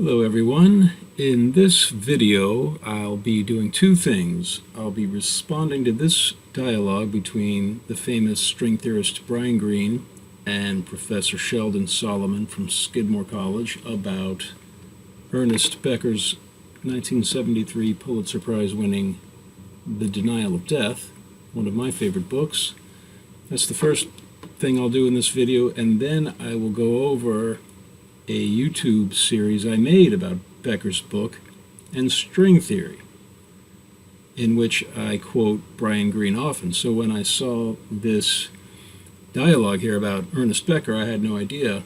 Hello everyone. In this video I'll be doing two things. I'll be responding to this dialogue between the famous string theorist Brian Greene and Professor Sheldon Solomon from Skidmore College about Ernest Becker's 1973 Pulitzer-Prize-winning The Denial of Death, one of my favorite books. That's the first thing I'll do in this video, and then I will go over a YouTube series I made about Becker's book and string theory, in which I quote Brian Greene often. So when I saw this dialogue here about Ernest Becker, I had no idea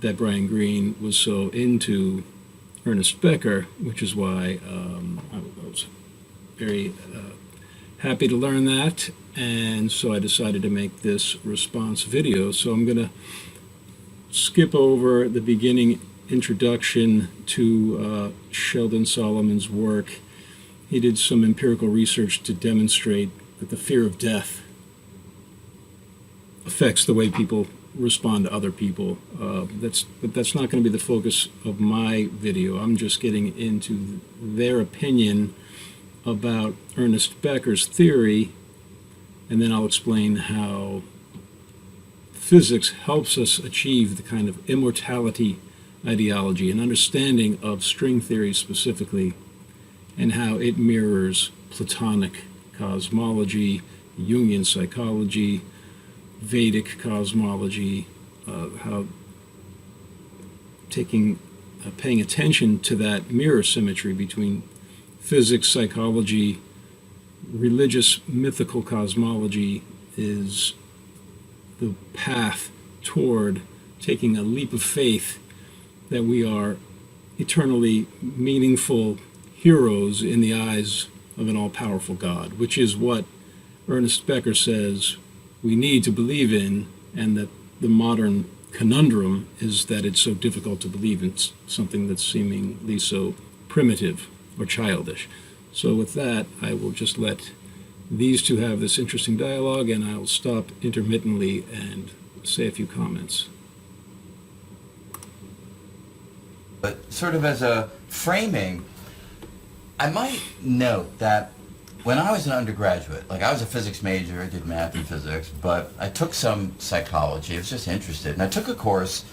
that Brian Greene was so into Ernest Becker, which is why I was very happy to learn that, and so I decided to make this response video. So I'm going to skip over the beginning introduction to Sheldon Solomon's work. He did some empirical research to demonstrate that the fear of death affects the way people respond to other people. But that's not going to be the focus of my video. I'm just getting into their opinion about Ernest Becker's theory, and then I'll explain how physics helps us achieve the kind of immortality ideology and understanding of string theory specifically, and how it mirrors Platonic cosmology, Jungian psychology, Vedic cosmology, how paying attention to that mirror symmetry between physics, psychology, religious, mythical cosmology is the path toward taking a leap of faith that we are eternally meaningful heroes in the eyes of an all-powerful God, which is what Ernest Becker says we need to believe in, and that the modern conundrum is that it's so difficult to believe in something that's seemingly so primitive or childish. So with that, I will just let these two have this interesting dialogue, and I'll stop intermittently and say a few comments. But sort of as a framing, I might note that when I was an undergraduate, like I was a physics major, I did math and physics, but I took some psychology, I was just interested, and I took a course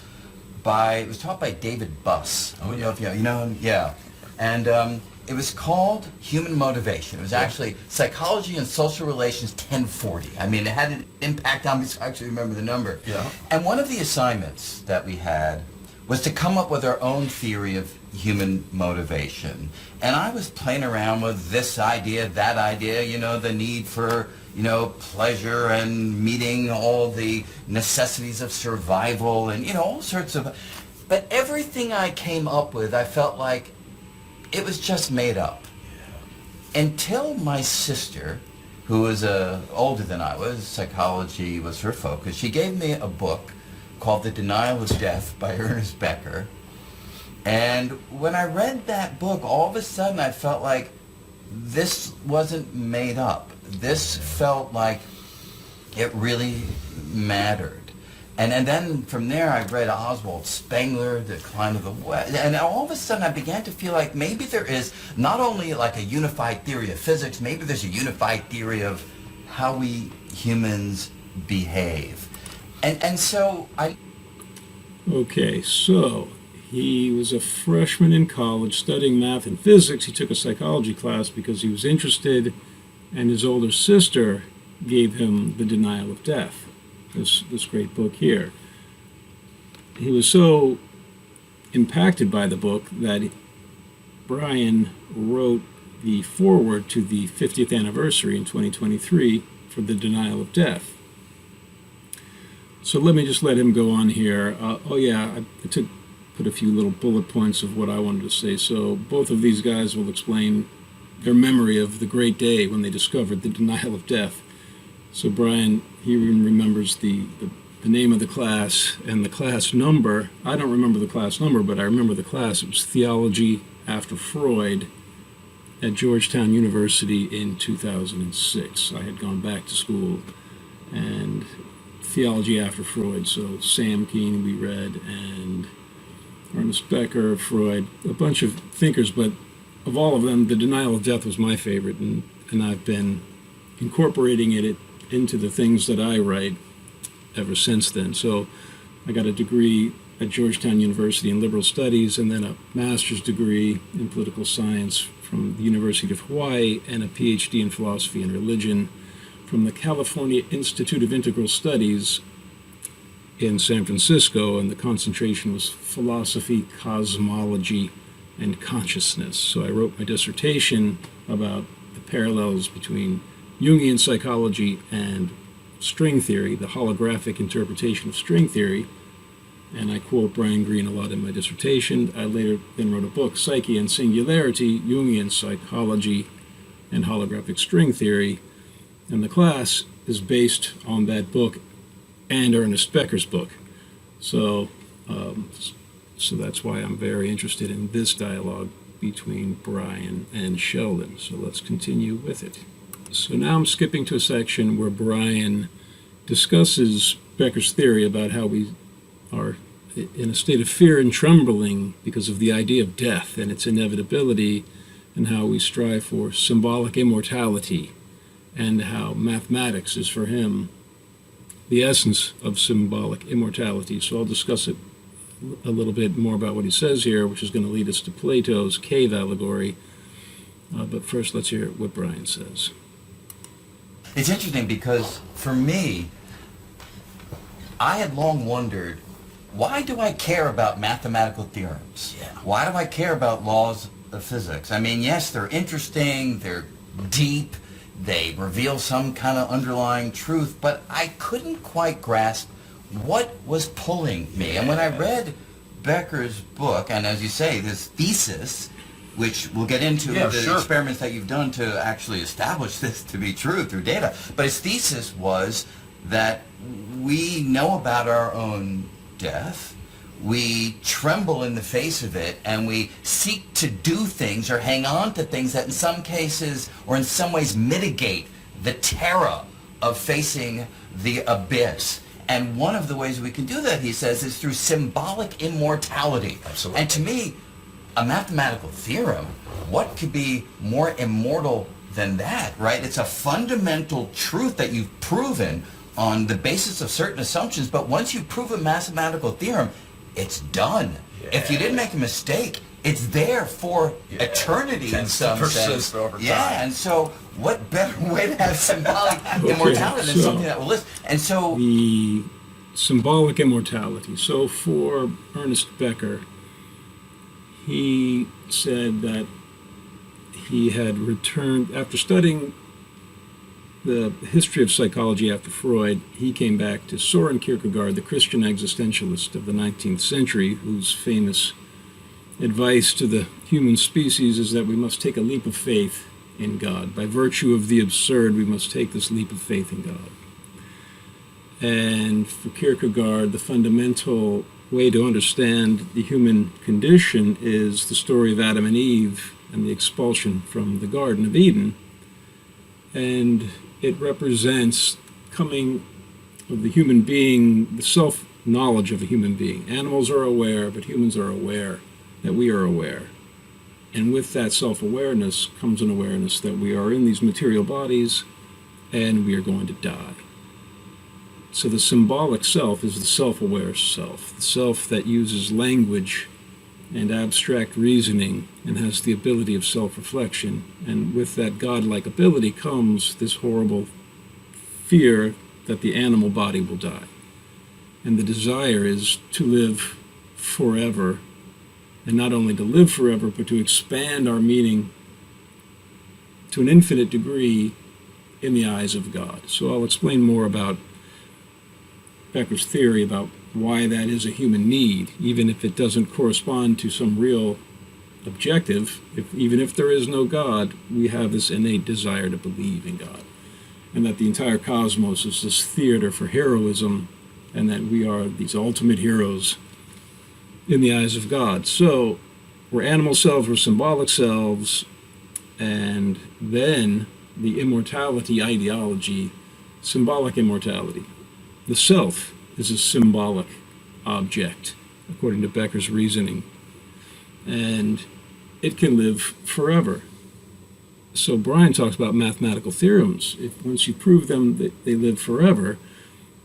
it was taught by David Buss. I don't know if you know him? Yeah. And it was called Human Motivation. It was actually Psychology and Social Relations 1040. I mean, it had an impact on me, so I actually remember the number. Yeah. And one of the assignments that we had was to come up with our own theory of human motivation. And I was playing around with this idea, that idea, the need for, pleasure and meeting all the necessities of survival and, all sorts of... But everything I came up with, I felt like it was just made up. Until my sister, who was older than I was, psychology was her focus, she gave me a book called The Denial of Death by Ernest Becker. And when I read that book, all of a sudden I felt like this wasn't made up. This felt like it really mattered. And then from there I read Oswald Spengler, The Decline of the West, and all of a sudden I began to feel like maybe there is not only like a unified theory of physics, maybe there's a unified theory of how we humans behave. And so I... Okay, so he was a freshman in college studying math and physics. He took a psychology class because he was interested, and his older sister gave him The Denial of Death, this great book here. He was so impacted by the book that Brian wrote the foreword to the 50th anniversary in 2023 for The Denial of Death. So let me just let him go on here. I put a few little bullet points of what I wanted to say. So both of these guys will explain their memory of the great day when they discovered the denial of death. So Brian, he even remembers the name of the class and the class number. I don't remember the class number, but I remember the class. It was Theology After Freud at Georgetown University in 2006. I had gone back to school, and Theology After Freud, so Sam Keen we read, and Ernest Becker, Freud, a bunch of thinkers, but of all of them, the denial of death was my favorite, and I've been incorporating it into the things that I write ever since then. So I got a degree at Georgetown University in liberal studies, and then a master's degree in political science from the University of Hawaii, and a PhD in philosophy and religion from the California Institute of Integral Studies in San Francisco, and the concentration was philosophy, cosmology, and consciousness. So I wrote my dissertation about the parallels between Jungian psychology and string theory, the holographic interpretation of string theory, and I quote Brian Greene a lot in my dissertation. I later then wrote a book, Psyche and Singularity, Jungian Psychology and Holographic String Theory, and the class is based on that book and Ernest Becker's book. So that's why I'm very interested in this dialogue between Brian and Sheldon. So let's continue with it. So now I'm skipping to a section where Brian discusses Becker's theory about how we are in a state of fear and trembling because of the idea of death and its inevitability, and how we strive for symbolic immortality, and how mathematics is for him the essence of symbolic immortality. So I'll discuss it a little bit more about what he says here, which is going to lead us to Plato's cave allegory. But first, let's hear what Brian says. It's interesting because, for me, I had long wondered, why do I care about mathematical theorems? Yeah. Why do I care about laws of physics? I mean, yes, they're interesting, they're deep, they reveal some kind of underlying truth, but I couldn't quite grasp what was pulling me. And when I read Becker's book, and as you say, this thesis, which we'll get into experiments that you've done to actually establish this to be true through data, but his thesis was that we know about our own death, we tremble in the face of it, and we seek to do things or hang on to things that in some cases or in some ways mitigate the terror of facing the abyss. And one of the ways we can do that, he says, is through symbolic immortality. Absolutely. And to me, a mathematical theorem, what could be more immortal than that, right? It's a fundamental truth that you've proven on the basis of certain assumptions, but once you prove a mathematical theorem, it's done. Yeah. If you didn't make a mistake, it's there for eternity in some sense. Over time. Yeah, and so what better way to have symbolic immortality than something that will last? And so the symbolic immortality. So for Ernest Becker, he said that he had returned, after studying the history of psychology after Freud, he came back to Soren Kierkegaard, the Christian existentialist of the 19th century, whose famous advice to the human species is that we must take a leap of faith in God. By virtue of the absurd, we must take this leap of faith in God. And for Kierkegaard, the fundamental way to understand the human condition is the story of Adam and Eve and the expulsion from the Garden of Eden. And it represents coming of the human being, the self-knowledge of a human being. Animals are aware, but humans are aware that we are aware. And with that self-awareness comes an awareness that we are in these material bodies and we are going to die. So the symbolic self is the self-aware self, the self that uses language and abstract reasoning and has the ability of self-reflection. And with that godlike ability comes this horrible fear that the animal body will die. And the desire is to live forever, and not only to live forever, but to expand our meaning to an infinite degree in the eyes of God. So I'll explain more about Becker's theory about why that is a human need, even if it doesn't correspond to some real objective. Even if there is no God, we have this innate desire to believe in God, and that the entire cosmos is this theater for heroism, and that we are these ultimate heroes in the eyes of God. So we're animal selves, we're symbolic selves, and then the immortality ideology, symbolic immortality. The self is a symbolic object according to Becker's reasoning. And it can live forever. So Brian talks about mathematical theorems. If once you prove them that they live forever,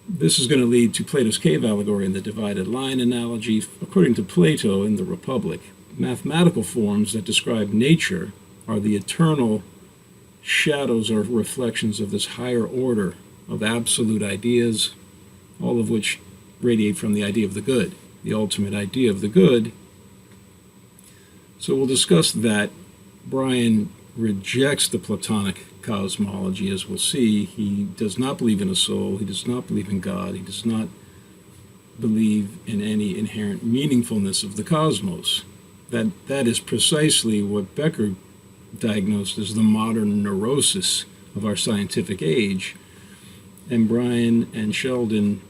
this is going to lead to Plato's cave allegory and the divided line analogy. According to Plato in the Republic, mathematical forms that describe nature are the eternal shadows or reflections of this higher order of absolute ideas, all of which radiate from the idea of the good, the ultimate idea of the good. So we'll discuss that. Brian rejects the Platonic cosmology, as we'll see. He does not believe in a soul. He does not believe in God. He does not believe in any inherent meaningfulness of the cosmos. That is precisely what Becker diagnosed as the modern neurosis of our scientific age. And Brian and Sheldon,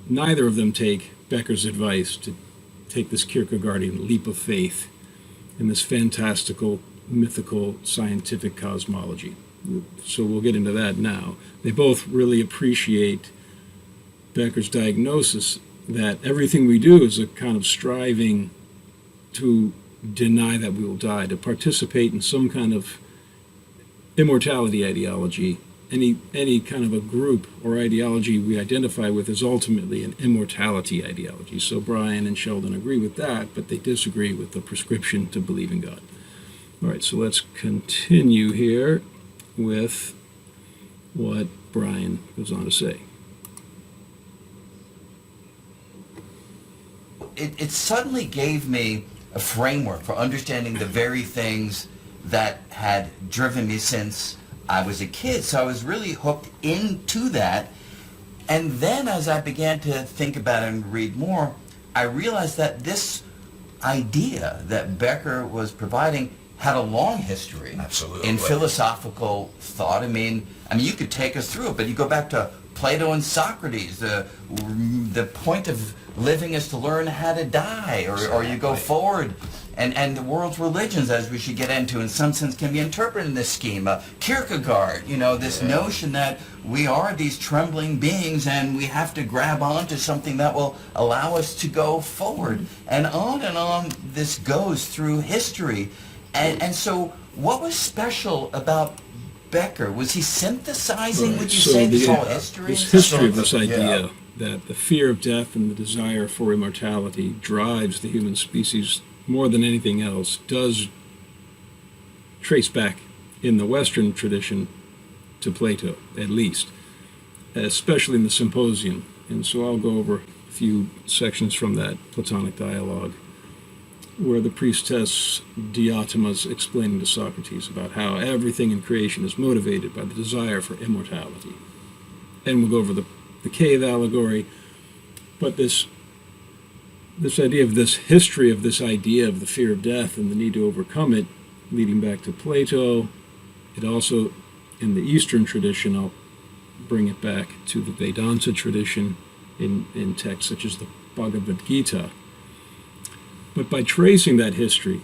neither of them take Becker's advice to take this Kierkegaardian leap of faith in this fantastical, mythical, scientific cosmology. So we'll get into that now. They both really appreciate Becker's diagnosis that everything we do is a kind of striving to deny that we will die, to participate in some kind of immortality ideology. Any kind of a group or ideology we identify with is ultimately an immortality ideology. So Brian and Sheldon agree with that, but they disagree with the prescription to believe in God. All right, so let's continue here with what Brian goes on to say. It suddenly gave me a framework for understanding the very things that had driven me since I was a kid. So I was really hooked into that. And then as I began to think about it and read more, I realized that this idea that Becker was providing had a long history. Absolutely. In philosophical thought. I mean, you could take us through it, but you go back to Plato and Socrates. The point of living is to learn how to die, or you go forward. And the world's religions, as we should get into, in some sense, can be interpreted in this scheme. Kierkegaard, this notion that we are these trembling beings and we have to grab onto something that will allow us to go forward. And on this goes through history. And so what was special about Becker? Was he synthesizing, would you say, this whole history? This history of this idea that the fear of death and the desire for immortality drives the human species more than anything else does trace back in the Western tradition to Plato, at least, especially in the Symposium. And so I'll go over a few sections from that Platonic dialogue where the priestess Diotima's explaining to Socrates about how everything in creation is motivated by the desire for immortality. And we'll go over the cave allegory, but this idea of this history of this idea of the fear of death and the need to overcome it, leading back to Plato. It also, in the Eastern tradition, I'll bring it back to the Vedanta tradition in texts such as the Bhagavad Gita. But by tracing that history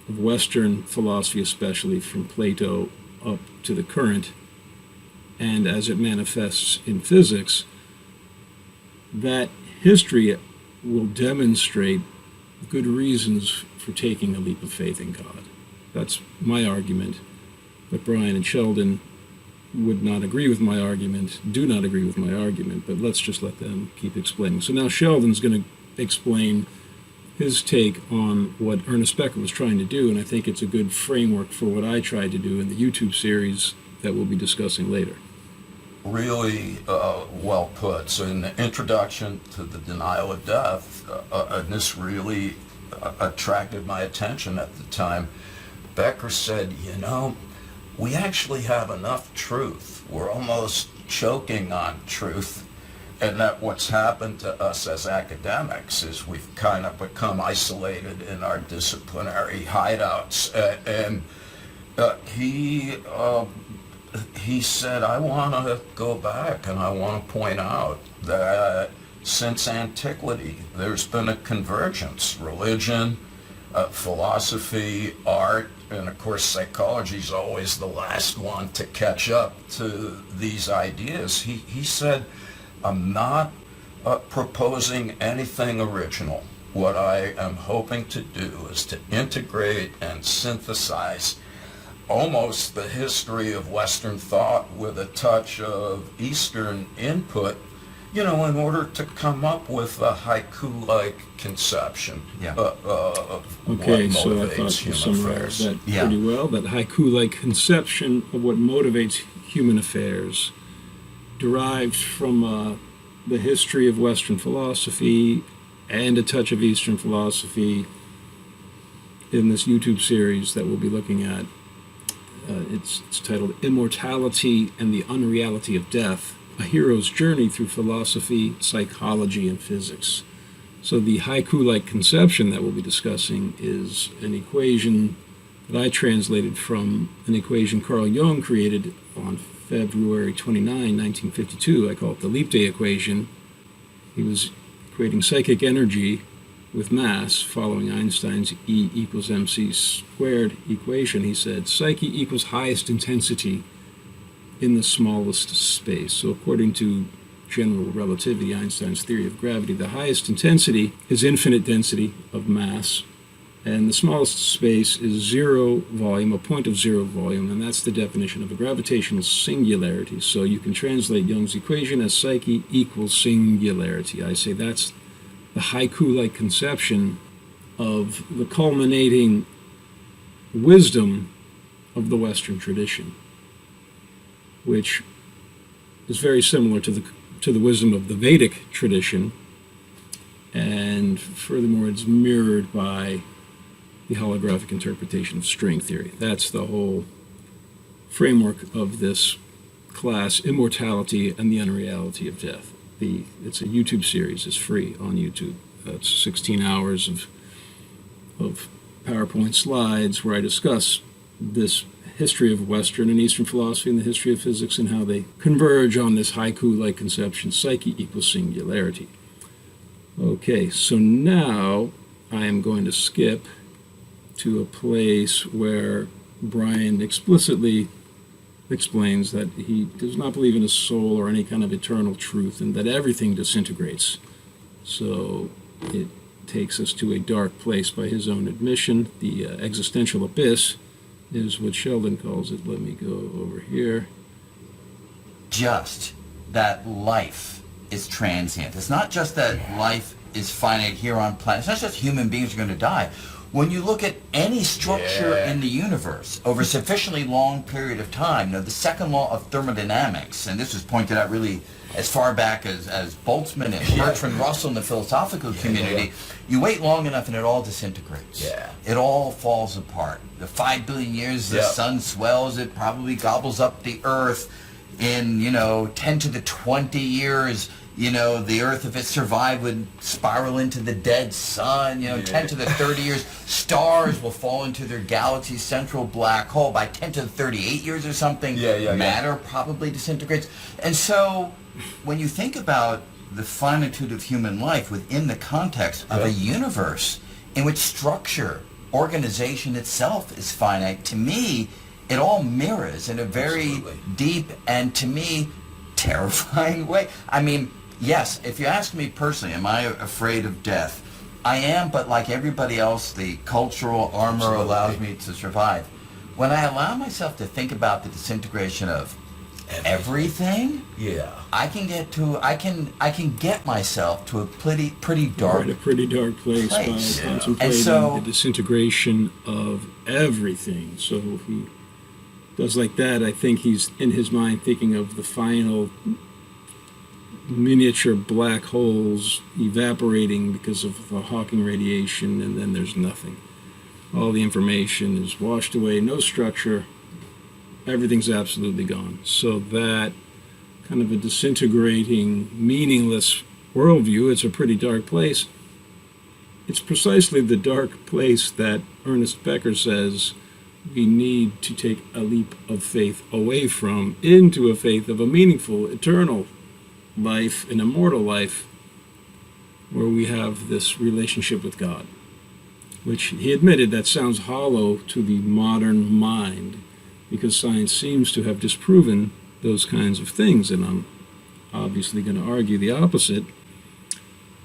of Western philosophy, especially from Plato up to the current, and as it manifests in physics, that history will demonstrate good reasons for taking a leap of faith in God. That's my argument. But Brian and Sheldon would not agree with my argument, do not agree with my argument, but let's just let them keep explaining. So now Sheldon's going to explain his take on what Ernest Becker was trying to do, and I think it's a good framework for what I tried to do in the YouTube series that we'll be discussing later. Really well put. So in the introduction to the denial of death, and this really attracted my attention at the time, Becker said, we actually have enough truth. We're almost choking on truth. And that what's happened to us as academics is we've kind of become isolated in our disciplinary hideouts. And he said, I want to go back and I want to point out that since antiquity, there's been a convergence. Religion, philosophy, art, and of course psychology is always the last one to catch up to these ideas. He said, I'm not proposing anything original. What I am hoping to do is to integrate and synthesize almost the history of Western thought with a touch of Eastern input, in order to come up with a haiku-like conception of Okay, what so I motivates thought you human summarized affairs. that pretty well. That haiku-like conception of what motivates human affairs, derived from the history of Western philosophy and a touch of Eastern philosophy in this YouTube series that we'll be looking at. It's titled Immortality and the Unreality of Death, A Hero's Journey Through Philosophy, Psychology, and Physics. So the haiku-like conception that we'll be discussing is an equation that I translated from an equation Carl Jung created on February 29, 1952. I call it the leap day equation. He was equating psychic energy with mass following Einstein's E equals mc squared equation. He said psyche equals highest intensity in the smallest space. So according to general relativity, Einstein's theory of gravity, the highest intensity is infinite density of mass, and the smallest space is zero volume, a point of zero volume, and that's the definition of a gravitational singularity. So you can translate Jung's equation as psyche equals singularity. I say that's the haiku-like conception of the culminating wisdom of the Western tradition, which is very similar to the wisdom of the Vedic tradition, and furthermore it's mirrored by the holographic interpretation of string theory. That's the whole framework of this class, Immortality and the Unreality of Death. It's a YouTube series. It's free on YouTube. It's 16 hours of PowerPoint slides where I discuss this history of Western and Eastern philosophy and the history of physics and how they converge on this haiku-like conception, psyche equals singularity. Okay, so now I am going to skip to a place where Brian explicitly explains that he does not believe in a soul or any kind of eternal truth and that everything disintegrates. So it takes us to a dark place by his own admission. The existential abyss is what Sheldon calls it. Let me go over here. Just that life is transient. It's not just that life is finite here on planet. It's not just human beings are going to die. When you look at any structure in the universe over a sufficiently long period of time, the second law of thermodynamics, and this was pointed out really as far back as Boltzmann and Bertrand Russell in the philosophical community, you wait long enough and it all disintegrates. It all falls apart. The 5 billion years the sun swells, it probably gobbles up the earth. In 10 to the 20 years, the Earth, if it survived, would spiral into the dead sun. 10 to the 30 years, stars will fall into their galaxy's central black hole. By 10 to the 38 years or something, matter probably disintegrates. And so, when you think about the finitude of human life within the context of a universe in which structure, organization itself is finite, to me, it all mirrors in a very deep and, to me, terrifying way. I mean, yes, if you ask me personally, am I afraid of death? I am, but like everybody else, the cultural armor allows me to survive. When I allow myself to think about the disintegration of everything, I can get myself to a pretty dark, a pretty dark place. By contemplating the disintegration of everything. So if he does like that, I think he's in his mind thinking of the final miniature black holes evaporating because of the Hawking radiation, and then there's nothing. All the information is washed away, no structure, everything's absolutely gone. So that kind of a disintegrating, meaningless worldview, it's a pretty dark place. It's precisely the dark place that Ernest Becker says we need to take a leap of faith away from into a faith of a meaningful, eternal life, an immortal life, where we have this relationship with God, which he admitted that sounds hollow to the modern mind because science seems to have disproven those kinds of things, and I'm obviously going to argue the opposite.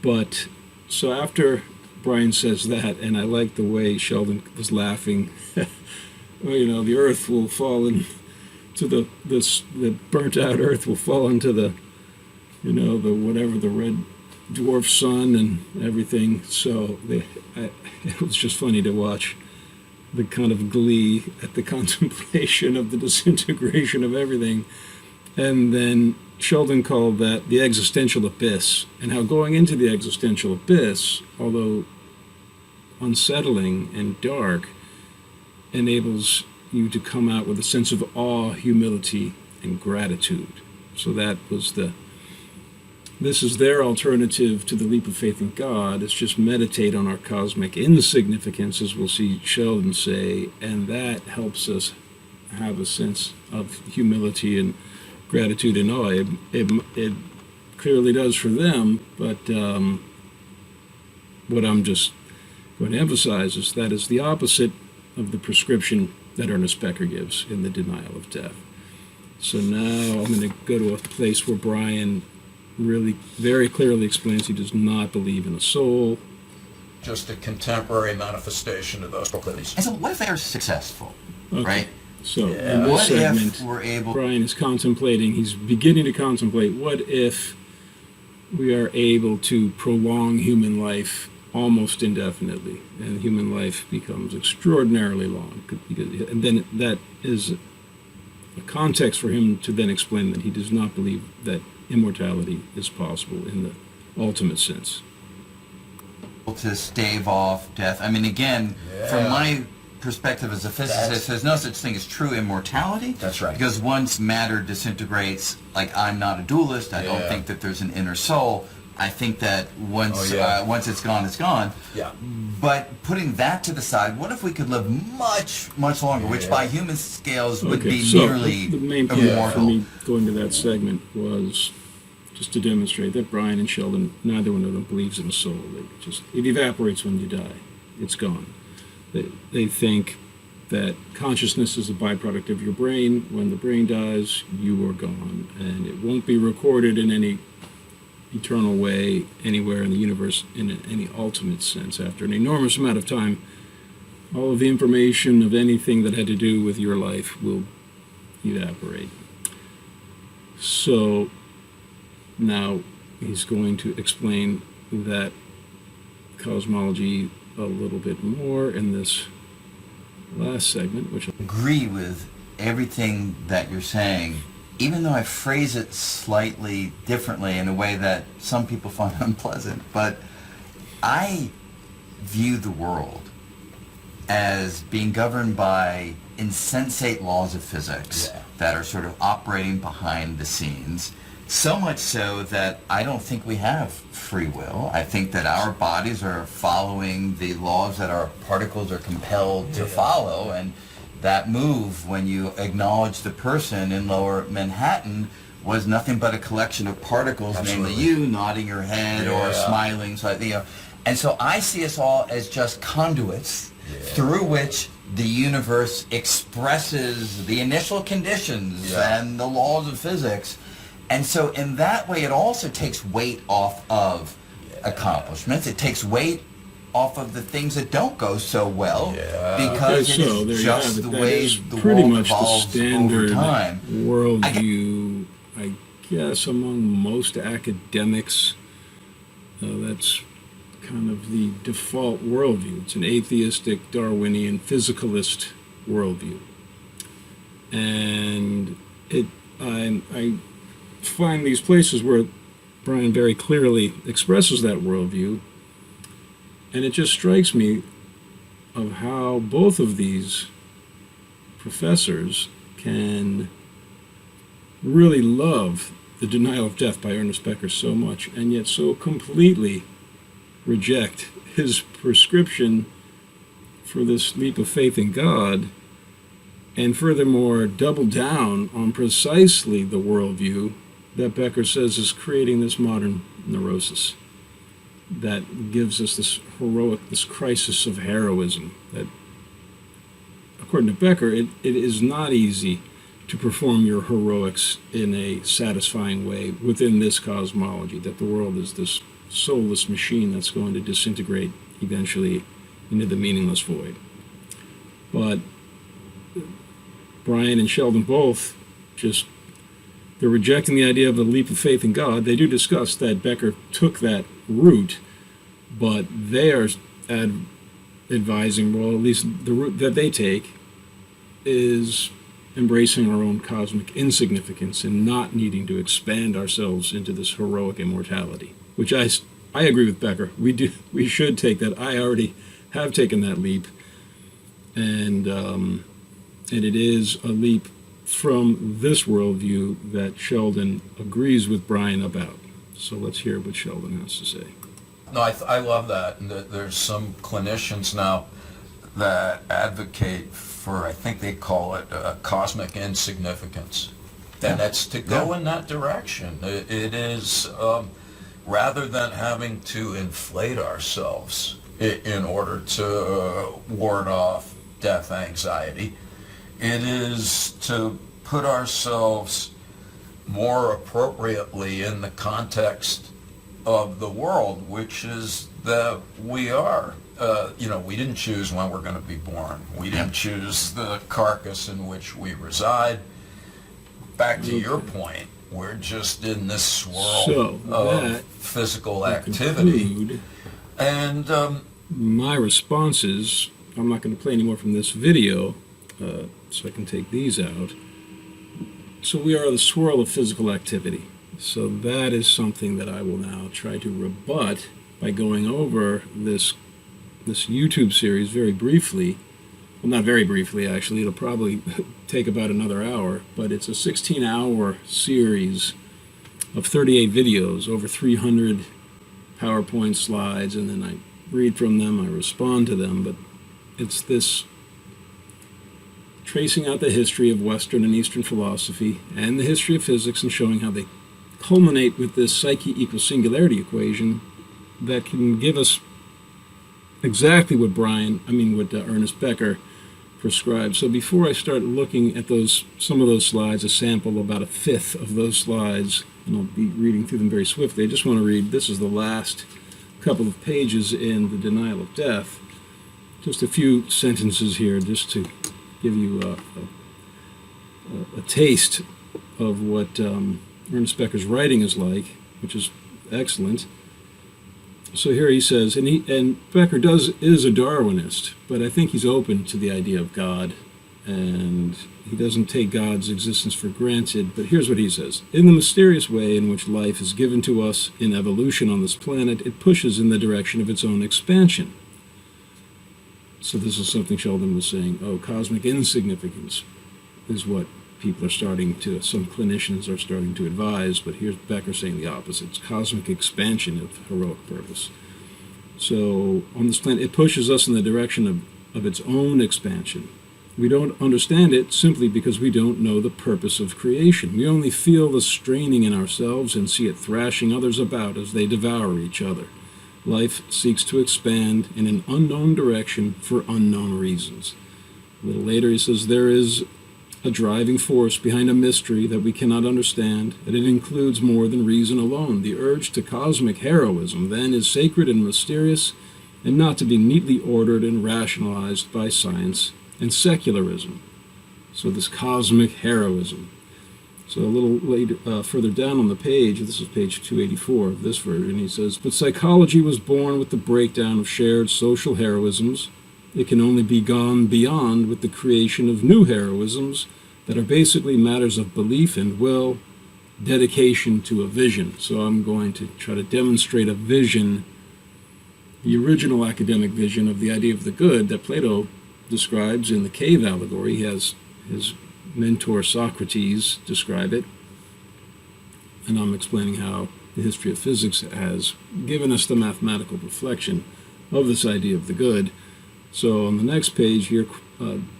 But so after Brian says that, and I like the way Sheldon was laughing, well, the earth will fall into the burnt out earth will fall into the the red dwarf sun and everything. So it was just funny to watch the kind of glee at the contemplation of the disintegration of everything. And then Sheldon called that the existential abyss, and how going into the existential abyss, although unsettling and dark, enables you to come out with a sense of awe, humility, and gratitude. So this is their alternative to the leap of faith in God. It's just meditate on our cosmic insignificance, as we'll see Sheldon say, and that helps us have a sense of humility and gratitude and awe. It clearly does for them, but what I'm just going to emphasize is that is the opposite of the prescription that Ernest Becker gives in The Denial of Death. So now I'm going to go to a place where Brian really very clearly explains he does not believe in a soul. Just a contemporary manifestation of those proclivities. And so what if they are successful, Okay. right? So in this What segment, if we're able... Brian is contemplating, he's beginning to contemplate, what if we are able to prolong human life almost indefinitely, and human life becomes extraordinarily long. And then that is a context for him to then explain that he does not believe that immortality is possible in the ultimate sense. to stave off death. I mean, again, from my perspective as a physicist, there's no such thing as true immortality. That's right. Because once matter disintegrates, like I'm not a dualist, I don't think that there's an inner soul. I think that once it's gone, it's gone. Yeah. But putting that to the side, what if we could live much, much longer, which by human scales would be nearly the main point immortal? for me going to that segment was just to demonstrate that Brian and Sheldon, neither one of them believes in a soul. It evaporates when you die. It's gone. They think that consciousness is a byproduct of your brain. When the brain dies, you are gone, and it won't be recorded in any eternal way anywhere in the universe in any ultimate sense. After an enormous amount of time, all of the information of anything that had to do with your life will evaporate. So now he's going to explain that cosmology a little bit more in this last segment, which I agree with everything that you're saying, even though I phrase it slightly differently in a way that some people find unpleasant. But I view the world as being governed by insensate laws of physics that are sort of operating behind the scenes. So much so that I don't think we have free will. I think that our bodies are following the laws that our particles are compelled to follow, and that move when you acknowledge the person in Lower Manhattan was nothing but a collection of particles, namely you nodding your head or smiling. So, and so I see us all as just conduits through which the universe expresses the initial conditions and the laws of physics. And so in that way, it also takes weight off of accomplishments. It takes weight off of the things that don't go so well, because it is just the way the world evolves over time. Worldview, I guess, among most academics, that's kind of the default worldview. It's an atheistic, Darwinian, physicalist worldview. And I find these places where Brian very clearly expresses that worldview, and it just strikes me of how both of these professors can really love The Denial of Death by Ernest Becker so much, and yet so completely reject his prescription for this leap of faith in God, and furthermore double down on precisely the worldview that Becker says is creating this modern neurosis that gives us this crisis of heroism. That, according to Becker, it is not easy to perform your heroics in a satisfying way within this cosmology, that the world is this soulless machine that's going to disintegrate eventually into the meaningless void. But Brian and Sheldon both they're rejecting the idea of a leap of faith in God. They do discuss that Becker took that route, but they are advising, well, at least the route that they take is embracing our own cosmic insignificance and not needing to expand ourselves into this heroic immortality, which I agree with Becker. We should take that. I already have taken that leap, and it is a leap from this worldview that Sheldon agrees with Brian about. So let's hear what Sheldon has to say. No, I love that. And there's some clinicians now that advocate for, I think they call it cosmic insignificance. And that's to go in that direction. It is, rather than having to inflate ourselves in order to ward off death anxiety, it is to put ourselves more appropriately in the context of the world, which is that we are. We didn't choose when we're going to be born. We didn't choose the carcass in which we reside. Back to your point, we're just in this swirl of physical activity. And my response is, I'm not going to play any more from this video, so I can take these out. So we are the swirl of physical activity. So that is something that I will now try to rebut by going over this YouTube series very briefly. Well, not very briefly, actually. It'll probably take about another hour, but it's a 16-hour series of 38 videos, over 300 PowerPoint slides, and then I read from them, I respond to them, but it's this tracing out the history of Western and Eastern philosophy and the history of physics and showing how they culminate with this Psyche equals Singularity equation that can give us exactly what Ernest Becker prescribed. So before I start looking at some of those slides, a sample, about a fifth of those slides, and I'll be reading through them very swiftly, I just want to read, this is the last couple of pages in The Denial of Death. Just a few sentences here just to give you a taste of what Ernest Becker's writing is like, which is excellent. So here he says, and Becker is a Darwinist, but I think he's open to the idea of God, and he doesn't take God's existence for granted. But here's what he says: in the mysterious way in which life is given to us in evolution on this planet, it pushes in the direction of its own expansion. So this is something Sheldon was saying. Cosmic insignificance is what some clinicians are starting to advise, but here's Becker saying the opposite. It's cosmic expansion of heroic purpose. So on this planet, it pushes us in the direction of its own expansion. We don't understand it simply because we don't know the purpose of creation. We only feel the straining in ourselves and see it thrashing others about as they devour each other. Life seeks to expand in an unknown direction for unknown reasons. A little later he says there is a driving force behind a mystery that we cannot understand, and it includes more than reason alone. The urge to cosmic heroism, then, is sacred and mysterious, and not to be neatly ordered and rationalized by science and secularism. So this cosmic heroism. So a little later, further down on the page, this is page 284 of this version, he says, but psychology was born with the breakdown of shared social heroisms. It can only be gone beyond with the creation of new heroisms that are basically matters of belief and will, dedication to a vision. So I'm going to try to demonstrate a vision, the original academic vision of the idea of the good that Plato describes in the cave allegory. He has his mentor Socrates describe it, and I'm explaining how the history of physics has given us the mathematical reflection of this idea of the good. So on the next page here,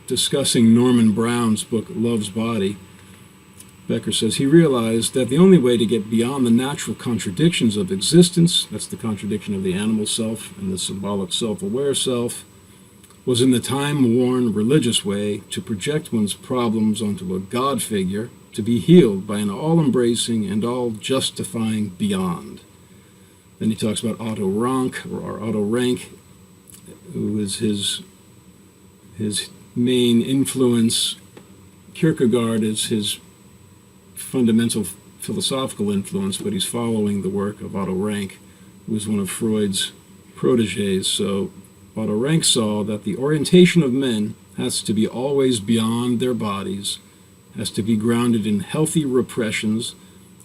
discussing Norman Brown's book Love's Body, Becker says he realized that the only way to get beyond the natural contradictions of existence, that's the contradiction of the animal self and the symbolic self-aware self, was in the time-worn religious way to project one's problems onto a God figure to be healed by an all-embracing and all-justifying beyond. Then he talks about Otto Rank, or Otto Rank, who is his main influence. Kierkegaard is his fundamental philosophical influence, but he's following the work of Otto Rank, who was one of Freud's proteges. So Otto Rank saw that the orientation of men has to be always beyond their bodies, has to be grounded in healthy repressions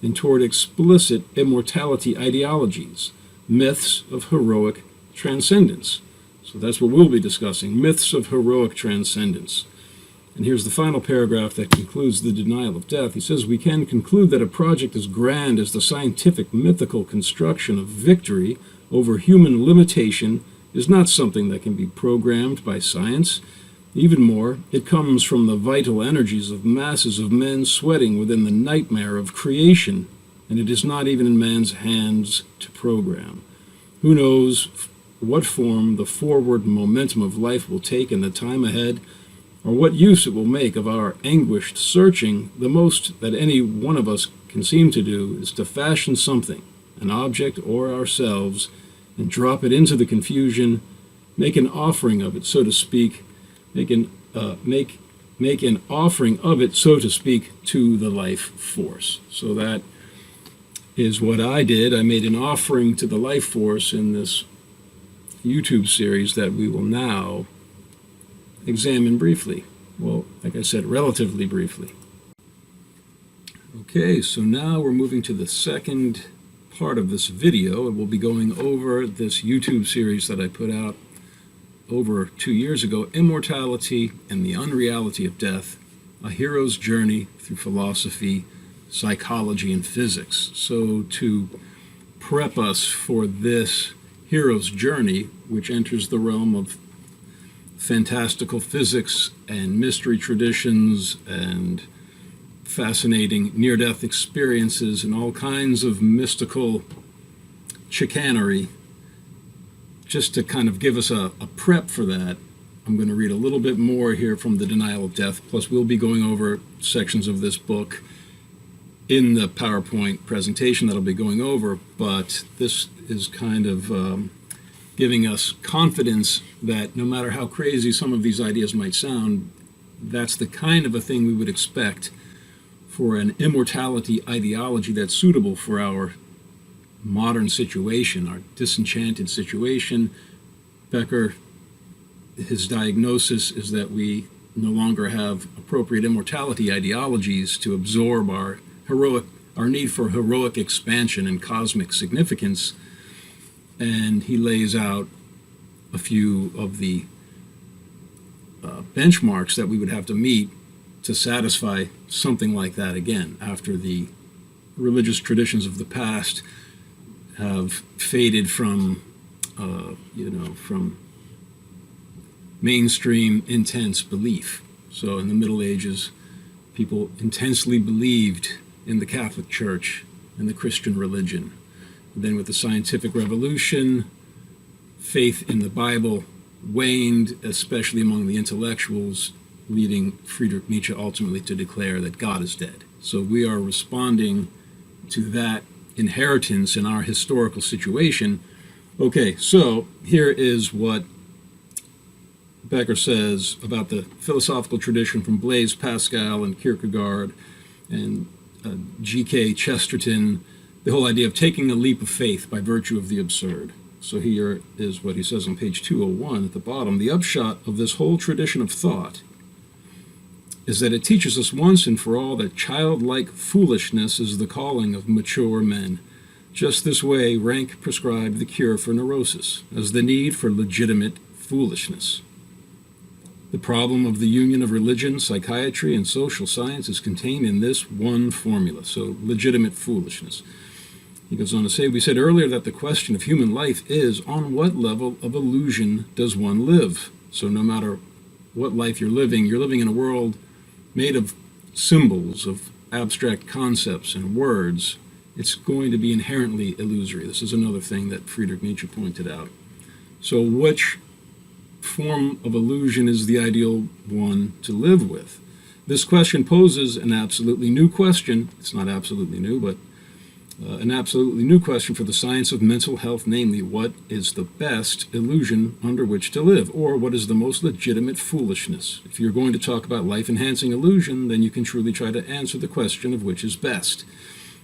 and toward explicit immortality ideologies, myths of heroic transcendence. So that's what we'll be discussing, myths of heroic transcendence. And here's the final paragraph that concludes the denial of death. He says, we can conclude that a project as grand as the scientific mythical construction of victory over human limitation is not something that can be programmed by science. Even more, it comes from the vital energies of masses of men sweating within the nightmare of creation, and it is not even in man's hands to program. Who knows what form the forward momentum of life will take in the time ahead, or what use it will make of our anguished searching. The most that any one of us can seem to do is to fashion something, an object or ourselves, and drop it into the confusion, make an offering of it, so to speak, make an offering of it, so to speak, to the life force. So that is what I did. I made an offering to the life force in this YouTube series that we will now examine briefly. Well, like I said, relatively briefly. Okay, so now we're moving to the second part of this video, and we'll be going over this YouTube series that I put out over 2 years ago, Immortality and the Unreality of Death, A Hero's Journey Through Philosophy, Psychology, and Physics. So to prep us for this hero's journey, which enters the realm of fantastical physics and mystery traditions and fascinating near-death experiences and all kinds of mystical chicanery, just to kind of give us a prep for that, I'm going to read a little bit more here from The Denial of Death, plus we'll be going over sections of this book in the PowerPoint presentation that I'll be going over, but this is kind of giving us confidence that no matter how crazy some of these ideas might sound, that's the kind of a thing we would expect for an immortality ideology that's suitable for our modern situation, our disenchanted situation. Becker, his diagnosis is that we no longer have appropriate immortality ideologies to absorb our need for heroic expansion and cosmic significance. And he lays out a few of the benchmarks that we would have to meet to satisfy something like that again, after the religious traditions of the past have faded from mainstream intense belief. So in the Middle Ages, people intensely believed in the Catholic Church and the Christian religion. And then with the scientific revolution, faith in the Bible waned, especially among the intellectuals, leading Friedrich Nietzsche ultimately to declare that God is dead. So we are responding to that inheritance in our historical situation. Okay, so here is what Becker says about the philosophical tradition from Blaise Pascal and Kierkegaard and G.K. Chesterton, the whole idea of taking a leap of faith by virtue of the absurd. So here is what he says on page 201 at the bottom. The upshot of this whole tradition of thought is that it teaches us once and for all that childlike foolishness is the calling of mature men. Just this way, Rank prescribed the cure for neurosis as the need for legitimate foolishness. The problem of the union of religion, psychiatry, and social science is contained in this one formula, so legitimate foolishness. He goes on to say, we said earlier that the question of human life is, on what level of illusion does one live? So no matter what life you're living in a world made of symbols, of abstract concepts and words. It's going to be inherently illusory. This is another thing that Friedrich Nietzsche pointed out. So which form of illusion is the ideal one to live with? This question poses an absolutely new question. It's not absolutely new, but An absolutely new question for the science of mental health, namely, what is the best illusion under which to live, or what is the most legitimate foolishness? If you're going to talk about life-enhancing illusion, then you can truly try to answer the question of which is best.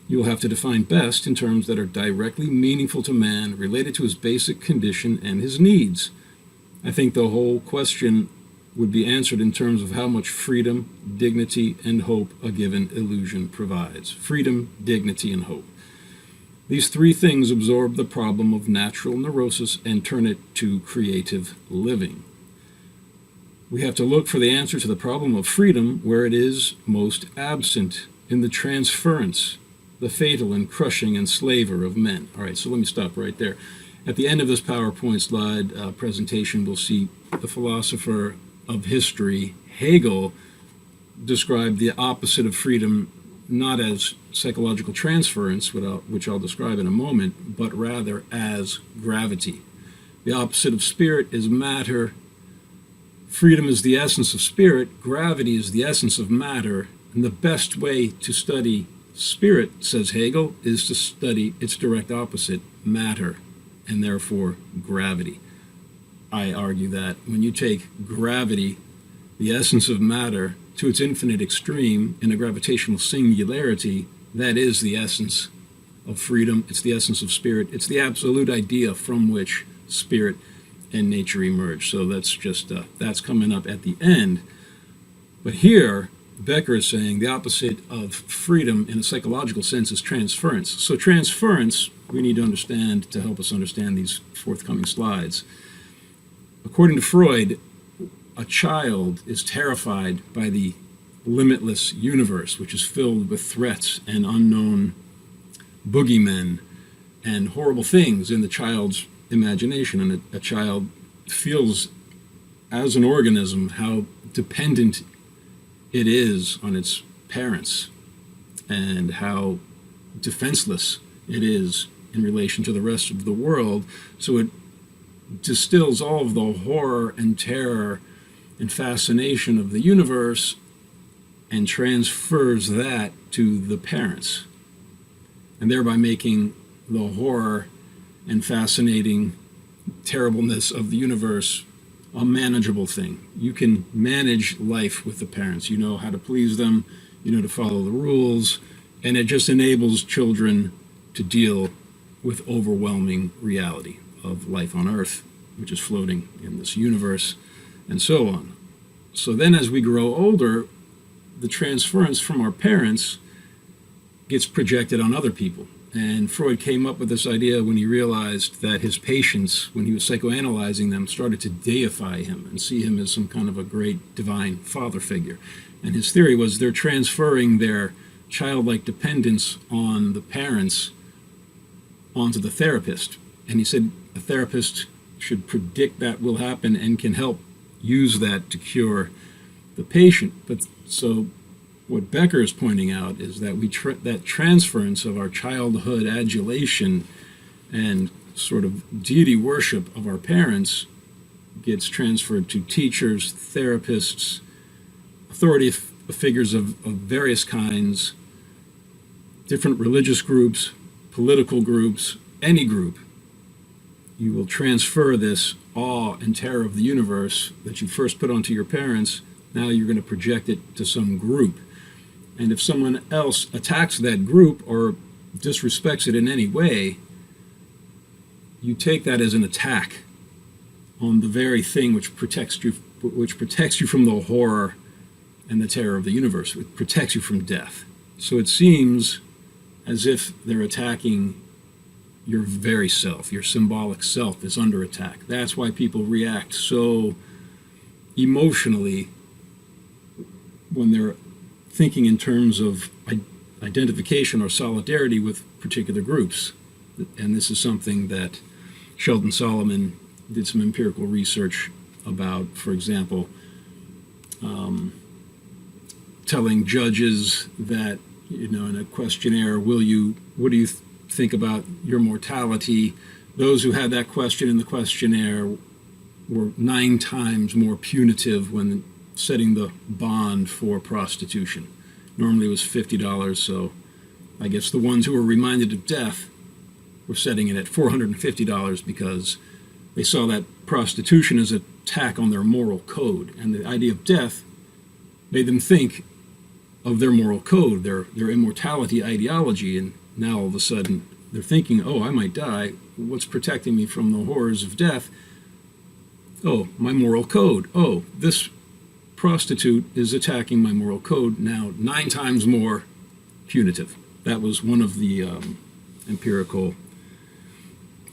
You will have to define best in terms that are directly meaningful to man, related to his basic condition and his needs. I think the whole question would be answered in terms of how much freedom, dignity, and hope a given illusion provides. Freedom, dignity, and hope. These three things absorb the problem of natural neurosis and turn it to creative living. We have to look for the answer to the problem of freedom where it is most absent, in the transference, the fatal and crushing enslaver of men. All right, so let me stop right there. At the end of this PowerPoint slide presentation, we'll see the philosopher of history, Hegel, describe the opposite of freedom not as psychological transference, which I'll describe in a moment, but rather as gravity. The opposite of spirit is matter. Freedom is the essence of spirit. Gravity is the essence of matter. And the best way to study spirit, says Hegel, is to study its direct opposite, matter, and therefore gravity. I argue that when you take gravity, the essence of matter, to its infinite extreme in a gravitational singularity, that is the essence of freedom. It's the essence of spirit. It's the absolute idea from which spirit and nature emerge. So that's coming up at the end. But here, Becker is saying the opposite of freedom in a psychological sense is transference. So transference, we need to understand to help us understand these forthcoming slides. According to Freud, a child is terrified by the limitless universe, which is filled with threats and unknown boogeymen and horrible things in the child's imagination. And a child feels, as an organism, how dependent it is on its parents and how defenseless it is in relation to the rest of the world. So it distills all of the horror and terror and fascination of the universe and transfers that to the parents, and thereby making the horror and fascinating terribleness of the universe a manageable thing. You can manage life with the parents. You know how to please them, you know to follow the rules, and it just enables children to deal with overwhelming reality of life on Earth, which is floating in this universe, and so on. So then as we grow older, the transference from our parents gets projected on other people. And Freud came up with this idea when he realized that his patients, when he was psychoanalyzing them, started to deify him and see him as some kind of a great divine father figure. And his theory was they're transferring their childlike dependence on the parents onto the therapist. And he said a therapist should predict that will happen and can help use that to cure the patient. But so what Becker is pointing out is that that transference of our childhood adulation and sort of deity worship of our parents gets transferred to teachers, therapists, authority figures of various kinds, different religious groups, political groups, any group. You will transfer this awe and terror of the universe that you first put onto your parents. Now you're going to project it to some group. And if someone else attacks that group or disrespects it in any way, you take that as an attack on the very thing which protects you from the horror and the terror of the universe. It protects you from death. So it seems as if they're attacking your very self. Your symbolic self is under attack. That's why people react so emotionally when they're thinking in terms of identification or solidarity with particular groups. And this is something that Sheldon Solomon did some empirical research about. For example, telling judges that, in a questionnaire, what do you think about your mortality? Those who had that question in the questionnaire were 9 times more punitive when setting the bond for prostitution. Normally it was $50, so I guess the ones who were reminded of death were setting it at $450 because they saw that prostitution as an attack on their moral code. And the idea of death made them think of their moral code, their immortality ideology. And now all of a sudden they're thinking, oh, I might die. What's protecting me from the horrors of death? Oh, my moral code. Oh, this prostitute is attacking my moral code, now 9 times more punitive. That was one of the empirical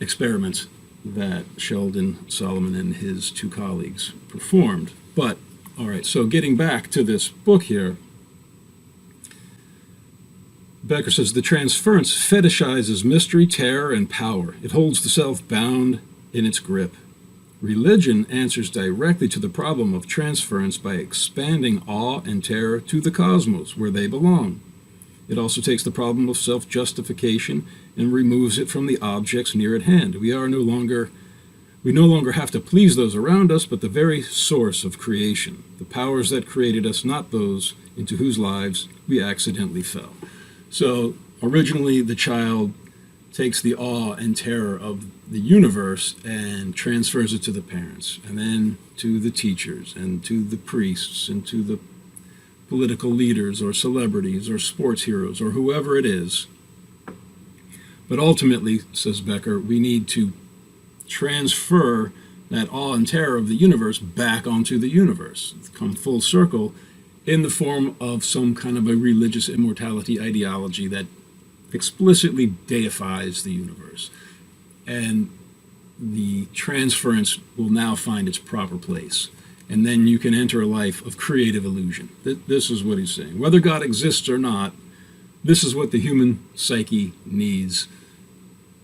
experiments that Sheldon Solomon and his 2 colleagues performed. But, all right, so getting back to this book here, Becker says, the transference fetishizes mystery, terror, and power. It holds the self bound in its grip. Religion answers directly to the problem of transference by expanding awe and terror to the cosmos, where they belong. It also takes the problem of self-justification and removes it from the objects near at hand. We no longer have to please those around us, but the very source of creation, the powers that created us, not those into whose lives we accidentally fell. So originally the child takes the awe and terror of the universe and transfers it to the parents, and then to the teachers, and to the priests, and to the political leaders, or celebrities, or sports heroes, or whoever it is. But ultimately, says Becker, we need to transfer that awe and terror of the universe back onto the universe, come full circle, in the form of some kind of a religious immortality ideology that explicitly deifies the universe. And the transference will now find its proper place. And then you can enter a life of creative illusion. This is what he's saying. Whether God exists or not, this is what the human psyche needs.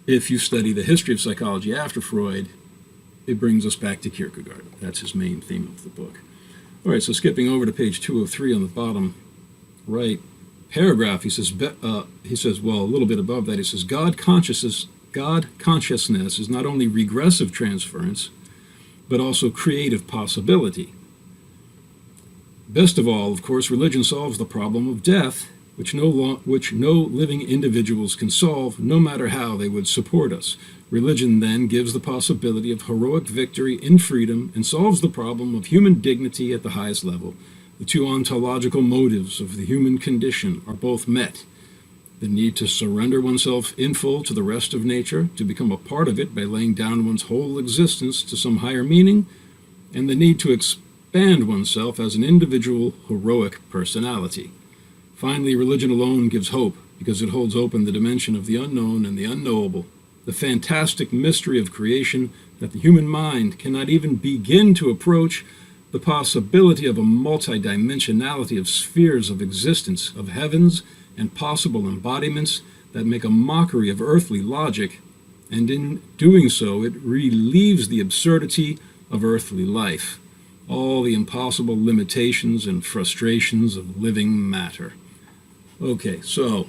If you study the history of psychology after Freud, it brings us back to Kierkegaard. That's his main theme of the book. All right, so skipping over to page 203 on the bottom right paragraph, he says, well, a little bit above that, he says, God consciousness is not only regressive transference, but also creative possibility. Best of all, of course, religion solves the problem of death, which no living individuals can solve, no matter how they would support us. Religion then gives the possibility of heroic victory in freedom and solves the problem of human dignity at the highest level. The 2 ontological motives of the human condition are both met. The need to surrender oneself in full to the rest of nature, to become a part of it by laying down one's whole existence to some higher meaning, and the need to expand oneself as an individual heroic personality. Finally, religion alone gives hope, because it holds open the dimension of the unknown and the unknowable, the fantastic mystery of creation that the human mind cannot even begin to approach, the possibility of a multidimensionality of spheres of existence, of heavens and possible embodiments that make a mockery of earthly logic, and in doing so it relieves the absurdity of earthly life, all the impossible limitations and frustrations of living matter. Okay, so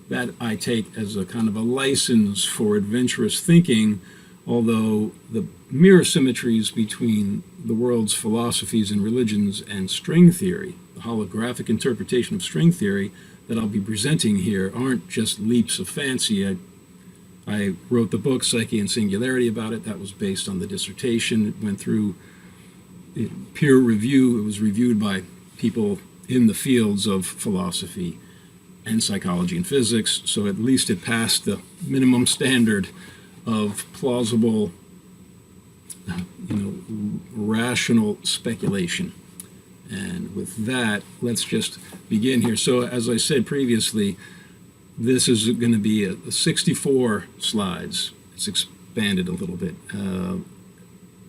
that I take as a kind of a license for adventurous thinking, although the mirror-symmetries between the world's philosophies and religions and string theory, the holographic interpretation of string theory that I'll be presenting here, aren't just leaps of fancy. I wrote the book Psyche and Singularity about it. That was based on the dissertation. It went through peer review. It was reviewed by people in the fields of philosophy and psychology and physics, so at least it passed the minimum standard of plausible, rational speculation. And with that, let's just begin here. So as I said previously, this is going to be a 64 slides. It's expanded a little bit.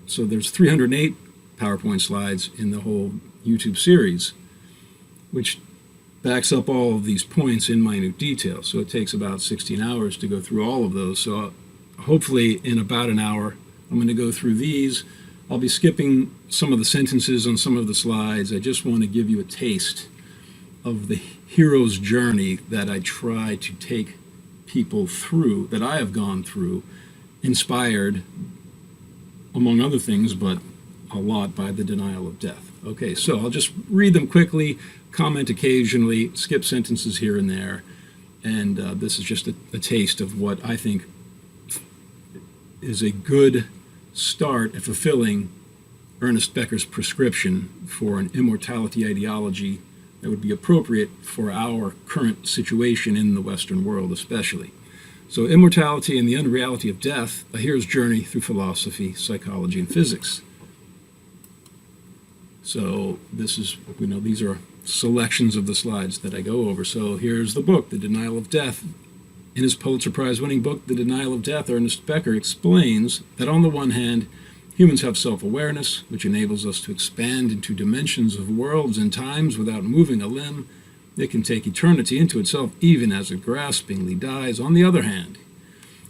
So there's 308 PowerPoint slides in the whole YouTube series, which backs up all of these points in minute detail. So it takes about 16 hours to go through all of those. So hopefully in about an hour, I'm going to go through these. I'll be skipping some of the sentences on some of the slides. I just want to give you a taste of the hero's journey that I try to take people through, that I have gone through, inspired, among other things, but a lot by the denial of death. Okay, so I'll just read them quickly, comment occasionally, skip sentences here and there, And this is just a taste of what I think is a good start at fulfilling Ernest Becker's prescription for an immortality ideology that would be appropriate for our current situation in the Western world especially. So immortality and the unreality of death, a hero's journey through philosophy, psychology, and physics. So this is, these are selections of the slides that I go over. So here's the book, The Denial of Death. In his Pulitzer-Prize-winning book, The Denial of Death, Ernest Becker explains that on the one hand, humans have self-awareness, which enables us to expand into dimensions of worlds and times without moving a limb. It can take eternity into itself even as it graspingly dies. On the other hand,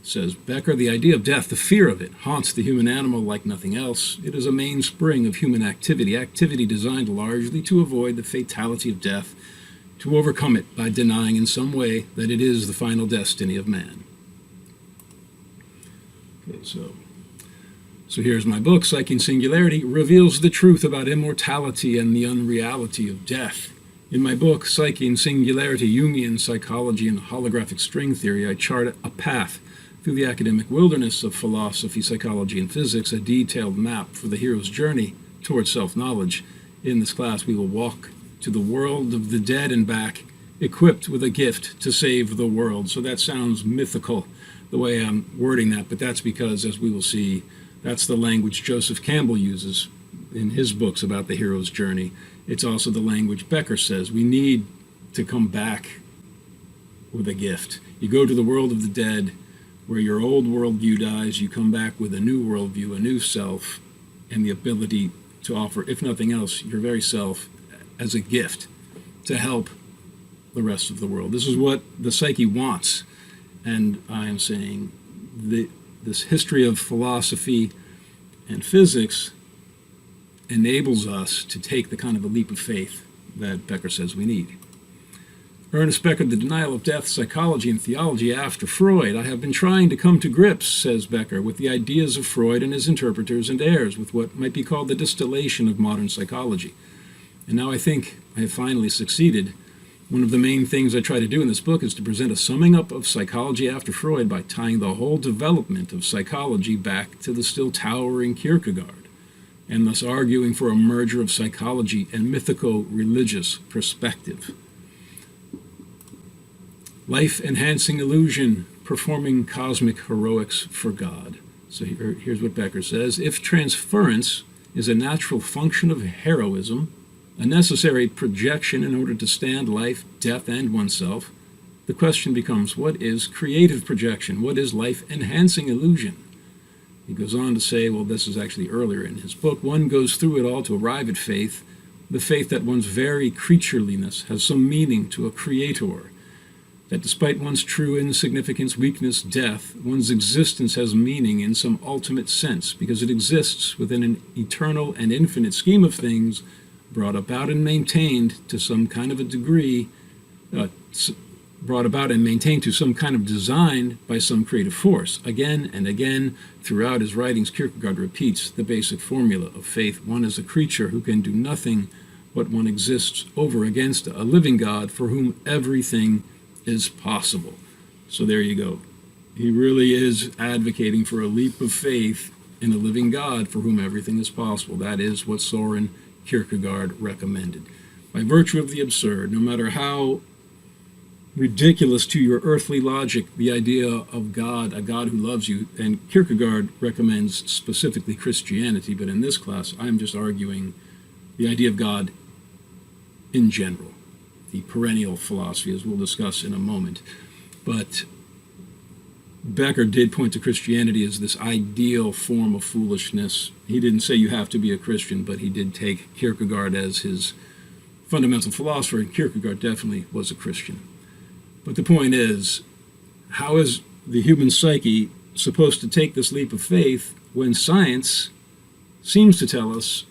says Becker, the idea of death, the fear of it, haunts the human animal like nothing else. It is a mainspring of human activity designed largely to avoid the fatality of death, to overcome it by denying in some way that it is the final destiny of man. Okay, so here's my book, Psyche and Singularity, reveals the truth about immortality and the unreality of death. In my book, Psyche and Singularity, Jungian Psychology and Holographic String Theory, I chart a path through the academic wilderness of philosophy, psychology, and physics, a detailed map for the hero's journey towards self-knowledge. In this class, we will walk to the world of the dead and back, equipped with a gift to save the world. So that sounds mythical, the way I'm wording that, but that's because, as we will see, that's the language Joseph Campbell uses in his books about the hero's journey. It's also the language Becker says. We need to come back with a gift. You go to the world of the dead, where your old worldview dies, you come back with a new worldview, a new self, and the ability to offer, if nothing else, your very self as a gift to help the rest of the world. This is what the psyche wants. And I am saying this history of philosophy and physics enables us to take the kind of a leap of faith that Becker says we need. Ernest Becker, The Denial of Death, Psychology and Theology After Freud. I have been trying to come to grips, says Becker, with the ideas of Freud and his interpreters and heirs, with what might be called the distillation of modern psychology. And now I think I have finally succeeded. One of the main things I try to do in this book is to present a summing up of psychology after Freud by tying the whole development of psychology back to the still towering Kierkegaard, and thus arguing for a merger of psychology and mythico-religious perspective. Life-enhancing illusion, performing cosmic heroics for God. So here's what Becker says. If transference is a natural function of heroism, a necessary projection in order to stand life, death, and oneself, the question becomes, what is creative projection? What is life-enhancing illusion? He goes on to say, well, this is actually earlier in his book, one goes through it all to arrive at faith, the faith that one's very creatureliness has some meaning to a creator, that despite one's true insignificance, weakness, death, one's existence has meaning in some ultimate sense, because it exists within an eternal and infinite scheme of things, brought about and maintained to some kind of a degree, brought about and maintained to some kind of design by some creative force. Again and again, throughout his writings, Kierkegaard repeats the basic formula of faith. One is a creature who can do nothing, but one exists over against a living God for whom everything is possible. So there you go. He really is advocating for a leap of faith in a living God for whom everything is possible. That is what Soren Kierkegaard recommended. By virtue of the absurd, no matter how ridiculous to your earthly logic the idea of God, a God who loves you, and Kierkegaard recommends specifically Christianity, but in this class I'm just arguing the idea of God in general, the perennial philosophy, as we'll discuss in a moment. But Becker did point to Christianity as this ideal form of foolishness. He didn't say you have to be a Christian, but he did take Kierkegaard as his fundamental philosopher, and Kierkegaard definitely was a Christian. But the point is, how is the human psyche supposed to take this leap of faith when science seems to tell us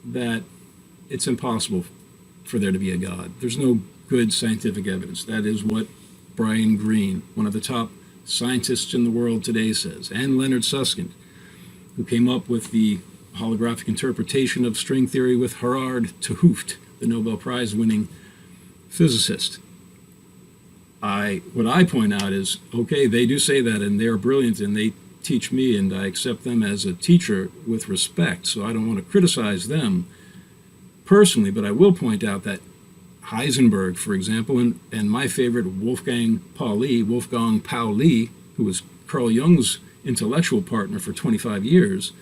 that it's impossible for there to be a God? There's no good scientific evidence. That is what Brian Greene, one of the top scientists in the world today, says, and Leonard Susskind, who came up with the holographic interpretation of string theory with Gerard 't Hooft, the Nobel Prize-winning physicist. what I point out is, okay, they do say that, and they're brilliant, and they teach me, and I accept them as a teacher with respect, so I don't want to criticize them personally, but I will point out that Heisenberg, for example, and my favorite Wolfgang Pauli, who was Carl Jung's intellectual partner for 25 years,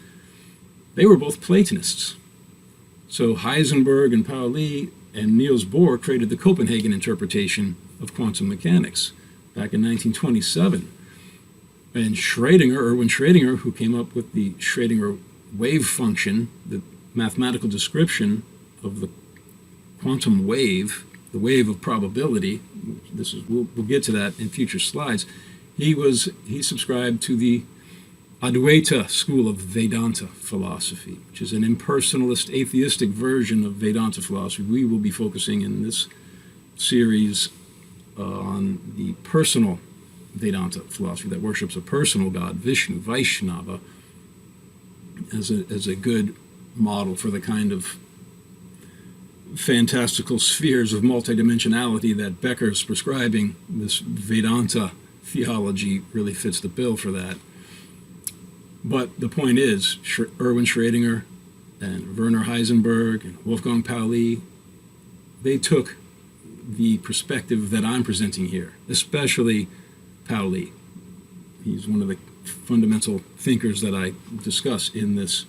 they were both Platonists. So Heisenberg and Pauli and Niels Bohr created the Copenhagen interpretation of quantum mechanics back in 1927. And Erwin Schrödinger, who came up with the Schrödinger wave function, the mathematical description of the quantum wave, the wave of probability, we'll get to that in future slides. He subscribed to the Advaita school of Vedanta philosophy, which is an impersonalist, atheistic version of Vedanta philosophy. We will be focusing in this series on the personal Vedanta philosophy that worships a personal God, Vishnu, Vaishnava, as a good model for the kind of fantastical spheres of multidimensionality that Becker's prescribing. This Vedanta theology really fits the bill for that. But the point is, Erwin Schrödinger and Werner Heisenberg and Wolfgang Pauli, they took the perspective that I'm presenting here, especially Pauli. He's one of the fundamental thinkers that I discuss in this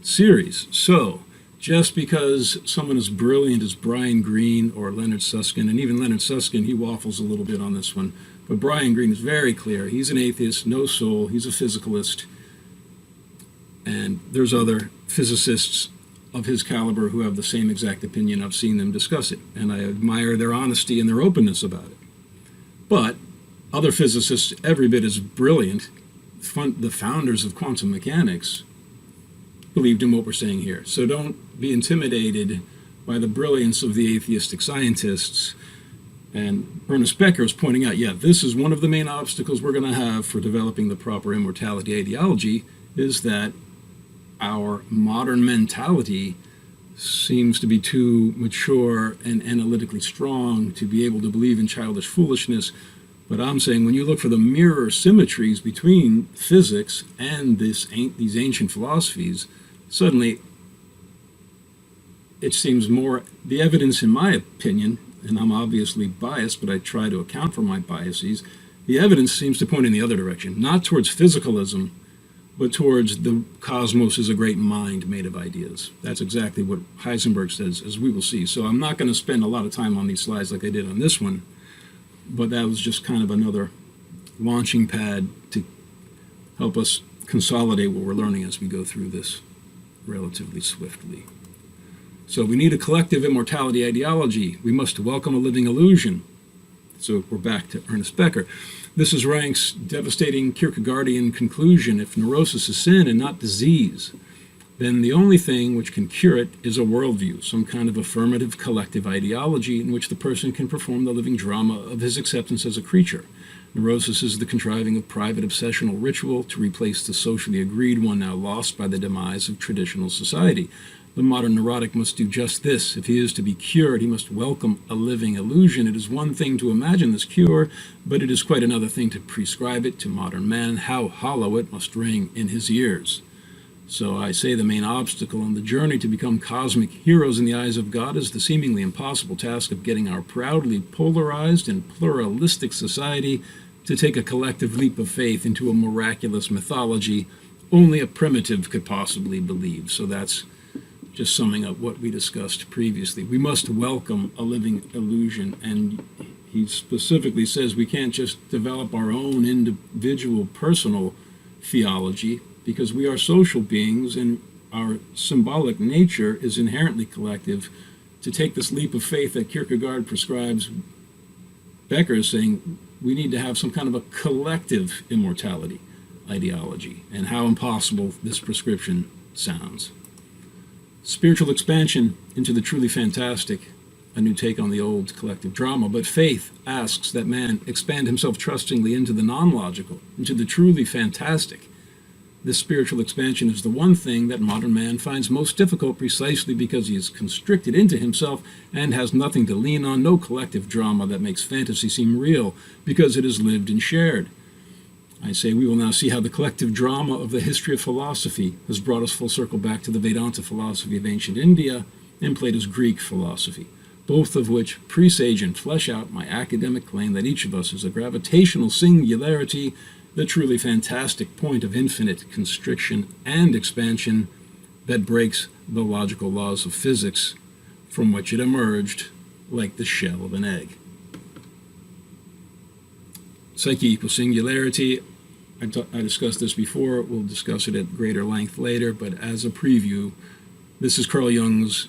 series. So, just because someone as brilliant as Brian Greene or Leonard Susskind, and even Leonard Susskind, he waffles a little bit on this one, but Brian Greene is very clear. He's an atheist, no soul, he's a physicalist. And there's other physicists of his caliber who have the same exact opinion. I've seen them discuss it, and I admire their honesty and their openness about it. But other physicists, every bit as brilliant, the founders of quantum mechanics, believed in what we're saying here. So don't be intimidated by the brilliance of the atheistic scientists. And Ernest Becker is pointing out, this is one of the main obstacles we're going to have for developing the proper immortality ideology, is that our modern mentality seems to be too mature and analytically strong to be able to believe in childish foolishness. But I'm saying when you look for the mirror-symmetries between physics and these ancient philosophies, suddenly it seems more, the evidence in my opinion, and I'm obviously biased, but I try to account for my biases, the evidence seems to point in the other direction, not towards physicalism, but towards the cosmos is a great mind made of ideas. That's exactly what Heisenberg says, as we will see. So I'm not going to spend a lot of time on these slides like I did on this one, but that was just kind of another launching pad to help us consolidate what we're learning as we go through this relatively swiftly. So we need a collective immortality ideology. We must welcome a living illusion. So we're back to Ernest Becker. This is Rank's devastating Kierkegaardian conclusion. If neurosis is sin and not disease, then the only thing which can cure it is a worldview, some kind of affirmative collective ideology in which the person can perform the living drama of his acceptance as a creature. Neurosis is the contriving of private obsessional ritual to replace the socially agreed one now lost by the demise of traditional society. The modern neurotic must do just this. If he is to be cured, he must welcome a living illusion. It is one thing to imagine this cure, but it is quite another thing to prescribe it to modern man. How hollow it must ring in his ears. So I say the main obstacle on the journey to become cosmic heroes in the eyes of God is the seemingly impossible task of getting our proudly polarized and pluralistic society to take a collective leap of faith into a miraculous mythology only a primitive could possibly believe. So that's just summing up what we discussed previously. We must welcome a living illusion, and he specifically says we can't just develop our own individual personal theology, because we are social beings and our symbolic nature is inherently collective. To take this leap of faith that Kierkegaard prescribes, Becker is saying we need to have some kind of a collective immortality ideology, and how impossible this prescription sounds. Spiritual expansion into the truly fantastic, a new take on the old collective drama, but faith asks that man expand himself trustingly into the non-logical, into the truly fantastic. This spiritual expansion is the one thing that modern man finds most difficult precisely because he is constricted into himself and has nothing to lean on, no collective drama that makes fantasy seem real because it is lived and shared. I say we will now see how the collective drama of the history of philosophy has brought us full circle back to the Vedanta philosophy of ancient India and Plato's Greek philosophy, both of which presage and flesh out my academic claim that each of us is a gravitational singularity, the truly fantastic point of infinite constriction and expansion that breaks the logical laws of physics from which it emerged like the shell of an egg. Psyche equals singularity. I discussed this before. We'll discuss it at greater length later, but as a preview, this is Carl Jung's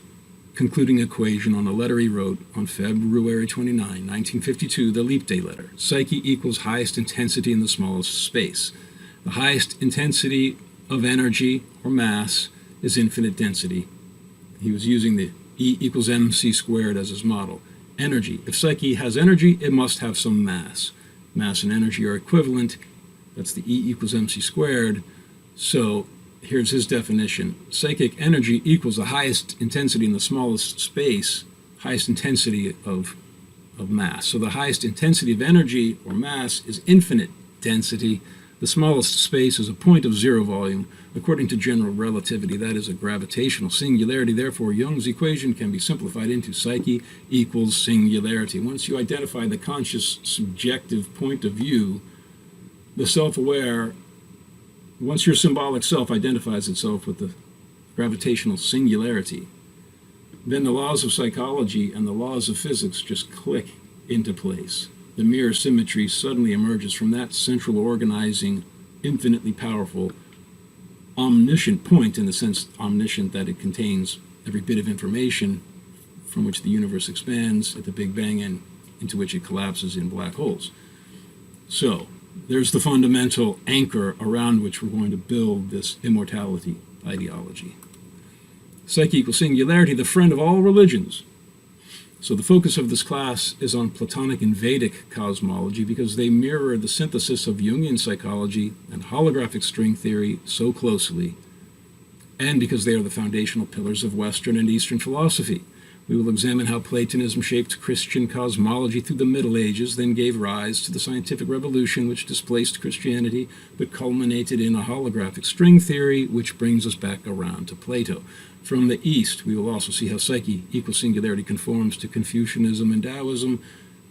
concluding equation on a letter he wrote on February 29, 1952, the Leap Day letter. Psyche equals highest intensity in the smallest space. The highest intensity of energy or mass is infinite density. He was using the E equals mc squared as his model. Energy. If Psyche has energy, it must have some mass. Mass and energy are equivalent. That's the E equals mc squared. So here's his definition. Psychic energy equals the highest intensity in the smallest space, highest intensity of mass. So the highest intensity of energy or mass is infinite density. The smallest space is a point of zero volume. According to general relativity, that is a gravitational singularity. Therefore, Jung's equation can be simplified into Psyche equals singularity. Once you identify the conscious subjective point of view, the self-aware, once your symbolic self identifies itself with the gravitational singularity, then the laws of psychology and the laws of physics just click into place. The mirror-symmetry suddenly emerges from that central organizing, infinitely powerful, omniscient point, in the sense omniscient that it contains every bit of information from which the universe expands at the Big Bang and into which it collapses in black holes. So, there's the fundamental anchor around which we're going to build this immortality ideology. Psyche equals singularity, the friend of all religions. So the focus of this class is on Platonic and Vedic cosmology because they mirror the synthesis of Jungian psychology and holographic string theory so closely, and because they are the foundational pillars of Western and Eastern philosophy. We will examine how Platonism shaped Christian cosmology through the Middle Ages, then gave rise to the scientific revolution which displaced Christianity, but culminated in a holographic string theory, which brings us back around to Plato. From the East, we will also see how Psyche equals singularity conforms to Confucianism and Taoism.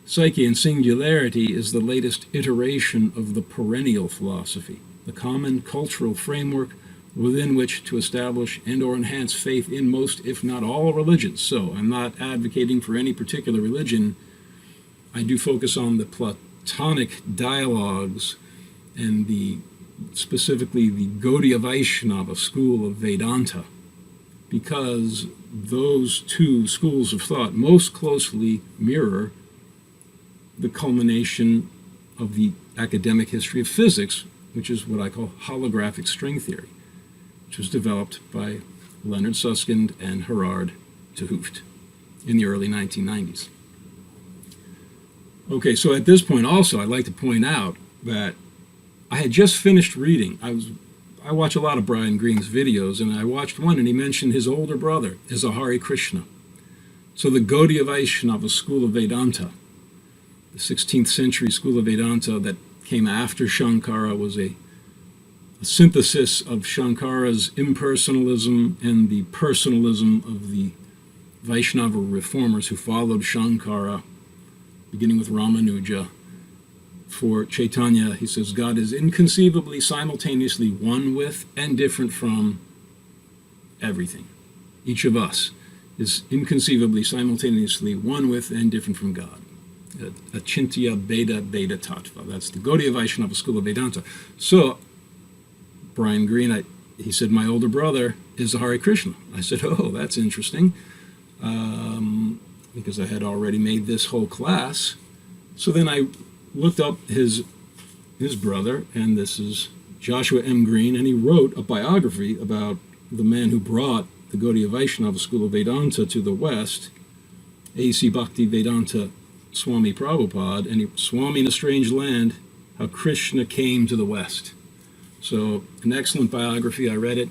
Psyche and Singularity is the latest iteration of the perennial philosophy, the common cultural framework within which to establish and or enhance faith in most, if not all, religions. So I'm not advocating for any particular religion. I do focus on the Platonic dialogues and specifically the Gaudiya Vaishnava school of Vedanta, because those two schools of thought most closely mirror the culmination of the academic history of physics, which is what I call holographic string theory, which was developed by Leonard Susskind and Gerard de Hooft in the early 1990s. Okay, so at this point also, I'd like to point out that I had just finished reading. I watch a lot of Brian Greene's videos, and I watched one, and he mentioned his older brother is a Hare Krishna. So the Gaudiya Vaishnava school of Vedanta, the 16th century school of Vedanta that came after Shankara, was a synthesis of Shankara's impersonalism and the personalism of the Vaishnava reformers who followed Shankara, beginning with Ramanuja. For Chaitanya, he says, God is inconceivably simultaneously one with and different from everything. Each of us is inconceivably simultaneously one with and different from God. Achintya Beda Beda Tattva. That's the Gaudiya Vaishnava school of Vedanta. So, Brian Greene, he said, my older brother is a Hare Krishna. I said, oh, that's interesting, because I had already made this whole class. So then I looked up his brother, and this is Joshua M. Greene, and he wrote a biography about the man who brought the Gaudiya Vaishnava school of Vedanta to the West, A.C. Bhakti Vedanta Swami Prabhupada, and Swami in a Strange Land, How Krishna Came to the West. So an excellent biography. I read it.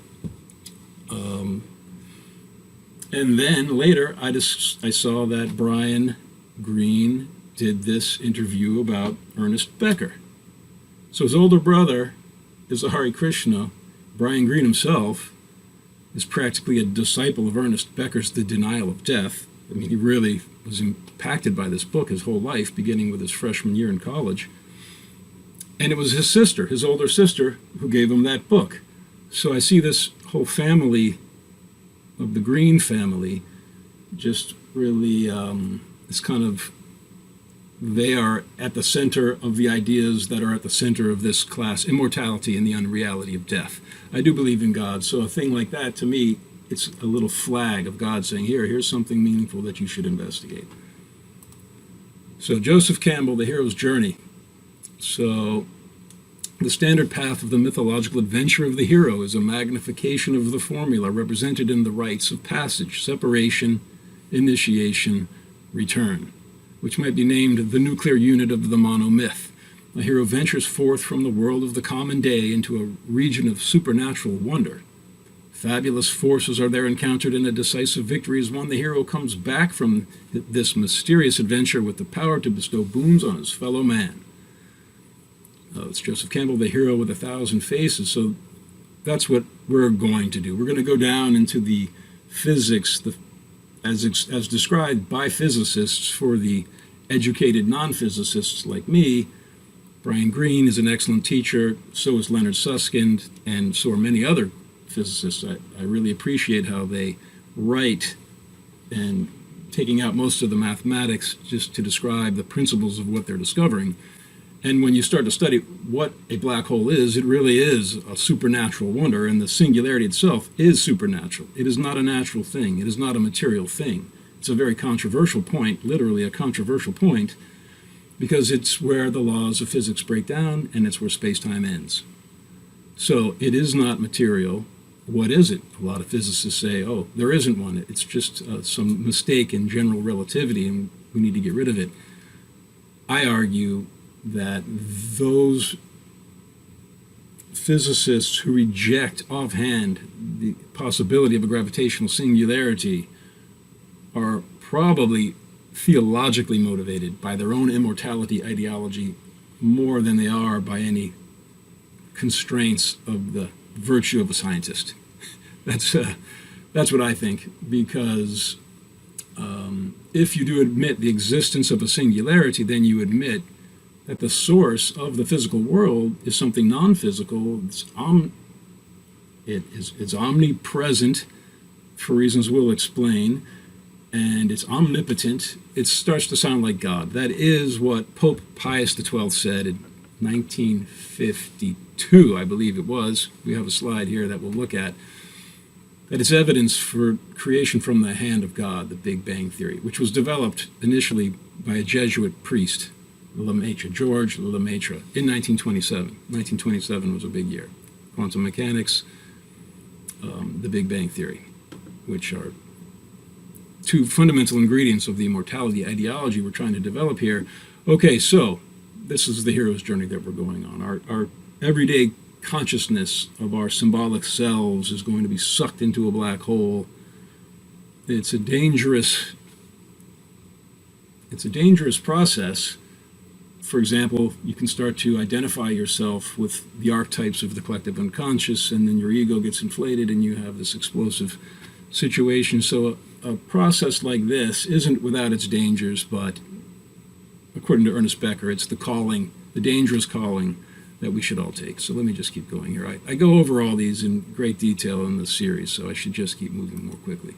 And then later I saw that Brian Greene did this interview about Ernest Becker. So his older brother is a Hare Krishna. Brian Greene himself is practically a disciple of Ernest Becker's The Denial of Death. I mean, he really was impacted by this book his whole life, beginning with his freshman year in college. And it was his sister, his older sister, who gave him that book. So I see this whole family of the Greene family just really, it's kind of, they are at the center of the ideas that are at the center of this class, immortality and the unreality of death. I do believe in God, so a thing like that, to me, it's a little flag of God saying, here's something meaningful that you should investigate. So Joseph Campbell, The Hero's Journey. So the standard path of the mythological adventure of the hero is a magnification of the formula represented in the rites of passage, separation, initiation, return, which might be named the nuclear unit of the monomyth. A hero ventures forth from the world of the common day into a region of supernatural wonder. Fabulous forces are there encountered, and a decisive victory is won. The hero comes back from this mysterious adventure with the power to bestow boons on his fellow man. It's Joseph Campbell, The Hero with 1,000 Faces. So that's what we're going to do. We're going to go down into the physics, as described by physicists for the educated non-physicists like me. Brian Greene is an excellent teacher, so is Leonard Susskind, and so are many other physicists. I really appreciate how they write and taking out most of the mathematics just to describe the principles of what they're discovering. And when you start to study what a black hole is, it really is a supernatural wonder, and the singularity itself is supernatural. It is not a natural thing. It is not a material thing. It's a very controversial point, literally a controversial point, because it's where the laws of physics break down, and it's where space-time ends. So it is not material. What is it? A lot of physicists say, oh, there isn't one. It's just some mistake in general relativity, and we need to get rid of it. I argue that those physicists who reject offhand the possibility of a gravitational singularity are probably theologically motivated by their own immortality ideology more than they are by any constraints of the virtue of a scientist. That's what I think, because if you do admit the existence of a singularity, then you admit that the source of the physical world is something non-physical. It's omnipresent for reasons we'll explain, and it's omnipotent. It starts to sound like God. That is what Pope Pius XII said in 1952, I believe it was. We have a slide here that we'll look at. That it's evidence for creation from the hand of God, the Big Bang Theory, which was developed initially by a Jesuit priest, George Lemaitre, in 1927. 1927 was a big year. Quantum mechanics, the Big Bang Theory, which are two fundamental ingredients of the immortality ideology we're trying to develop here. Okay, so this is the hero's journey that we're going on. Our everyday consciousness of our symbolic selves is going to be sucked into a black hole. It's a dangerous process. For example, you can start to identify yourself with the archetypes of the collective unconscious, and then your ego gets inflated and you have this explosive situation. So a process like this isn't without its dangers, but according to Ernest Becker, it's the calling, the dangerous calling that we should all take. So let me just keep going here. I go over all these in great detail in this series, so I should just keep moving more quickly.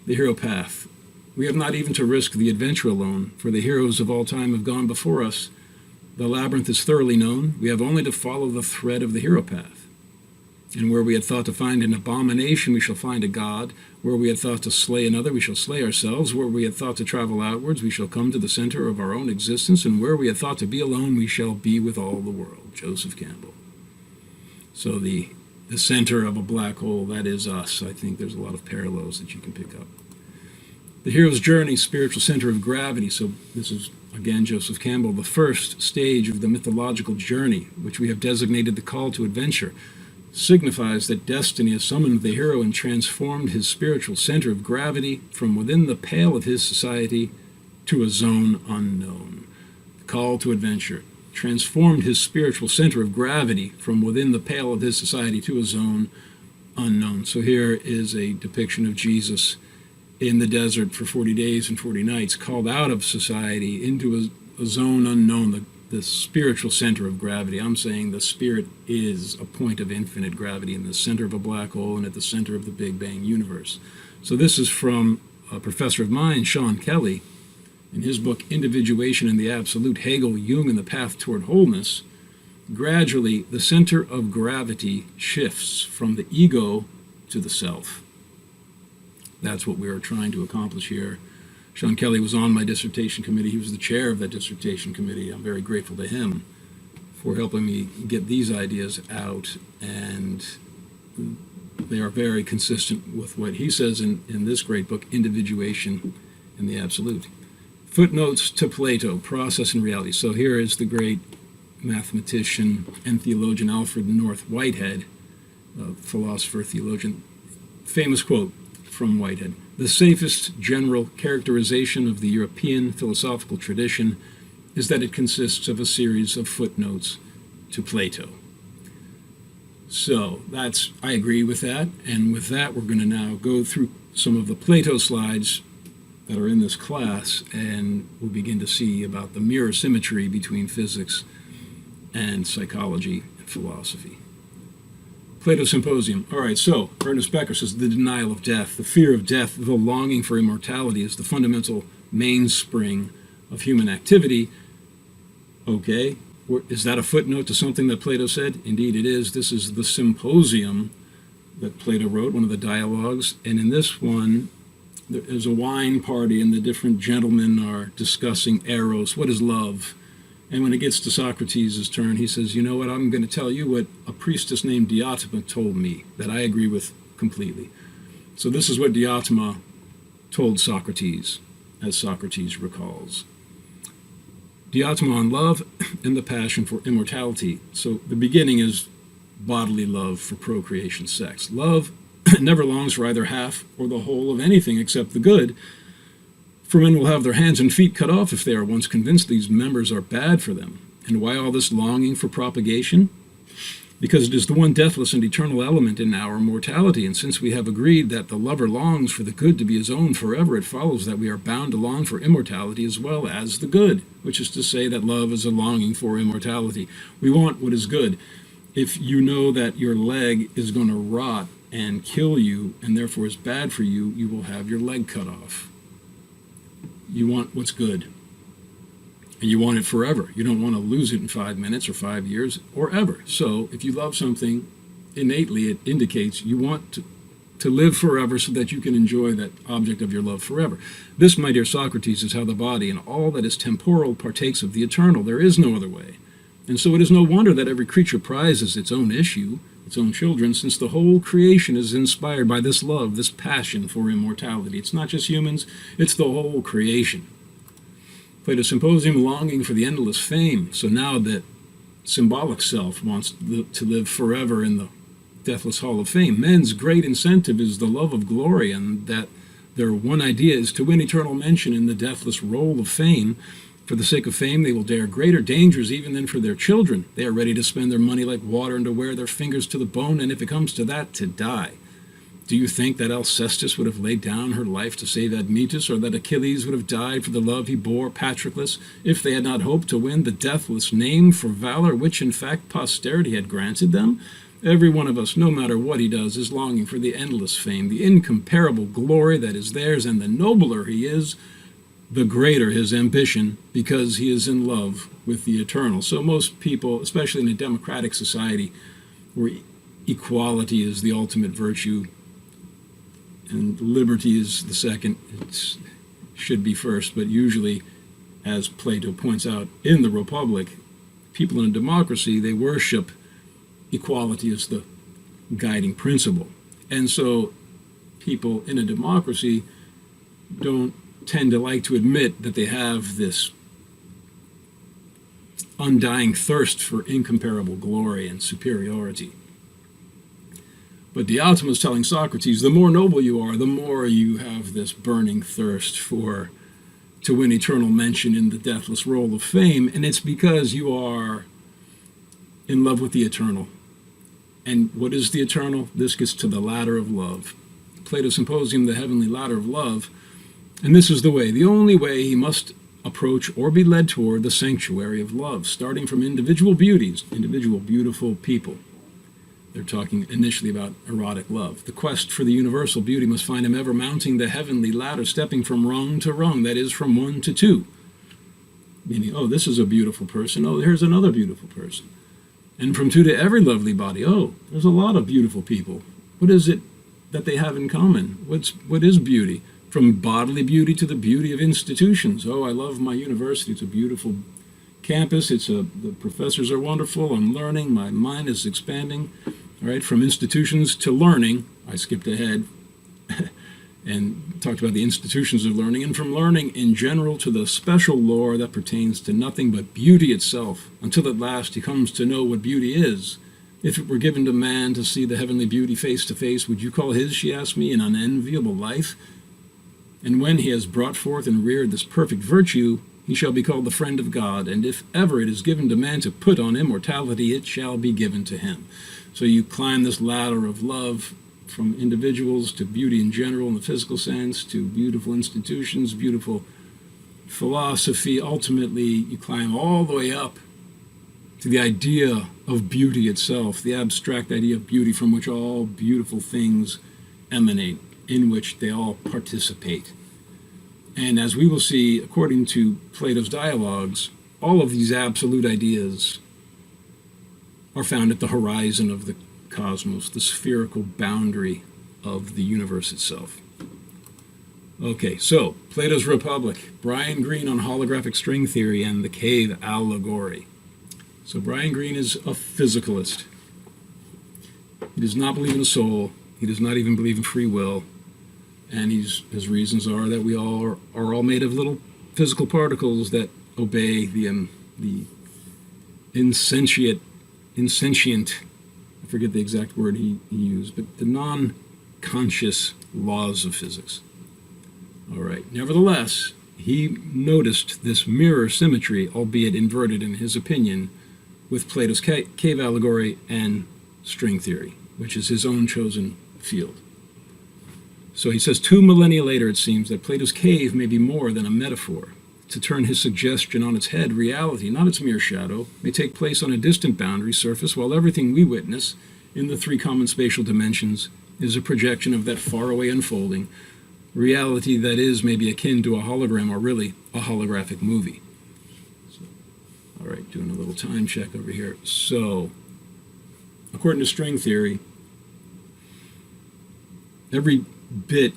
The hero path. We have not even to risk the adventure alone, for the heroes of all time have gone before us. The labyrinth is thoroughly known. We have only to follow the thread of the hero path. And where we had thought to find an abomination, we shall find a god. Where we had thought to slay another, we shall slay ourselves. Where we had thought to travel outwards, we shall come to the center of our own existence. And where we had thought to be alone, we shall be with all the world. Joseph Campbell. So the center of a black hole, that is us. I think there's a lot of parallels that you can pick up. The hero's journey, spiritual center of gravity. So this is again, Joseph Campbell, the first stage of the mythological journey, which we have designated the call to adventure, signifies that destiny has summoned the hero and transformed his spiritual center of gravity from within the pale of his society to a zone unknown. The call to adventure transformed his spiritual center of gravity from within the pale of his society to a zone unknown. So here is a depiction of Jesus in the desert for 40 days and 40 nights, called out of society into a zone unknown, the spiritual center of gravity. I'm saying the spirit is a point of infinite gravity in the center of a black hole and at the center of the Big Bang universe. So this is from a professor of mine, Sean Kelly, in his book Individuation and the Absolute, Hegel, Jung, and the Path Toward Wholeness. Gradually, the center of gravity shifts from the ego to the self. That's what we are trying to accomplish here. Sean Kelly was on my dissertation committee. He was the chair of that dissertation committee. I'm very grateful to him for helping me get these ideas out, and they are very consistent with what he says in this great book, Individuation and the Absolute. Footnotes to Plato, Process and Reality. So here is the great mathematician and theologian Alfred North Whitehead, philosopher, theologian. Famous quote from Whitehead: "The safest general characterization of the European philosophical tradition is that it consists of a series of footnotes to Plato." So I agree with that, and with that we're going to now go through some of the Plato slides that are in this class, and we'll begin to see about the mirror symmetry between physics and psychology and philosophy. Plato Symposium. All right, so Ernest Becker says the denial of death, the fear of death, the longing for immortality is the fundamental mainspring of human activity. Okay, is that a footnote to something that Plato said? Indeed it is. This is the Symposium that Plato wrote, one of the dialogues, and in this one there's a wine party and the different gentlemen are discussing eros, what is love? And when it gets to Socrates' turn, he says, you know what, I'm going to tell you what a priestess named Diotima told me, that I agree with completely. So this is what Diotima told Socrates, as Socrates recalls. Diotima on love and the passion for immortality. So the beginning is bodily love for procreation, sex. Love never longs for either half or the whole of anything except the good. For men will have their hands and feet cut off if they are once convinced these members are bad for them. And why all this longing for propagation? Because it is the one deathless and eternal element in our mortality, and since we have agreed that the lover longs for the good to be his own forever, it follows that we are bound to long for immortality as well as the good, which is to say that love is a longing for immortality. We want what is good. If you know that your leg is going to rot and kill you, and therefore is bad for you, you will have your leg cut off. You want what's good, and you want it forever. You don't want to lose it in 5 minutes or 5 years or ever. So if you love something, innately it indicates you want to live forever so that you can enjoy that object of your love forever. This, my dear Socrates, is how the body and all that is temporal partakes of the eternal. There is no other way. And so it is no wonder that every creature prizes its own issue, its own children, since the whole creation is inspired by this love, this passion for immortality. It's not just humans, it's the whole creation. Plato Symposium, longing for the endless fame. So now that symbolic self wants to live forever in the deathless hall of fame, men's great incentive is the love of glory, and that their one idea is to win eternal mention in the deathless roll of fame. For the sake of fame, they will dare greater dangers even than for their children. They are ready to spend their money like water and to wear their fingers to the bone, and if it comes to that, to die. Do you think that Alcestis would have laid down her life to save Admetus, or that Achilles would have died for the love he bore Patroclus, if they had not hoped to win the deathless name for valor, which in fact posterity had granted them? Every one of us, no matter what he does, is longing for the endless fame, the incomparable glory that is theirs, and the nobler he is, the greater his ambition, because he is in love with the eternal. So most people, especially in a democratic society where equality is the ultimate virtue and liberty is the second, it should be first, but usually, as Plato points out in the Republic, people in a democracy, they worship equality as the guiding principle. And so people in a democracy don't tend to like to admit that they have this undying thirst for incomparable glory and superiority. But Diotima is telling Socrates, the more noble you are, the more you have this burning thirst to win eternal mention in the deathless roll of fame, and it's because you are in love with the eternal. And what is the eternal? This gets to the ladder of love. Plato's Symposium, the heavenly ladder of love. And this is the way. The only way he must approach or be led toward the sanctuary of love, starting from individual beauties, individual beautiful people. They're talking initially about erotic love. The quest for the universal beauty must find him ever mounting the heavenly ladder, stepping from rung to rung, that is, from 1 to 2. Meaning, oh, this is a beautiful person. Oh, here's another beautiful person. And from 2 to every lovely body. Oh, there's a lot of beautiful people. What is it that they have in common? What is beauty? From bodily beauty to the beauty of institutions. Oh, I love my university. It's a beautiful campus. The professors are wonderful. I'm learning. My mind is expanding. All right, from institutions to learning. I skipped ahead and talked about the institutions of learning, and from learning in general to the special lore that pertains to nothing but beauty itself, until at last he comes to know what beauty is. If it were given to man to see the heavenly beauty face to face, would you call his, she asked me, an unenviable life? And when he has brought forth and reared this perfect virtue, he shall be called the friend of God, and if ever it is given to man to put on immortality, it shall be given to him. So you climb this ladder of love from individuals to beauty in general in the physical sense, to beautiful institutions, beautiful philosophy. Ultimately, you climb all the way up to the idea of beauty itself, the abstract idea of beauty from which all beautiful things emanate, in which they all participate. And as we will see, according to Plato's dialogues, all of these absolute ideas are found at the horizon of the cosmos, the spherical boundary of the universe itself. Okay, so Plato's Republic, Brian Greene on holographic string theory and the cave allegory. So Brian Greene is a physicalist. He does not believe in a soul. He does not even believe in free will. And his reasons are that we all are all made of little physical particles that obey the insentient, I forget the exact word he used, but the non-conscious laws of physics. All right. Nevertheless, he noticed this mirror symmetry, albeit inverted in his opinion, with Plato's cave allegory and string theory, which is his own chosen field. So he says 2 millennia later, it seems that Plato's cave may be more than a metaphor. To turn his suggestion on its head, reality, not its mere shadow, may take place on a distant boundary surface, while everything we witness in the 3 common spatial dimensions is a projection of that faraway unfolding, reality that is maybe akin to a hologram or really a holographic movie. So, all right, doing a little time check over here. So, according to string theory,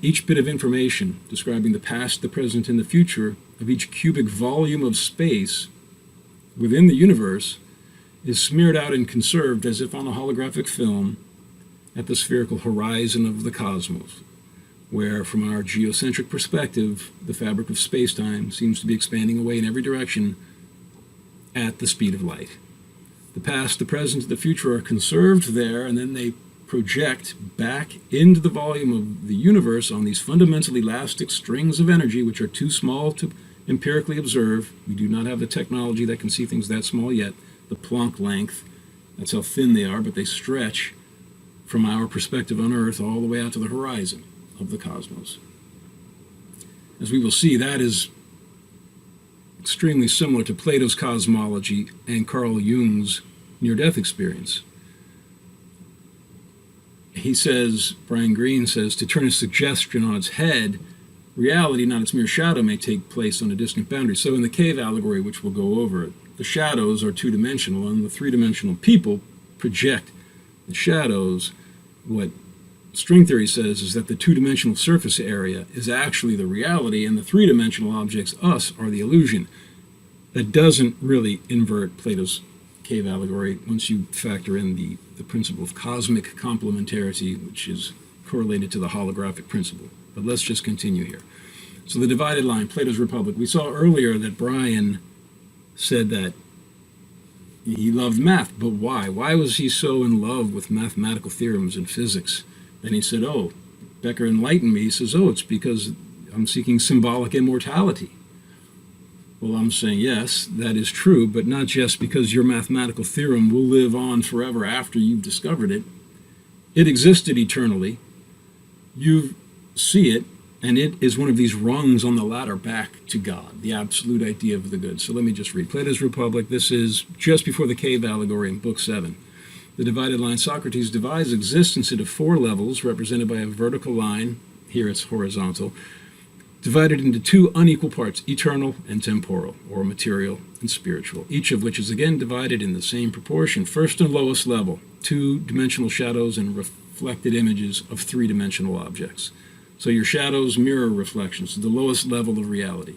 each bit of information describing the past, the present, and the future of each cubic volume of space within the universe is smeared out and conserved as if on a holographic film at the spherical horizon of the cosmos, where, from our geocentric perspective, the fabric of space-time seems to be expanding away in every direction at the speed of light. The past, the present, and the future are conserved there, and then they project back into the volume of the universe on these fundamentally elastic strings of energy, which are too small to empirically observe. We do not have the technology that can see things that small yet. The Planck length, that's how thin they are, but they stretch from our perspective on Earth all the way out to the horizon of the cosmos. As we will see, that is extremely similar to Plato's cosmology and Carl Jung's near-death experience. He says, Brian Greene says, to turn a suggestion on its head, reality, not its mere shadow, may take place on a distant boundary. So in the cave allegory, which we'll go over, the shadows are 2-dimensional, and the 3-dimensional people project the shadows. What string theory says is that the 2-dimensional surface area is actually the reality, and the 3-dimensional objects, us, are the illusion. That doesn't really invert Plato's cave allegory once you factor in the principle of cosmic complementarity, which is correlated to the holographic principle. But let's just continue here. So the divided line, Plato's Republic. We saw earlier that Brian said that he loved math, but why? Why was he so in love with mathematical theorems and physics? Then he said, oh, Becker enlightened me. He says, oh, it's because I'm seeking symbolic immortality. Well, I'm saying, yes, that is true, but not just because your mathematical theorem will live on forever after you've discovered it. It existed eternally. You see it, and it is one of these rungs on the ladder back to God, the absolute idea of the good. So let me just read Plato's Republic. This is just before the cave allegory in Book 7. The divided line. Socrates divides existence into 4 levels, represented by a vertical line. Here it's horizontal. Divided into 2 unequal parts, eternal and temporal, or material and spiritual, each of which is again divided in the same proportion. First and lowest level, 2-dimensional shadows and reflected images of 3-dimensional objects. So your shadows mirror reflections, the lowest level of reality.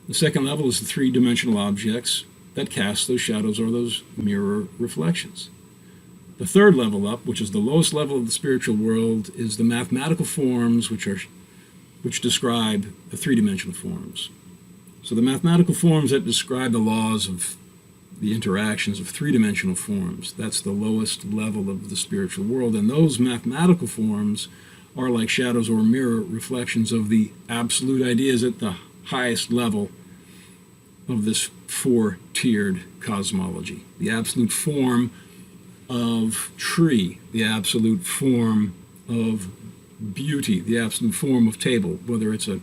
The second level is the 3-dimensional objects that cast those shadows or those mirror reflections. The third level up, which is the lowest level of the spiritual world, is the mathematical forms which describe the 3-dimensional forms. So the mathematical forms that describe the laws of the interactions of 3-dimensional forms, that's the lowest level of the spiritual world. And those mathematical forms are like shadows or mirror reflections of the absolute ideas at the highest level of this 4-tiered cosmology. The absolute form of tree, the absolute form of beauty, the absolute form of table, whether it's a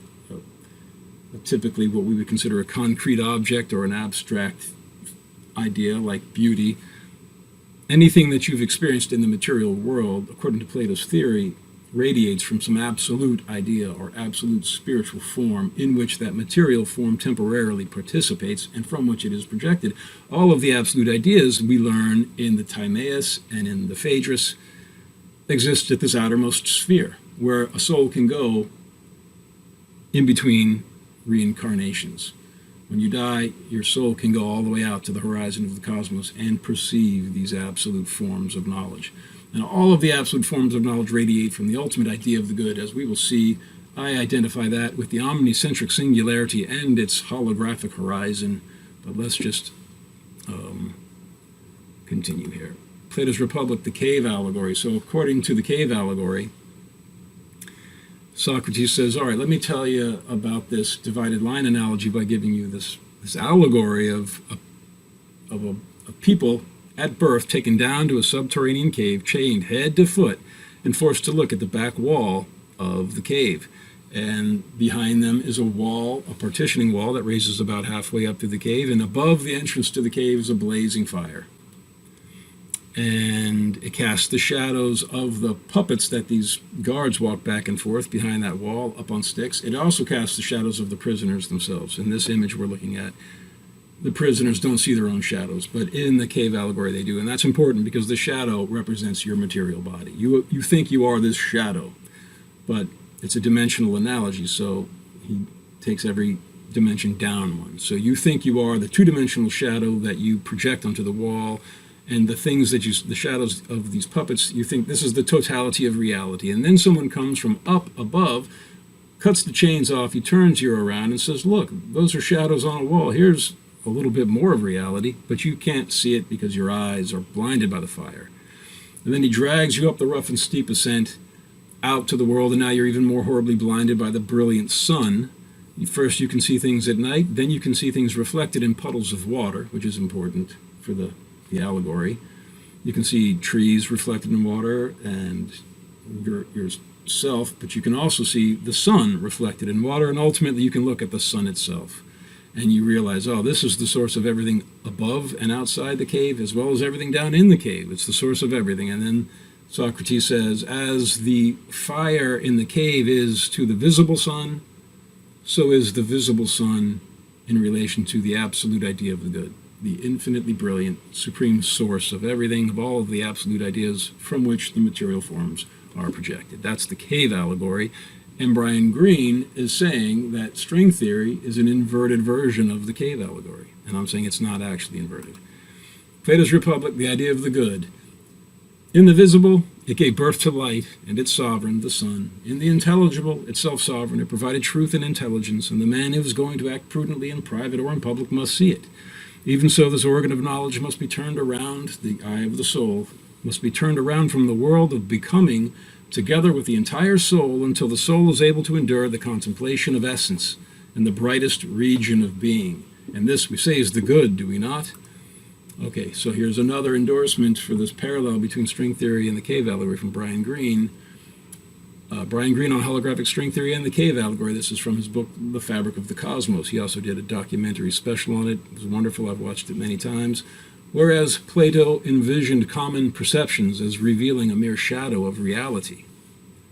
typically what we would consider a concrete object or an abstract idea like beauty. Anything that you've experienced in the material world, according to Plato's theory, radiates from some absolute idea or absolute spiritual form in which that material form temporarily participates and from which it is projected. All of the absolute ideas we learn in the Timaeus and in the Phaedrus exist at this outermost sphere, where a soul can go in between reincarnations. When you die, your soul can go all the way out to the horizon of the cosmos and perceive these absolute forms of knowledge. And all of the absolute forms of knowledge radiate from the ultimate idea of the good. As we will see, I identify that with the omnicentric singularity and its holographic horizon. But let's just continue here. Plato's Republic, the cave allegory. So according to the cave allegory, Socrates says, all right, let me tell you about this divided line analogy by giving you this allegory of a people at birth taken down to a subterranean cave, chained head to foot, and forced to look at the back wall of the cave. And behind them is a wall, a partitioning wall that raises about halfway up through the cave, and above the entrance to the cave is a blazing fire. And it casts the shadows of the puppets that these guards walk back and forth behind that wall up on sticks. It also casts the shadows of the prisoners themselves. In this image we're looking at, the prisoners don't see their own shadows, but in the cave allegory they do. And that's important because the shadow represents your material body. You think you are this shadow, but it's a dimensional analogy, so he takes every dimension down one. So you think you are the 2-dimensional shadow that you project onto the wall, and the things that the shadows of these puppets, you think this is the totality of reality. And then someone comes from up above, cuts the chains off, he turns you around and says, look, those are shadows on a wall. Here's a little bit more of reality, but you can't see it because your eyes are blinded by the fire. And then he drags you up the rough and steep ascent out to the world, and now you're even more horribly blinded by the brilliant sun. First you can see things at night, then you can see things reflected in puddles of water, which is important for the allegory. You can see trees reflected in water and yourself, but you can also see the sun reflected in water, and ultimately you can look at the sun itself. And you realize, oh, this is the source of everything above and outside the cave, as well as everything down in the cave. It's the source of everything. And then Socrates says, as the fire in the cave is to the visible sun, so is the visible sun in relation to the absolute idea of the good, the infinitely brilliant, supreme source of everything, of all of the absolute ideas from which the material forms are projected. That's the cave allegory. And Brian Greene is saying that string theory is an inverted version of the cave allegory. And I'm saying it's not actually inverted. Plato's Republic, the idea of the good. In the visible, it gave birth to light and its sovereign, the sun. In the intelligible, itself sovereign, it provided truth and intelligence, and the man who is going to act prudently in private or in public must see it. Even so, this organ of knowledge must be turned around, the eye of the soul, must be turned around from the world of becoming together with the entire soul until the soul is able to endure the contemplation of essence in the brightest region of being. And this, we say, is the good, do we not? Okay, so here's another endorsement for this parallel between string theory and the cave allegory from Brian Greene. Brian Greene on holographic string theory and the cave allegory. This is from his book, The Fabric of the Cosmos. He also did a documentary special on it. It was wonderful. I've watched it many times. Whereas Plato envisioned common perceptions as revealing a mere shadow of reality,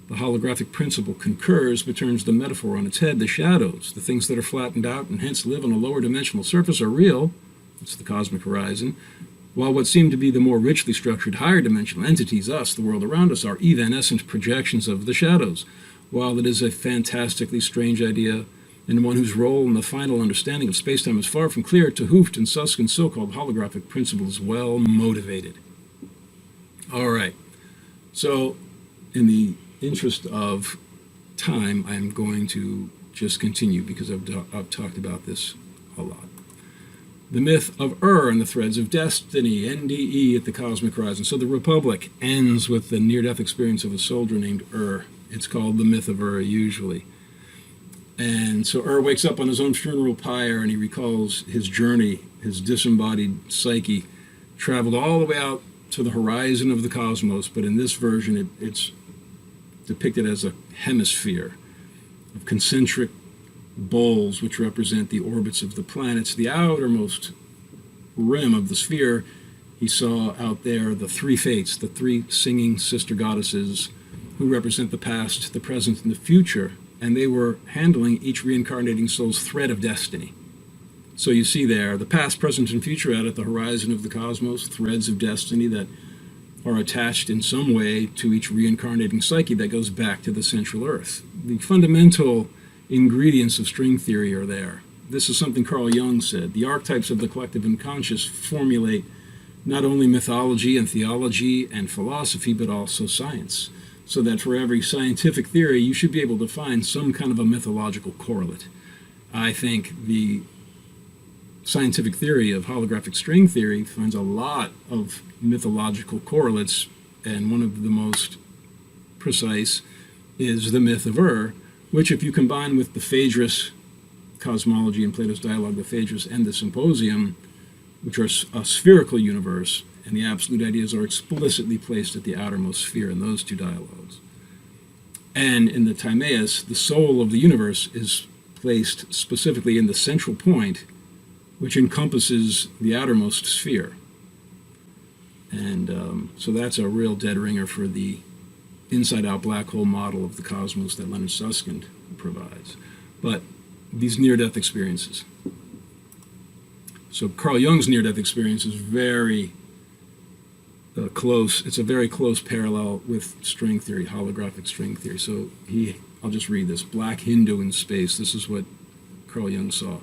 the holographic principle concurs but turns the metaphor on its head. The shadows, the things that are flattened out and hence live on a lower dimensional surface, are real. It's the cosmic horizon. While what seem to be the more richly structured higher dimensional entities, us, the world around us, are evanescent projections of the shadows. While it is a fantastically strange idea, and one whose role in the final understanding of spacetime is far from clear, to Hooft and Suskind's so-called holographic principle is well motivated. All right. So, in the interest of time, I'm going to just continue because I've talked about this a lot. The myth of and the threads of destiny, NDE at the cosmic horizon. So the Republic ends with the near-death experience of a soldier named It's called the myth of usually. And so wakes up on his own funeral pyre and he recalls his journey, his disembodied psyche, traveled all the way out to the horizon of the cosmos, but in this version it's depicted as a hemisphere of concentric bowls which represent the orbits of the planets. The outermost rim of the sphere, he saw out there the three fates, the three singing sister goddesses who represent the past, the present, and the future, and they were handling each reincarnating soul's thread of destiny. So you see there the past, present, and future out at the horizon of the cosmos, threads of destiny that are attached in some way to each reincarnating psyche that goes back to the central earth. The fundamental ingredients of string theory are there. This is something Carl Jung said. The archetypes of the collective unconscious formulate not only mythology and theology and philosophy, but also science. So that for every scientific theory, you should be able to find some kind of a mythological correlate. I think the scientific theory of holographic string theory finds a lot of mythological correlates, and one of the most precise is the myth of which, if you combine with the Phaedrus cosmology in Plato's dialogue, the Phaedrus and the Symposium, which are a spherical universe, and the absolute ideas are explicitly placed at the outermost sphere in those two dialogues. And in the Timaeus, the soul of the universe is placed specifically in the central point, which encompasses the outermost sphere. And so that's a real dead ringer for the inside-out black hole model of the cosmos that Leonard Susskind provides. But these near-death experiences. So Carl Jung's near-death experience is very close. It's a very close parallel with string theory, holographic string theory. So I'll just read this. Black Hindu in space. This is what Carl Jung saw.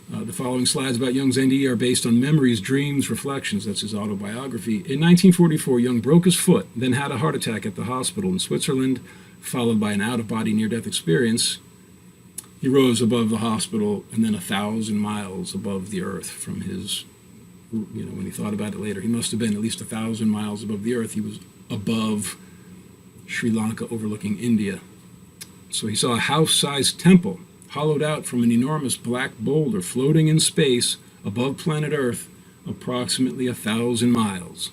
The following slides about Jung's NDE are based on memories, dreams, reflections. That's his autobiography. In 1944, Jung broke his foot, then had a heart attack at the hospital in Switzerland, followed by an out-of-body near-death experience. He rose above the hospital and then 1,000 miles above the earth from his, when he thought about it later, he must have been at least 1,000 miles above the earth. He was above Sri Lanka overlooking India. So he saw a house-sized temple hollowed out from an enormous black boulder floating in space above planet Earth, approximately 1,000 miles.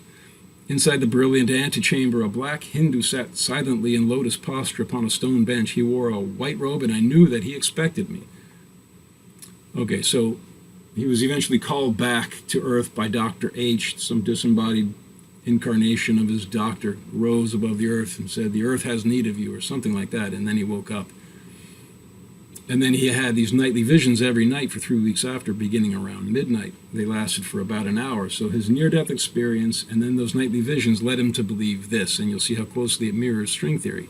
Inside the brilliant antechamber, a black Hindu sat silently in lotus posture upon a stone bench. He wore a white robe, and I knew that he expected me. Okay, so he was eventually called back to Earth by Dr. H, some disembodied incarnation of his doctor, rose above the Earth and said, "The Earth has need of you," or something like that, and then he woke up. And then he had these nightly visions every night for 3 weeks after, beginning around midnight. They lasted for about an hour. So his near-death experience and then those nightly visions led him to believe this, and you'll see how closely it mirrors string theory.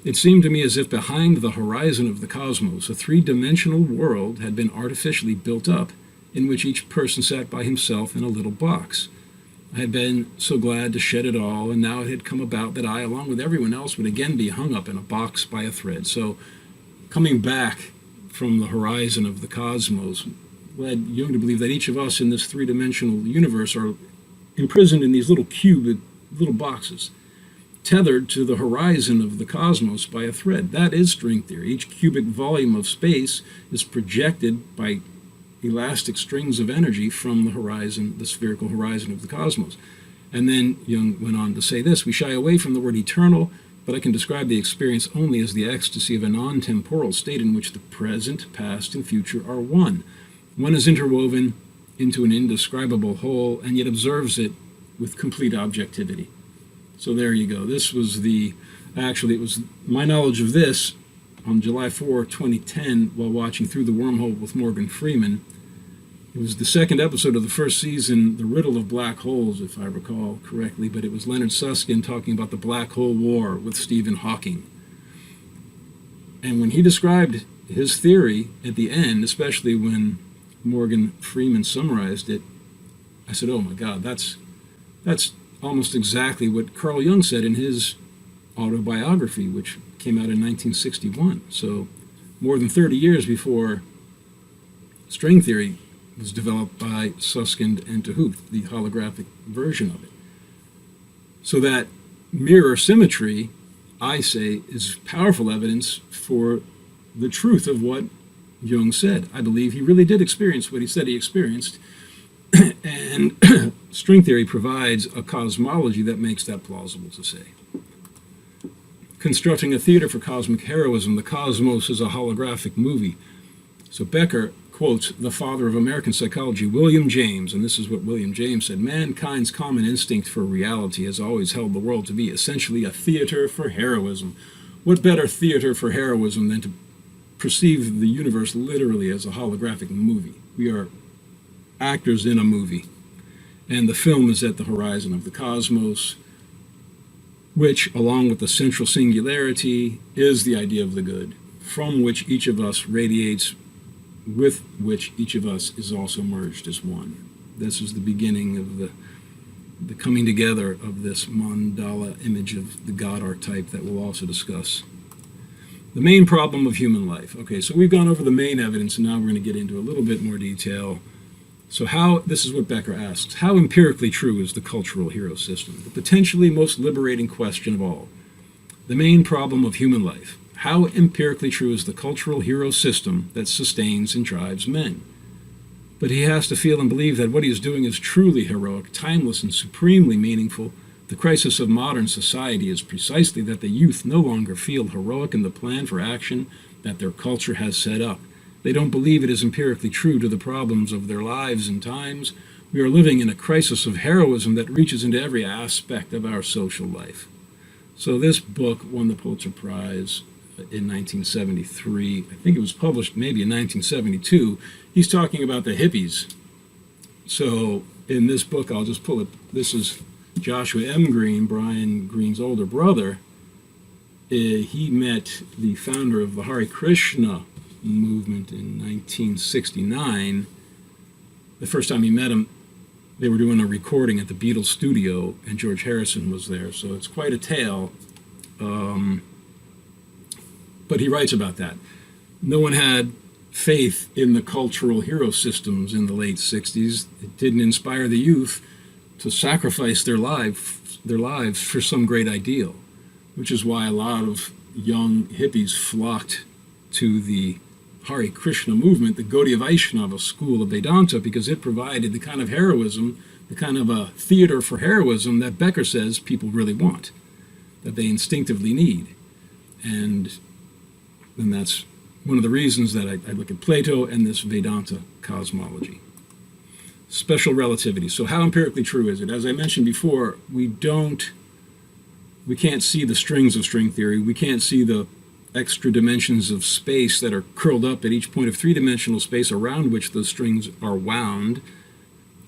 It seemed to me as if behind the horizon of the cosmos, a three-dimensional world had been artificially built up, in which each person sat by himself in a little box. I had been so glad to shed it all, and now it had come about that I, along with everyone else, would again be hung up in a box by a thread. So coming back from the horizon of the cosmos, led Jung to believe that each of us in this three-dimensional universe are imprisoned in these little boxes, tethered to the horizon of the cosmos by a thread. That is string theory. Each cubic volume of space is projected by elastic strings of energy from the horizon, the spherical horizon of the cosmos. And then Jung went on to say this: we shy away from the word eternal, but I can describe the experience only as the ecstasy of a non-temporal state in which the present, past, and future are one. One is interwoven into an indescribable whole, and yet observes it with complete objectivity. So there you go. This was it was my knowledge of this on July 4, 2010, while watching Through the Wormhole with Morgan Freeman. It was the second episode of the first season, The Riddle of Black Holes, if I recall correctly, but it was Leonard Susskind talking about the black hole war with Stephen Hawking. And when he described his theory at the end, especially when Morgan Freeman summarized it, I said, oh my God, that's almost exactly what Carl Jung said in his autobiography, which came out in 1961. So more than 30 years before string theory was developed by Susskind and 't Hooft, the holographic version of it. So that mirror symmetry, I say, is powerful evidence for the truth of what Jung said. I believe he really did experience what he said he experienced, and string theory provides a cosmology that makes that plausible to say. Constructing a theater for cosmic heroism, the cosmos is a holographic movie. So Becker quotes the father of American psychology, William James, and this is what William James said: mankind's common instinct for reality has always held the world to be essentially a theater for heroism. What better theater for heroism than to perceive the universe literally as a holographic movie? We are actors in a movie, and the film is at the horizon of the cosmos, which, along with the central singularity, is the idea of the good, from which each of us radiates, with which each of us is also merged as one. This is the beginning of the coming together of this mandala image of the God archetype that we'll also discuss. The main problem of human life. Okay, so we've gone over the main evidence, and now we're going to get into a little bit more detail. So this is what Becker asks: how empirically true is the cultural hero system? The potentially most liberating question of all. The main problem of human life. How empirically true is the cultural hero system that sustains and drives men? But he has to feel and believe that what he is doing is truly heroic, timeless, and supremely meaningful. The crisis of modern society is precisely that the youth no longer feel heroic in the plan for action that their culture has set up. They don't believe it is empirically true to the problems of their lives and times. We are living in a crisis of heroism that reaches into every aspect of our social life. So this book won the Pulitzer Prize in 1973. I think it was published maybe in 1972. He's talking about the hippies. So in this book, I'll just pull it. This is Joshua M. Greene, Brian Greene's older brother. He met the founder of the Hare Krishna movement in 1969. The first time he met him, they were doing a recording at the Beatles studio, and George Harrison was there. So it's quite a tale. But he writes about that. No one had faith in the cultural hero systems in the late 60s. It didn't inspire the youth to sacrifice their lives for some great ideal, which is why a lot of young hippies flocked to the Hare Krishna movement, the Gaudiya Vaishnava school of Vedanta, because it provided the kind of heroism, the kind of a theater for heroism that Becker says people really want, that they instinctively need. And that's one of the reasons that I look at Plato and this Vedanta cosmology. Special relativity. So how empirically true is it? As I mentioned before, we can't see the strings of string theory. We can't see the extra dimensions of space that are curled up at each point of three-dimensional space around which those strings are wound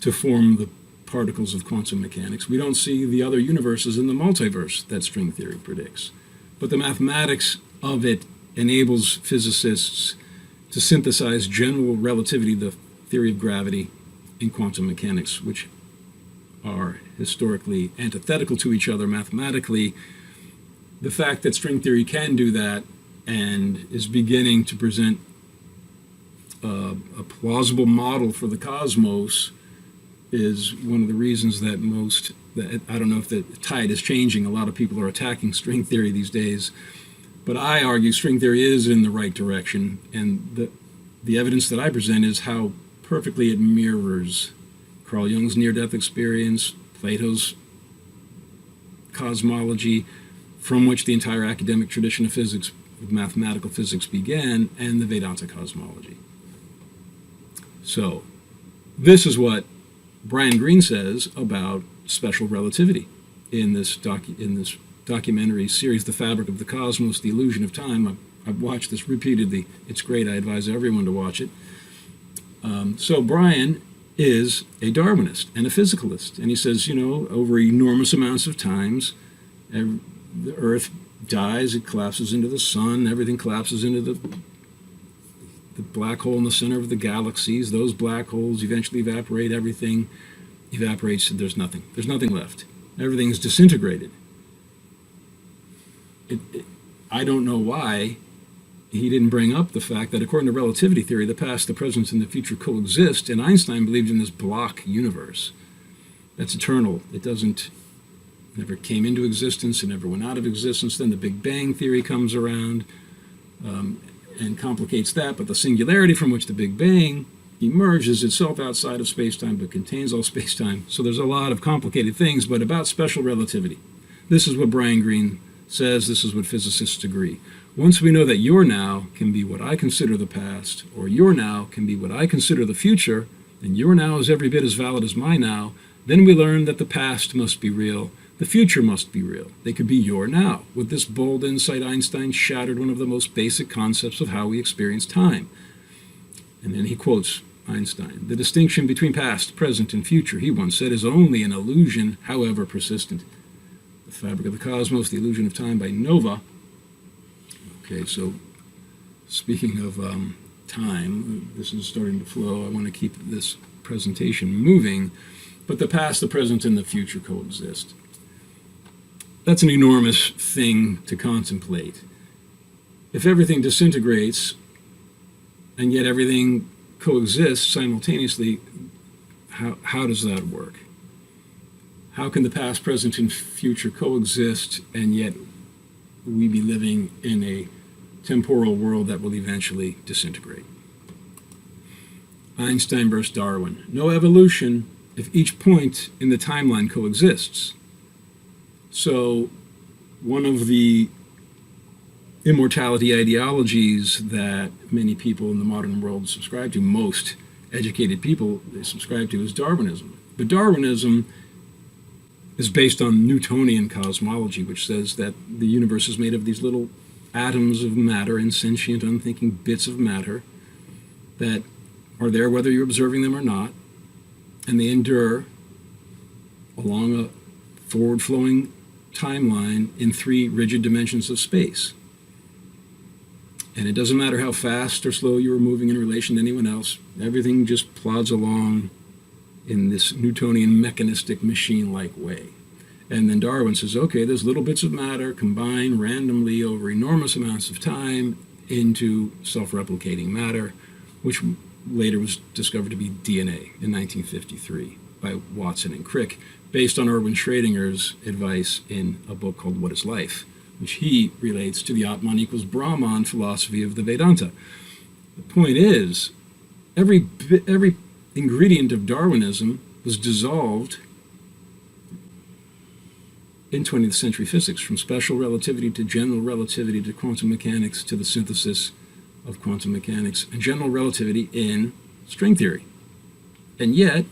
to form the particles of quantum mechanics. We don't see the other universes in the multiverse that string theory predicts. But the mathematics of it enables physicists to synthesize general relativity, the theory of gravity, in quantum mechanics, which are historically antithetical to each other mathematically. The fact that string theory can do that and is beginning to present a plausible model for the cosmos is one of the reasons that I don't know if the tide is changing. A lot of people are attacking string theory these days. But I argue string theory is in the right direction, and the evidence that I present is how perfectly it mirrors Carl Jung's near-death experience, Plato's cosmology, from which the entire academic tradition of physics, mathematical physics, began, and the Vedanta cosmology. So, this is what Brian Greene says about special relativity in this documentary series, The Fabric of the Cosmos, The Illusion of Time. I've watched this repeatedly. It's great. I advise everyone to watch it. So Brian is a Darwinist and a physicalist. And he says, over enormous amounts of times, the Earth dies, it collapses into the sun, everything collapses into the black hole in the center of the galaxies. Those black holes eventually evaporate. Everything evaporates, and there's nothing. There's nothing left. Everything's disintegrated. I don't know why he didn't bring up the fact that according to relativity theory, the past, the present, and the future coexist, and Einstein believed in this block universe that's eternal. It never came into existence, it never went out of existence. Then the Big Bang theory comes around and complicates that, but the singularity from which the Big Bang emerges itself outside of space-time but contains all space-time. So there's a lot of complicated things, but about special relativity. This is what Brian Greene says, this is what physicists agree. Once we know that your now can be what I consider the past, or your now can be what I consider the future, and your now is every bit as valid as my now, then we learn that the past must be real, the future must be real. They could be your now. With this bold insight, Einstein shattered one of the most basic concepts of how we experience time. And then he quotes Einstein. The distinction between past, present, and future, he once said, is only an illusion, however persistent. The Fabric of the Cosmos, The Illusion of Time by Nova. Okay, so speaking of time, this is starting to flow. I want to keep this presentation moving. But the past, the present, and the future coexist. That's an enormous thing to contemplate. If everything disintegrates, and yet everything coexists simultaneously, how does that work? How can the past, present, and future coexist, and yet we be living in a temporal world that will eventually disintegrate? Einstein versus Darwin. No evolution if each point in the timeline coexists. So one of the immortality ideologies that many people in the modern world subscribe to, most educated people they subscribe to, is Darwinism. But Darwinism is based on Newtonian cosmology, which says that the universe is made of these little atoms of matter, insentient, unthinking bits of matter that are there whether you're observing them or not, and they endure along a forward-flowing timeline in three rigid dimensions of space. And it doesn't matter how fast or slow you are moving in relation to anyone else, everything just plods along in this Newtonian mechanistic machine-like way. And then Darwin says, okay, those little bits of matter combine randomly over enormous amounts of time into self-replicating matter, which later was discovered to be DNA in 1953 by Watson and Crick, based on Erwin Schrödinger's advice in a book called What is Life, which he relates to the Atman equals Brahman philosophy of the Vedanta. The point is, every ingredient of Darwinism was dissolved in 20th century physics, from special relativity to general relativity to quantum mechanics to the synthesis of quantum mechanics and general relativity in string theory. And yet,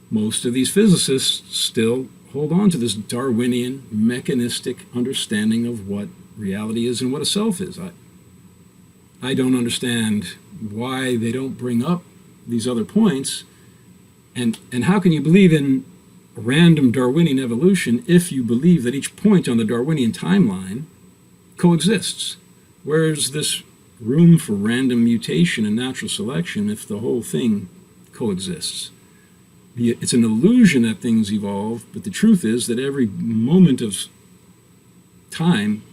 most of these physicists still hold on to this Darwinian mechanistic understanding of what reality is and what a self is. I don't understand why they don't bring up these other points, and how can you believe in random Darwinian evolution if you believe that each point on the Darwinian timeline coexists? Where's this room for random mutation and natural selection if the whole thing coexists? It's an illusion that things evolve, but the truth is that every moment of time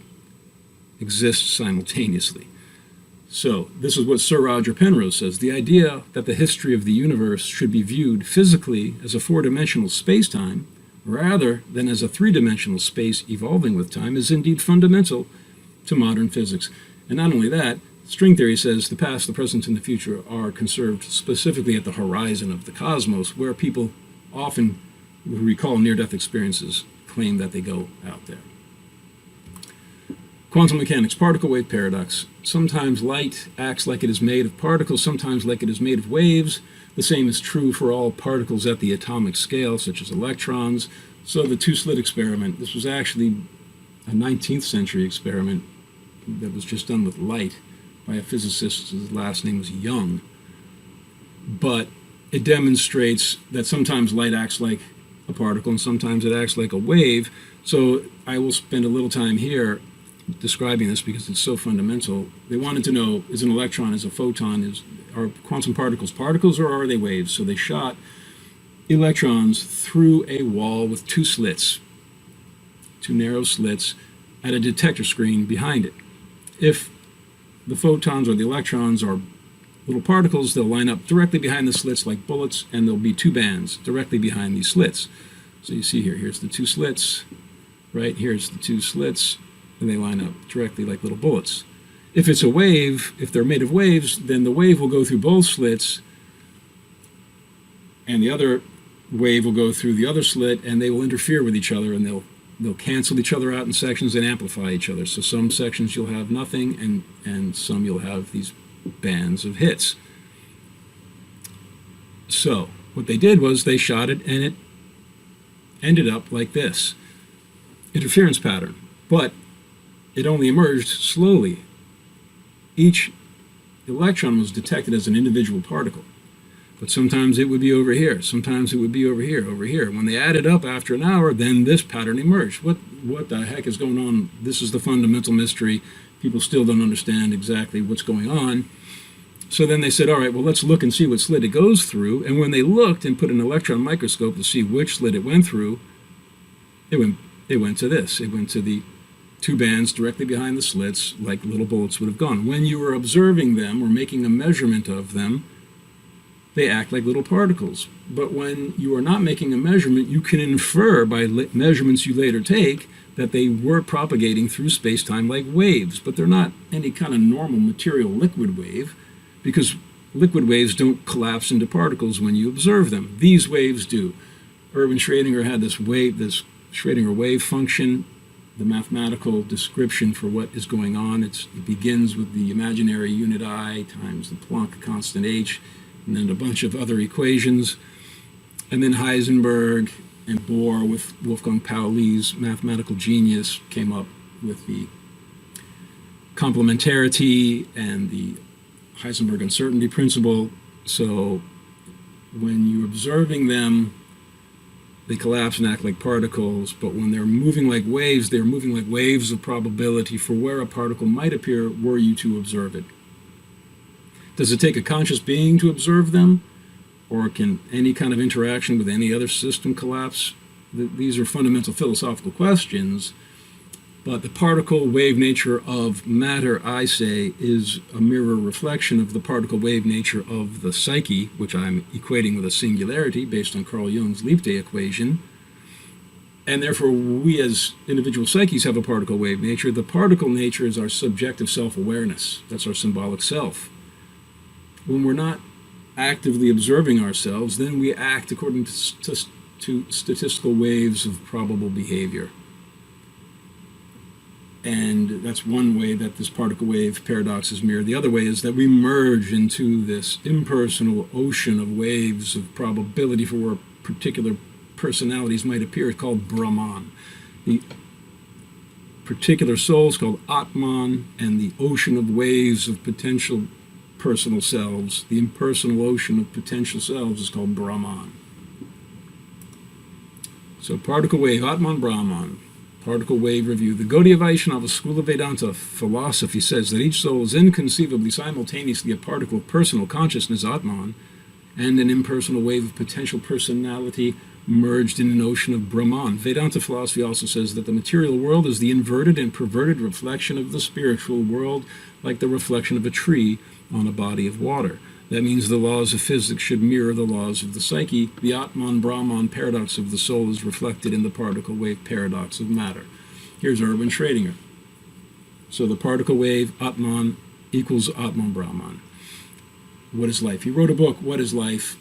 exists simultaneously. So, this is what Sir Roger Penrose says. The idea that the history of the universe should be viewed physically as a four-dimensional space-time, rather than as a three-dimensional space evolving with time, is indeed fundamental to modern physics. And not only that, string theory says the past, the present, and the future are conserved specifically at the horizon of the cosmos, where people often who recall near-death experiences claim that they go out there. Quantum mechanics, particle wave paradox. Sometimes light acts like it is made of particles, sometimes like it is made of waves. The same is true for all particles at the atomic scale, such as electrons. So the two-slit experiment, this was actually a 19th century experiment that was just done with light by a physicist whose last name was Young. But it demonstrates that sometimes light acts like a particle and sometimes it acts like a wave. So I will spend a little time here describing this because it's so fundamental. They wanted to know, is an electron, is a photon, are quantum particles particles or are they waves? So they shot electrons through a wall with two slits, two narrow slits, at a detector screen behind it. If the photons or the electrons are little particles, they'll line up directly behind the slits like bullets, and there'll be two bands directly behind these slits. So you see here's the two slits, right? Here's the two slits, and they line up directly like little bullets. If it's a wave, if they're made of waves, then the wave will go through both slits, and the other wave will go through the other slit, and they will interfere with each other, and they'll cancel each other out in sections and amplify each other. So some sections you'll have nothing, and some you'll have these bands of hits. So what they did was they shot it, and it ended up like this. Interference pattern. But it only emerged slowly. Each electron was detected as an individual particle. But sometimes it would be over here, sometimes it would be over here, over here. When they added up after an hour, then this pattern emerged. What the heck is going on? This is the fundamental mystery. People still don't understand exactly what's going on. So then they said, all right, well, let's look and see what slit it goes through. And when they looked and put an electron microscope to see which slit it went through, it went to this. It went to the two bands directly behind the slits, like little bullets would have gone. When you were observing them or making a measurement of them, they act like little particles. But when you are not making a measurement, you can infer by measurements you later take that they were propagating through space-time like waves. But they're not any kind of normal material liquid wave, because liquid waves don't collapse into particles when you observe them. These waves do. Erwin Schrödinger had this Schrödinger wave function, the mathematical description for what is going on. It begins with the imaginary unit I times the Planck constant h, and then a bunch of other equations. And then Heisenberg and Bohr, with Wolfgang Pauli's mathematical genius, came up with the complementarity and the Heisenberg uncertainty principle. So when you're observing them, they collapse and act like particles, but when they're moving like waves, they're moving like waves of probability for where a particle might appear were you to observe it. Does it take a conscious being to observe them? Or can any kind of interaction with any other system collapse? These are fundamental philosophical questions, but the particle wave nature of matter, I say, is a mirror reflection of the particle wave nature of the psyche, which I'm equating with a singularity based on Carl Jung's Leap-Day equation. And therefore, we as individual psyches have a particle wave nature. The particle nature is our subjective self-awareness. That's our symbolic self. When we're not actively observing ourselves, then we act according to statistical waves of probable behavior. And that's one way that this particle wave paradox is mirrored. The other way is that we merge into this impersonal ocean of waves of probability for where particular personalities might appear. It's called Brahman. The particular soul is called Atman, and the ocean of waves of potential personal selves, the impersonal ocean of potential selves, is called Brahman. So particle wave, Atman, Brahman. Particle wave review. The Gaudiya Vaishnava school of Vedanta philosophy says that each soul is inconceivably simultaneously a particle of personal consciousness, Atman, and an impersonal wave of potential personality, merged in the notion of Brahman. Vedanta philosophy also says that the material world is the inverted and perverted reflection of the spiritual world, like the reflection of a tree on a body of water. That means the laws of physics should mirror the laws of the psyche. The Atman-Brahman paradox of the soul is reflected in the particle wave paradox of matter. Here's Erwin Schrödinger. So the particle wave, Atman, equals Atman-Brahman. What is life? He wrote a book, What is Life?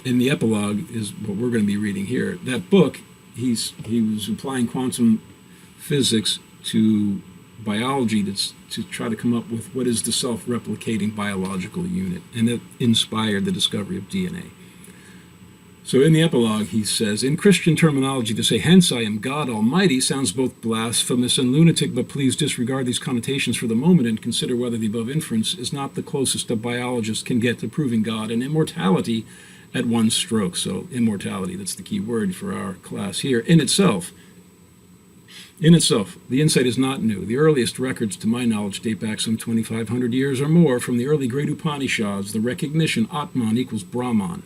In the epilogue is what we're going to be reading here. That book, he was applying quantum physics to biology to try to come up with what is the self-replicating biological unit, and it inspired the discovery of DNA. So in the epilogue, he says, in Christian terminology, to say, hence I am God Almighty, sounds both blasphemous and lunatic, but please disregard these connotations for the moment and consider whether the above inference is not the closest a biologist can get to proving God and immortality at one stroke. So immortality, that's the key word for our class here. In itself, the insight is not new. The earliest records, to my knowledge, date back some 2,500 years or more from the early great Upanishads. The recognition Atman equals Brahman.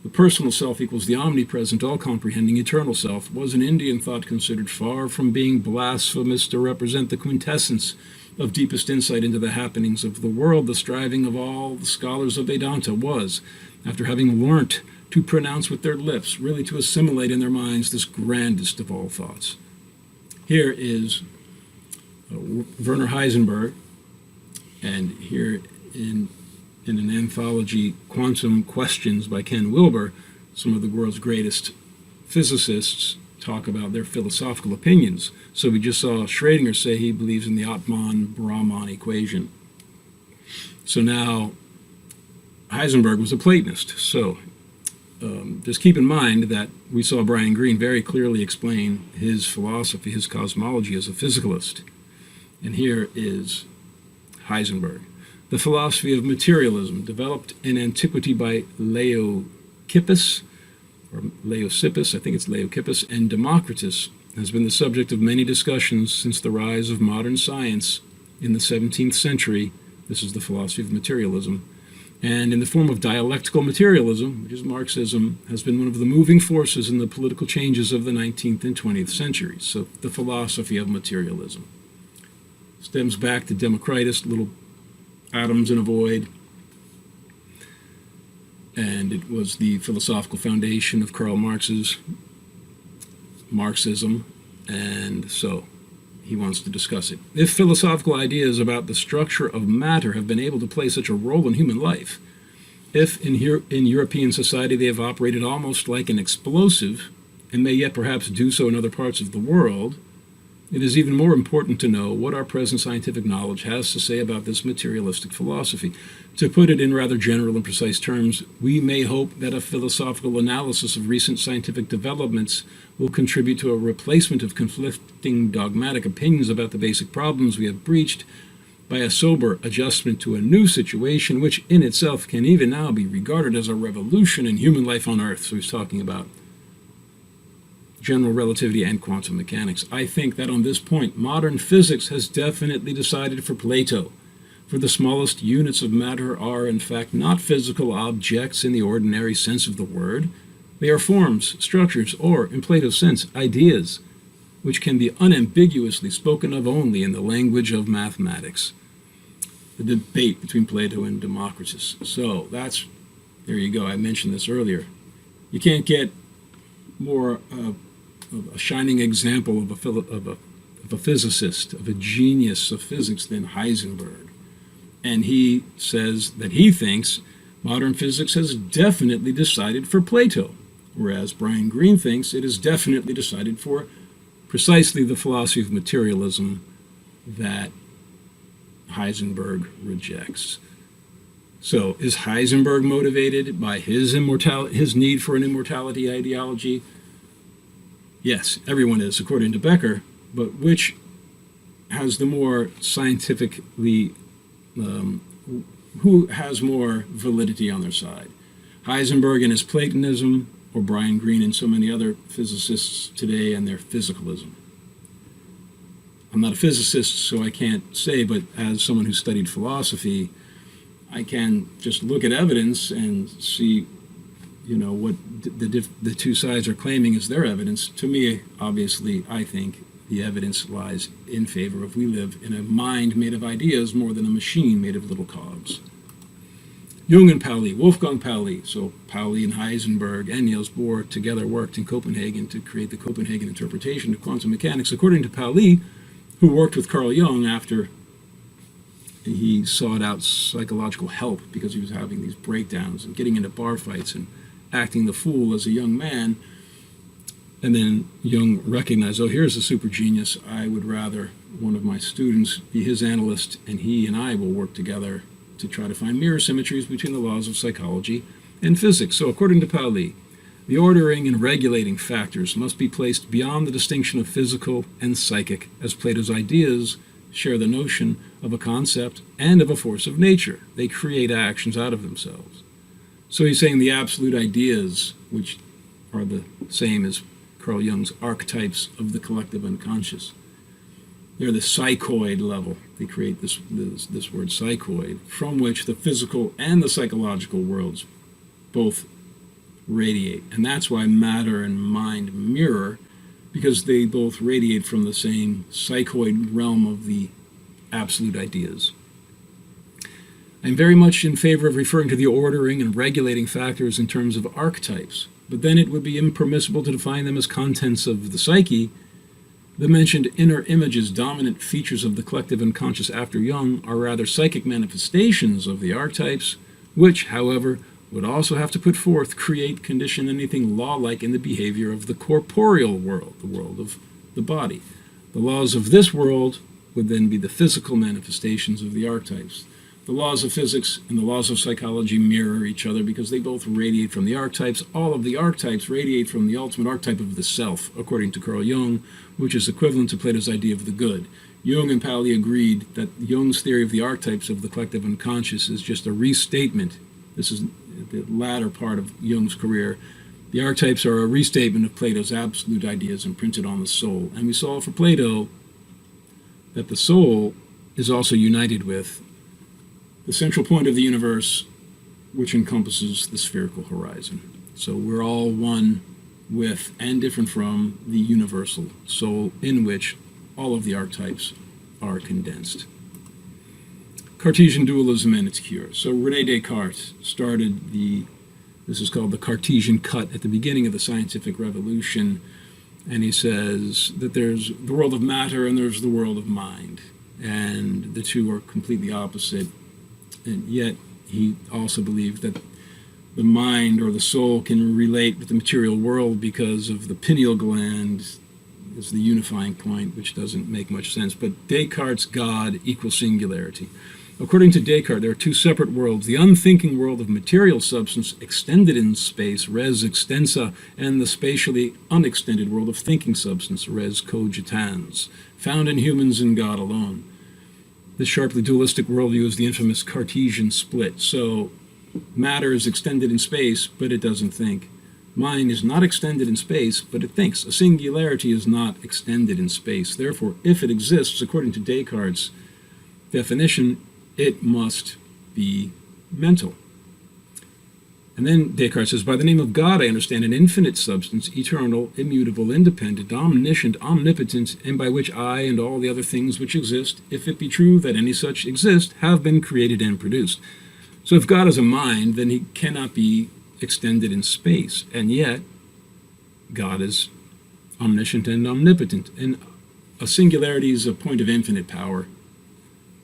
The personal self equals the omnipresent, all-comprehending, eternal self was in Indian thought considered far from being blasphemous to represent the quintessence of deepest insight into the happenings of the world. The striving of all the scholars of Vedanta was, after having learnt to pronounce with their lips, really to assimilate in their minds this grandest of all thoughts. Here is Werner Heisenberg, and here in an anthology, Quantum Questions by Ken Wilber, some of the world's greatest physicists talk about their philosophical opinions. So we just saw Schrödinger say he believes in the Atman-Brahman equation. So now Heisenberg was a Platonist. So just keep in mind that we saw Brian Greene very clearly explain his philosophy, his cosmology as a physicalist. And here is Heisenberg. The philosophy of materialism, developed in antiquity by Leucippus, I think it's Leucippus, and Democritus, has been the subject of many discussions since the rise of modern science in the 17th century. This is the philosophy of materialism. And in the form of dialectical materialism, which is Marxism, has been one of the moving forces in the political changes of the 19th and 20th centuries. So the philosophy of materialism stems back to Democritus, little atoms in a void, and it was the philosophical foundation of Karl Marx's Marxism, and so he wants to discuss it. If philosophical ideas about the structure of matter have been able to play such a role in human life, if in European society they have operated almost like an explosive, and may yet perhaps do so in other parts of the world, it is even more important to know what our present scientific knowledge has to say about this materialistic philosophy. To put it in rather general and precise terms, we may hope that a philosophical analysis of recent scientific developments will contribute to a replacement of conflicting dogmatic opinions about the basic problems we have breached by a sober adjustment to a new situation, which in itself can even now be regarded as a revolution in human life on Earth. So he's talking about general relativity and quantum mechanics. I think that on this point, modern physics has definitely decided for Plato. For the smallest units of matter are, in fact, not physical objects in the ordinary sense of the word. They are forms, structures, or, in Plato's sense, ideas, which can be unambiguously spoken of only in the language of mathematics. The debate between Plato and Democritus. So there you go. I mentioned this earlier. You can't get more of a shining example of a physicist, of a genius of physics than Heisenberg. And he says that he thinks modern physics has definitely decided for Plato, whereas Brian Greene thinks it has definitely decided for precisely the philosophy of materialism that Heisenberg rejects. So is Heisenberg motivated by his need for an immortality ideology? Yes, everyone is, according to Becker, but which has the more scientifically, who has more validity on their side? Heisenberg and his Platonism, or Brian Greene and so many other physicists today and their physicalism? I'm not a physicist, so I can't say, but as someone who studied philosophy, I can just look at evidence and see what the two sides are claiming is their evidence. To me, obviously, I think the evidence lies in favor of we live in a mind made of ideas more than a machine made of little cogs. Jung and Pauli, Wolfgang Pauli, so Pauli and Heisenberg and Niels Bohr together worked in Copenhagen to create the Copenhagen interpretation of quantum mechanics. According to Pauli, who worked with Carl Jung after he sought out psychological help because he was having these breakdowns and getting into bar fights and acting the fool as a young man. And then Jung recognized, oh, here's a super genius. I would rather one of my students be his analyst, and he and I will work together to try to find mirror symmetries between the laws of psychology and physics. So according to Pauli, the ordering and regulating factors must be placed beyond the distinction of physical and psychic, as Plato's ideas share the notion of a concept and of a force of nature. They create actions out of themselves. So he's saying the absolute ideas, which are the same as Carl Jung's archetypes of the collective unconscious, they're the psychoid level. They create this word psychoid, from which the physical and the psychological worlds both radiate. And that's why matter and mind mirror, because they both radiate from the same psychoid realm of the absolute ideas. I'm very much in favor of referring to the ordering and regulating factors in terms of archetypes, but then it would be impermissible to define them as contents of the psyche. The mentioned inner images, dominant features of the collective unconscious after Jung, are rather psychic manifestations of the archetypes, which, however, would also have to put forth, create, condition anything law-like in the behavior of the corporeal world, the world of the body. The laws of this world would then be the physical manifestations of the archetypes. The laws of physics and the laws of psychology mirror each other because they both radiate from the archetypes. All of the archetypes radiate from the ultimate archetype of the self, according to Carl Jung, which is equivalent to Plato's idea of the good. Jung and Pauli agreed that Jung's theory of the archetypes of the collective unconscious is just a restatement. This is the latter part of Jung's career. The archetypes are a restatement of Plato's absolute ideas imprinted on the soul. And we saw for Plato that the soul is also united with the central point of the universe, which encompasses the spherical horizon. So we're all one with and different from the universal soul, in which all of the archetypes are condensed. Cartesian dualism and its cure. So René Descartes started this is called the Cartesian cut at the beginning of the scientific revolution, and he says that there's the world of matter and there's the world of mind, and the two are completely opposite. And yet he also believed that the mind or the soul can relate with the material world because of the pineal gland is the unifying point, which doesn't make much sense. But Descartes' God equals singularity. According to Descartes, there are two separate worlds: the unthinking world of material substance extended in space, res extensa, and the spatially unextended world of thinking substance, res cogitans, found in humans and God alone. This sharply dualistic worldview is the infamous Cartesian split. So matter is extended in space, but it doesn't think. Mind is not extended in space, but it thinks. A singularity is not extended in space. Therefore, if it exists, according to Descartes' definition, it must be mental. And then Descartes says, by the name of God, I understand an infinite substance, eternal, immutable, independent, omniscient, omnipotent, and by which I and all the other things which exist, if it be true that any such exist, have been created and produced. So if God is a mind, then he cannot be extended in space. And yet, God is omniscient and omnipotent. And a singularity is a point of infinite power,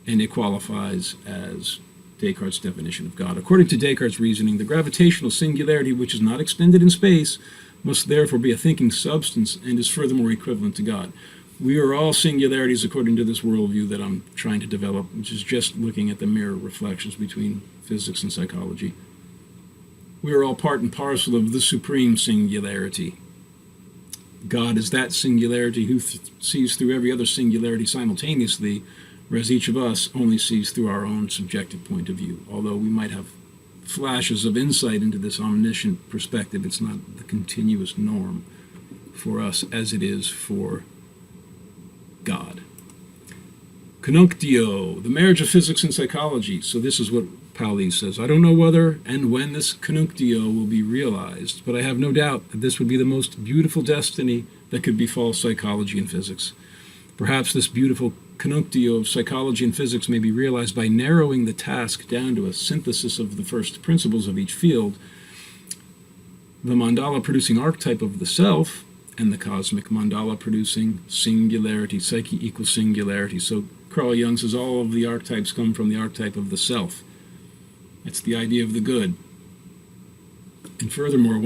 and it qualifies as Descartes' definition of God. According to Descartes' reasoning, the gravitational singularity, which is not extended in space, must therefore be a thinking substance and is furthermore equivalent to God. We are all singularities according to this worldview that I'm trying to develop, which is just looking at the mirror reflections between physics and psychology. We are all part and parcel of the supreme singularity. God is that singularity who sees through every other singularity simultaneously, whereas each of us only sees through our own subjective point of view. Although we might have flashes of insight into this omniscient perspective, it's not the continuous norm for us as it is for God. Conjunctio, the marriage of physics and psychology. So this is what Pauli says, "I don't know whether and when this conjunctio will be realized, but I have no doubt that this would be the most beautiful destiny that could befall psychology and physics. Perhaps this beautiful conjunctio of psychology and physics may be realized by narrowing the task down to a synthesis of the first principles of each field, the mandala-producing archetype of the self, and the cosmic mandala-producing singularity, psyche equals singularity." So Carl Jung says all of the archetypes come from the archetype of the self. That's the idea of the good. And furthermore,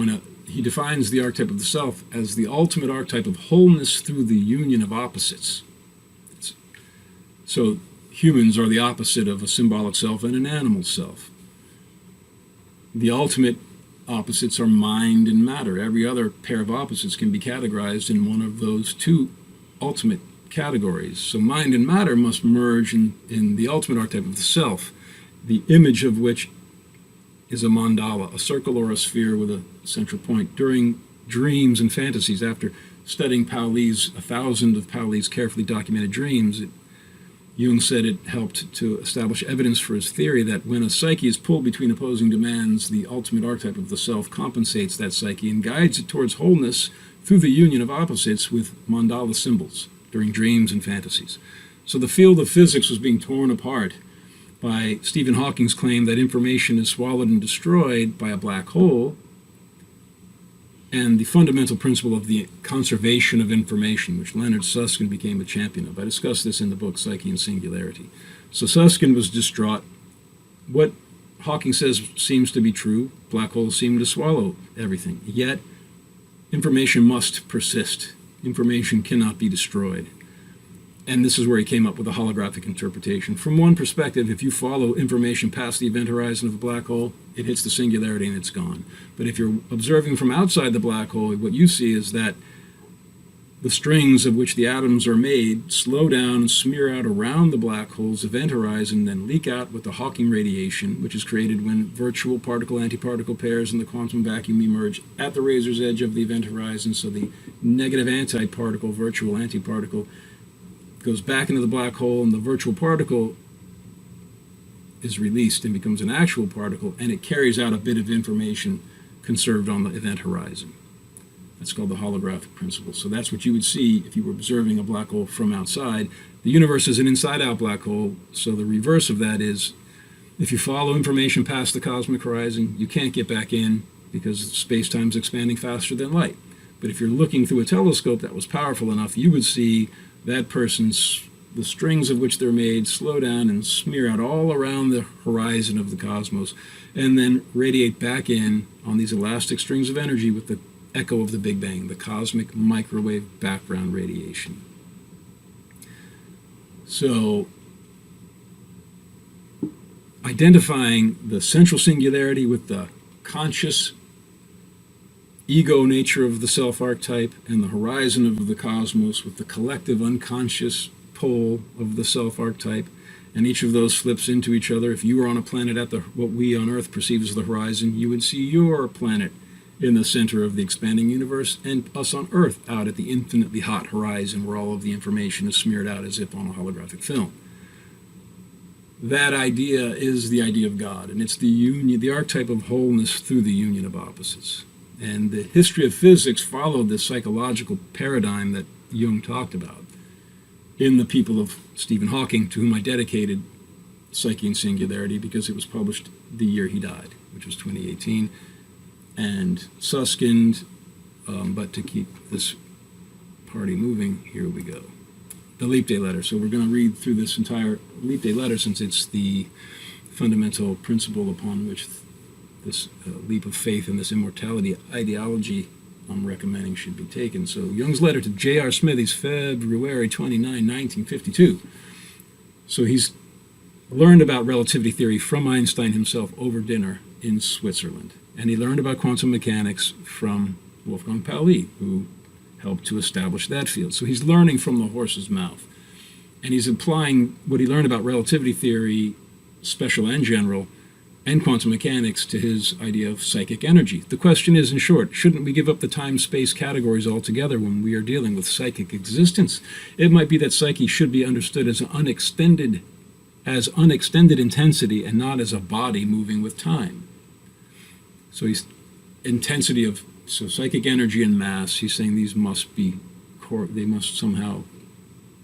he defines the archetype of the self as the ultimate archetype of wholeness through the union of opposites. So humans are the opposite of a symbolic self and an animal self. The ultimate opposites are mind and matter. Every other pair of opposites can be categorized in one of those two ultimate categories. So mind and matter must merge in the ultimate archetype of the self, the image of which is a mandala, a circle or a sphere with a central point. During dreams and fantasies, after studying 1,000 of Pauli's carefully documented dreams, Jung said it helped to establish evidence for his theory that when a psyche is pulled between opposing demands, the ultimate archetype of the self compensates that psyche and guides it towards wholeness through the union of opposites with mandala symbols during dreams and fantasies. So the field of physics was being torn apart by Stephen Hawking's claim that information is swallowed and destroyed by a black hole, and the fundamental principle of the conservation of information, which Leonard Susskind became a champion of. I discussed this in the book Psyche and Singularity. So Susskind was distraught. What Hawking says seems to be true. Black holes seem to swallow everything. Yet, information must persist. Information cannot be destroyed. And this is where he came up with a holographic interpretation. From one perspective, if you follow information past the event horizon of a black hole, it hits the singularity and it's gone. But if you're observing from outside the black hole, what you see is that the strings of which the atoms are made slow down and smear out around the black hole's event horizon, then leak out with the Hawking radiation, which is created when virtual particle-antiparticle pairs in the quantum vacuum emerge at the razor's edge of the event horizon. So the negative antiparticle, virtual antiparticle, goes back into the black hole, and the virtual particle is released and becomes an actual particle, and it carries out a bit of information conserved on the event horizon. That's called the holographic principle. So that's what you would see if you were observing a black hole from outside. The universe is an inside-out black hole, so the reverse of that is if you follow information past the cosmic horizon, you can't get back in because space-time is expanding faster than light. But if you're looking through a telescope that was powerful enough, you would see that the strings of which they're made, slow down and smear out all around the horizon of the cosmos, and then radiate back in on these elastic strings of energy with the echo of the Big Bang, the cosmic microwave background radiation. So, identifying the central singularity with the conscious ego nature of the self-archetype and the horizon of the cosmos with the collective unconscious pole of the self-archetype, and each of those flips into each other. If you were on a planet at what we on Earth perceive as the horizon, you would see your planet in the center of the expanding universe, and us on Earth out at the infinitely hot horizon where all of the information is smeared out as if on a holographic film. That idea is the idea of God, and it's the union, the archetype of wholeness through the union of opposites. And the history of physics followed this psychological paradigm that Jung talked about in the people of Stephen Hawking, to whom I dedicated Psyche and Singularity because it was published the year he died, which was 2018. And Susskind, but to keep this party moving, here we go. The Leap Day Letter. So we're going to read through this entire Leap Day Letter since it's the fundamental principle upon which this leap of faith and this immortality ideology I'm recommending should be taken. So Jung's letter to J.R. Smithies, February 29, 1952. So he's learned about relativity theory from Einstein himself over dinner in Switzerland. And he learned about quantum mechanics from Wolfgang Pauli, who helped to establish that field. So he's learning from the horse's mouth. And he's applying what he learned about relativity theory, special and general, and quantum mechanics to his idea of psychic energy. The question is, in short, shouldn't we give up the time-space categories altogether when we are dealing with psychic existence? It might be that psyche should be understood as an unextended as unextended intensity and not as a body moving with time. So he's intensity of, so psychic energy and mass, he's saying these must be, they must somehow,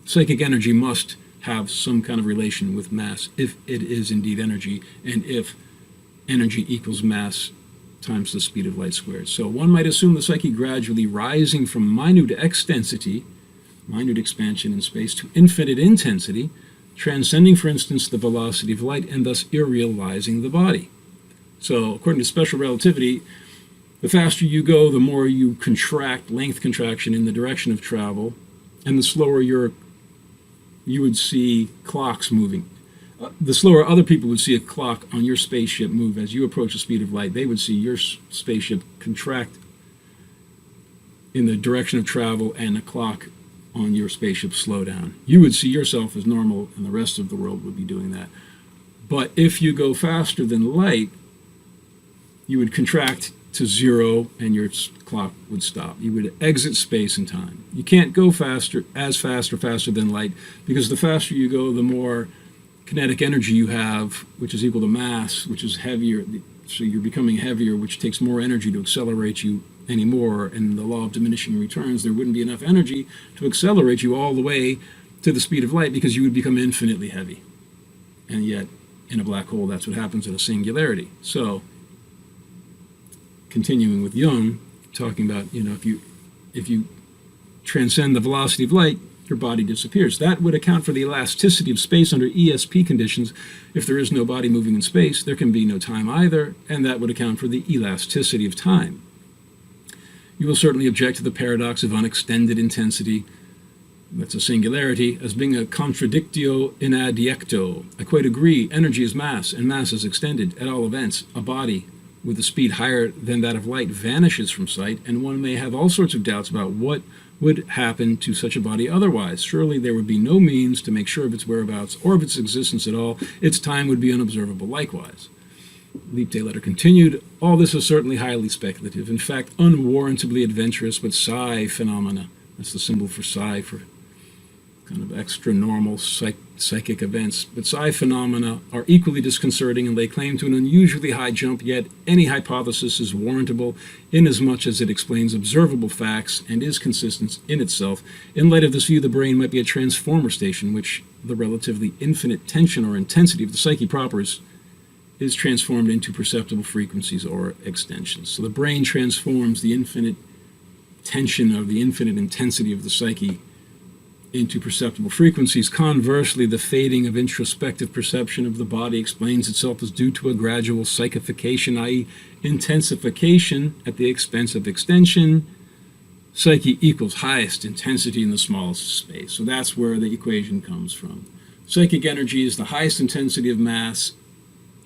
psychic energy must have some kind of relation with mass if it is indeed energy, and if energy equals mass times the speed of light squared. So one might assume the psyche gradually rising from minute extensity, minute expansion in space, to infinite intensity, transcending, for instance, the velocity of light, and thus irrealizing the body. So according to special relativity, the faster you go, the more you contract, length contraction in the direction of travel, and the slower you would see clocks moving. The slower other people would see a clock on your spaceship move as you approach the speed of light, they would see your spaceship contract in the direction of travel and the clock on your spaceship slow down. You would see yourself as normal, and the rest of the world would be doing that. But if you go faster than light, you would contract to zero and your clock would stop. You would exit space and time. You can't go faster, as fast or faster than light, because the faster you go, the more kinetic energy you have, which is equal to mass, which is heavier. So you're becoming heavier, which takes more energy to accelerate you anymore. And the law of diminishing returns, there wouldn't be enough energy to accelerate you all the way to the speed of light, because you would become infinitely heavy. And yet, in a black hole, that's what happens at a singularity. So, continuing with Jung, talking about, if you transcend the velocity of light, your body disappears. That would account for the elasticity of space under ESP conditions. If there is no body moving in space, there can be no time either, and that would account for the elasticity of time. You will certainly object to the paradox of unextended intensity, that's a singularity, as being a contradictio in adjecto. I quite agree, energy is mass, and mass is extended. At all events, a body with a speed higher than that of light vanishes from sight, and one may have all sorts of doubts about what would happen to such a body otherwise. Surely there would be no means to make sure of its whereabouts or of its existence at all. Its time would be unobservable likewise. Leap-Day letter continued, all this is certainly highly speculative, in fact unwarrantably adventurous, but psi phenomena, that's the symbol for psi, for kind of extra normal psychic events, but psi phenomena are equally disconcerting and lay claim to an unusually high jump, yet any hypothesis is warrantable inasmuch as it explains observable facts and is consistent in itself. In light of this view, the brain might be a transformer station, which the relatively infinite tension or intensity of the psyche proper is transformed into perceptible frequencies or extensions. So the brain transforms the infinite tension or the infinite intensity of the psyche into perceptible frequencies. Conversely, the fading of introspective perception of the body explains itself as due to a gradual psychification, i.e. intensification at the expense of extension. Psyche equals highest intensity in the smallest space. So that's where the equation comes from. Psychic energy is the highest intensity of mass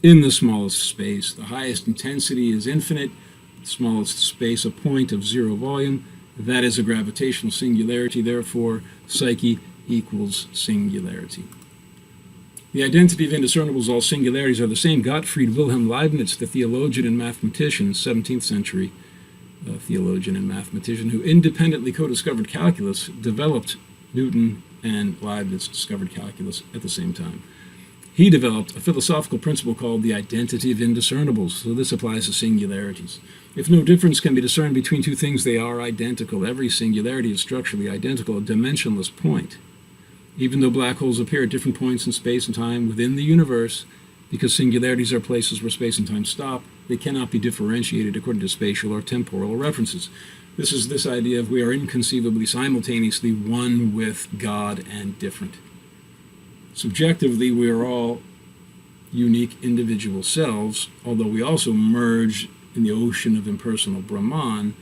in the smallest space. The highest intensity is infinite, smallest space a point of zero volume. That is a gravitational singularity, therefore psyche equals singularity. The identity of indiscernibles, all singularities are the same. Gottfried Wilhelm Leibniz, the theologian and mathematician, 17th century theologian and mathematician, who independently co-discovered calculus, developed Newton, and Leibniz discovered calculus at the same time. He developed a philosophical principle called the identity of indiscernibles, so this applies to singularities. If no difference can be discerned between two things, they are identical. Every singularity is structurally identical, a dimensionless point. Even though black holes appear at different points in space and time within the universe, because singularities are places where space and time stop, they cannot be differentiated according to spatial or temporal references. This is this idea of we are inconceivably simultaneously one with God and different. Subjectively, we are all unique individual selves, although we also merge in the ocean of impersonal Brahman.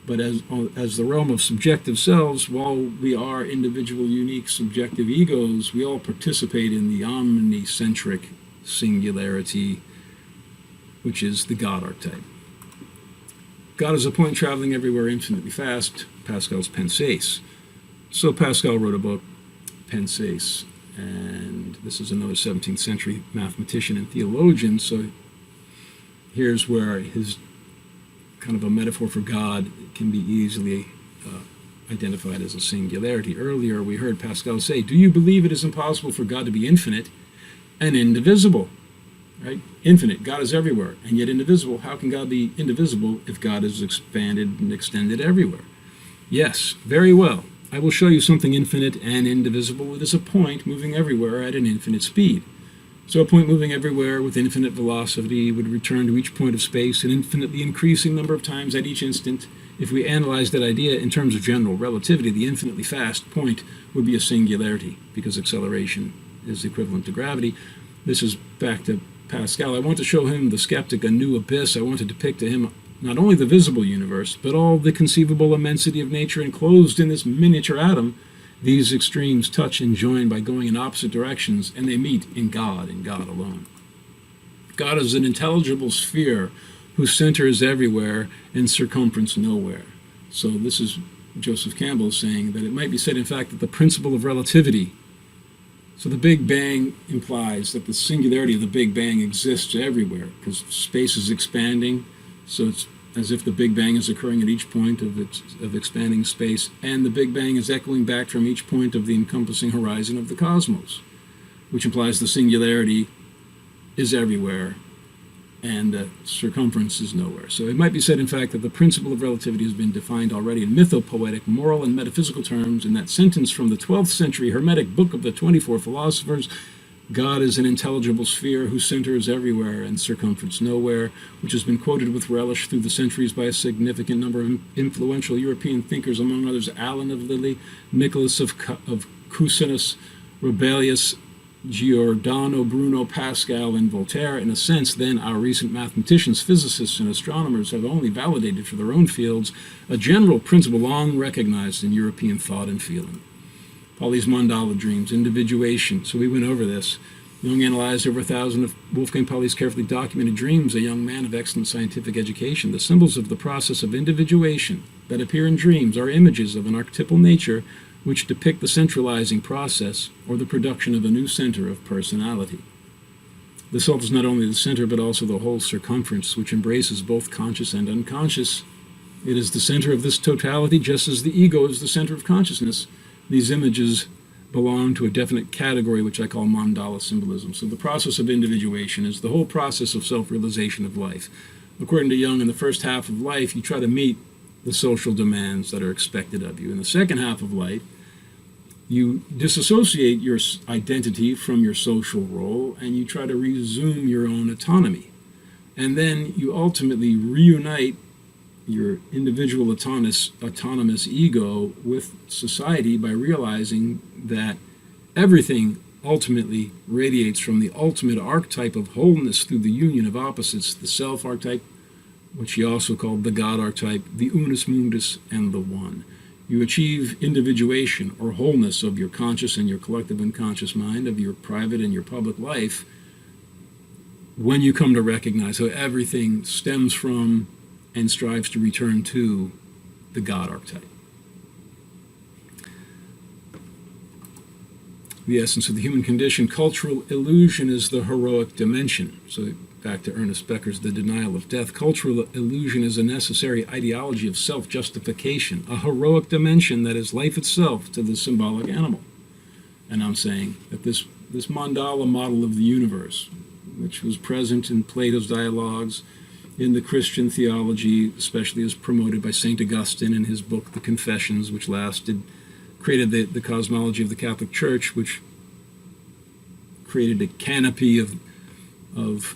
But as the realm of subjective selves, while we are individual, unique, subjective egos, we all participate in the omnicentric singularity, which is the God archetype. God is a point traveling everywhere infinitely fast, Pascal's Pensees. So Pascal wrote a book, Pensees, and this is another 17th century mathematician and theologian, so here's where his kind of a metaphor for God can be easily identified as a singularity. Earlier we heard Pascal say, do you believe it is impossible for God to be infinite? and indivisible. Right? Infinite. God is everywhere, and yet indivisible. How can God be indivisible if God is expanded and extended everywhere? Yes, very well. I will show you something infinite and indivisible. It is a point moving everywhere at an infinite speed. So a point moving everywhere with infinite velocity would return to each point of space an infinitely increasing number of times at each instant. If we analyze that idea in terms of general relativity, the infinitely fast point would be a singularity, because acceleration is equivalent to gravity. This is back to Pascal. I want to show him, the skeptic, a new abyss. I want to depict to him not only the visible universe, but all the conceivable immensity of nature enclosed in this miniature atom. These extremes touch and join by going in opposite directions, and they meet in God and God alone. God is an intelligible sphere whose center is everywhere and circumference nowhere. So this is Joseph Campbell saying that it might be said, in fact, that the principle of relativity, so the Big Bang implies that the singularity of the Big Bang exists everywhere, because space is expanding, so it's as if the Big Bang is occurring at each point of expanding space, and the Big Bang is echoing back from each point of the encompassing horizon of the cosmos, which implies the singularity is everywhere and the circumference is nowhere. So it might be said, in fact, that the principle of relativity has been defined already in mythopoetic, moral, and metaphysical terms in that sentence from the 12th century Hermetic Book of the 24 Philosophers: God is an intelligible sphere whose center is everywhere and circumference nowhere, which has been quoted with relish through the centuries by a significant number of influential European thinkers, among others Alan of Lilly, Nicholas of Cusanus, Rabelais, Giordano Bruno, Pascal, and Voltaire. In a sense, then, our recent mathematicians, physicists, and astronomers have only validated for their own fields a general principle long recognized in European thought and feeling. Pauli's mandala dreams, individuation. So we went over this. Jung analyzed over 1,000 of Wolfgang Pauli's carefully documented dreams, a young man of excellent scientific education. The symbols of the process of individuation that appear in dreams are images of an archetypal nature which depict the centralizing process or the production of a new center of personality. The self is not only the center, but also the whole circumference, which embraces both conscious and unconscious. It is the center of this totality, just as the ego is the center of consciousness. These images belong to a definite category, which I call mandala symbolism. So the process of individuation is the whole process of self-realization of life. According to Jung, in the first half of life, you try to meet the social demands that are expected of you. In the second half of life, you disassociate your identity from your social role, and you try to resume your own autonomy. And then you ultimately reunite your individual autonomous ego with society by realizing that everything ultimately radiates from the ultimate archetype of wholeness through the union of opposites, the self archetype, which he also called the God archetype, the unus mundus, and the one. You achieve individuation or wholeness of your conscious and your collective unconscious mind, of your private and your public life, when you come to recognize how everything stems from and strives to return to the God archetype. The essence of the human condition, cultural illusion, is the heroic dimension. So back to Ernest Becker's The Denial of Death. Cultural illusion is a necessary ideology of self-justification, a heroic dimension that is life itself to the symbolic animal. And I'm saying that this mandala model of the universe, which was present in Plato's dialogues, in the Christian theology, especially as promoted by St. Augustine in his book, The Confessions, which created the cosmology of the Catholic Church, which created a canopy of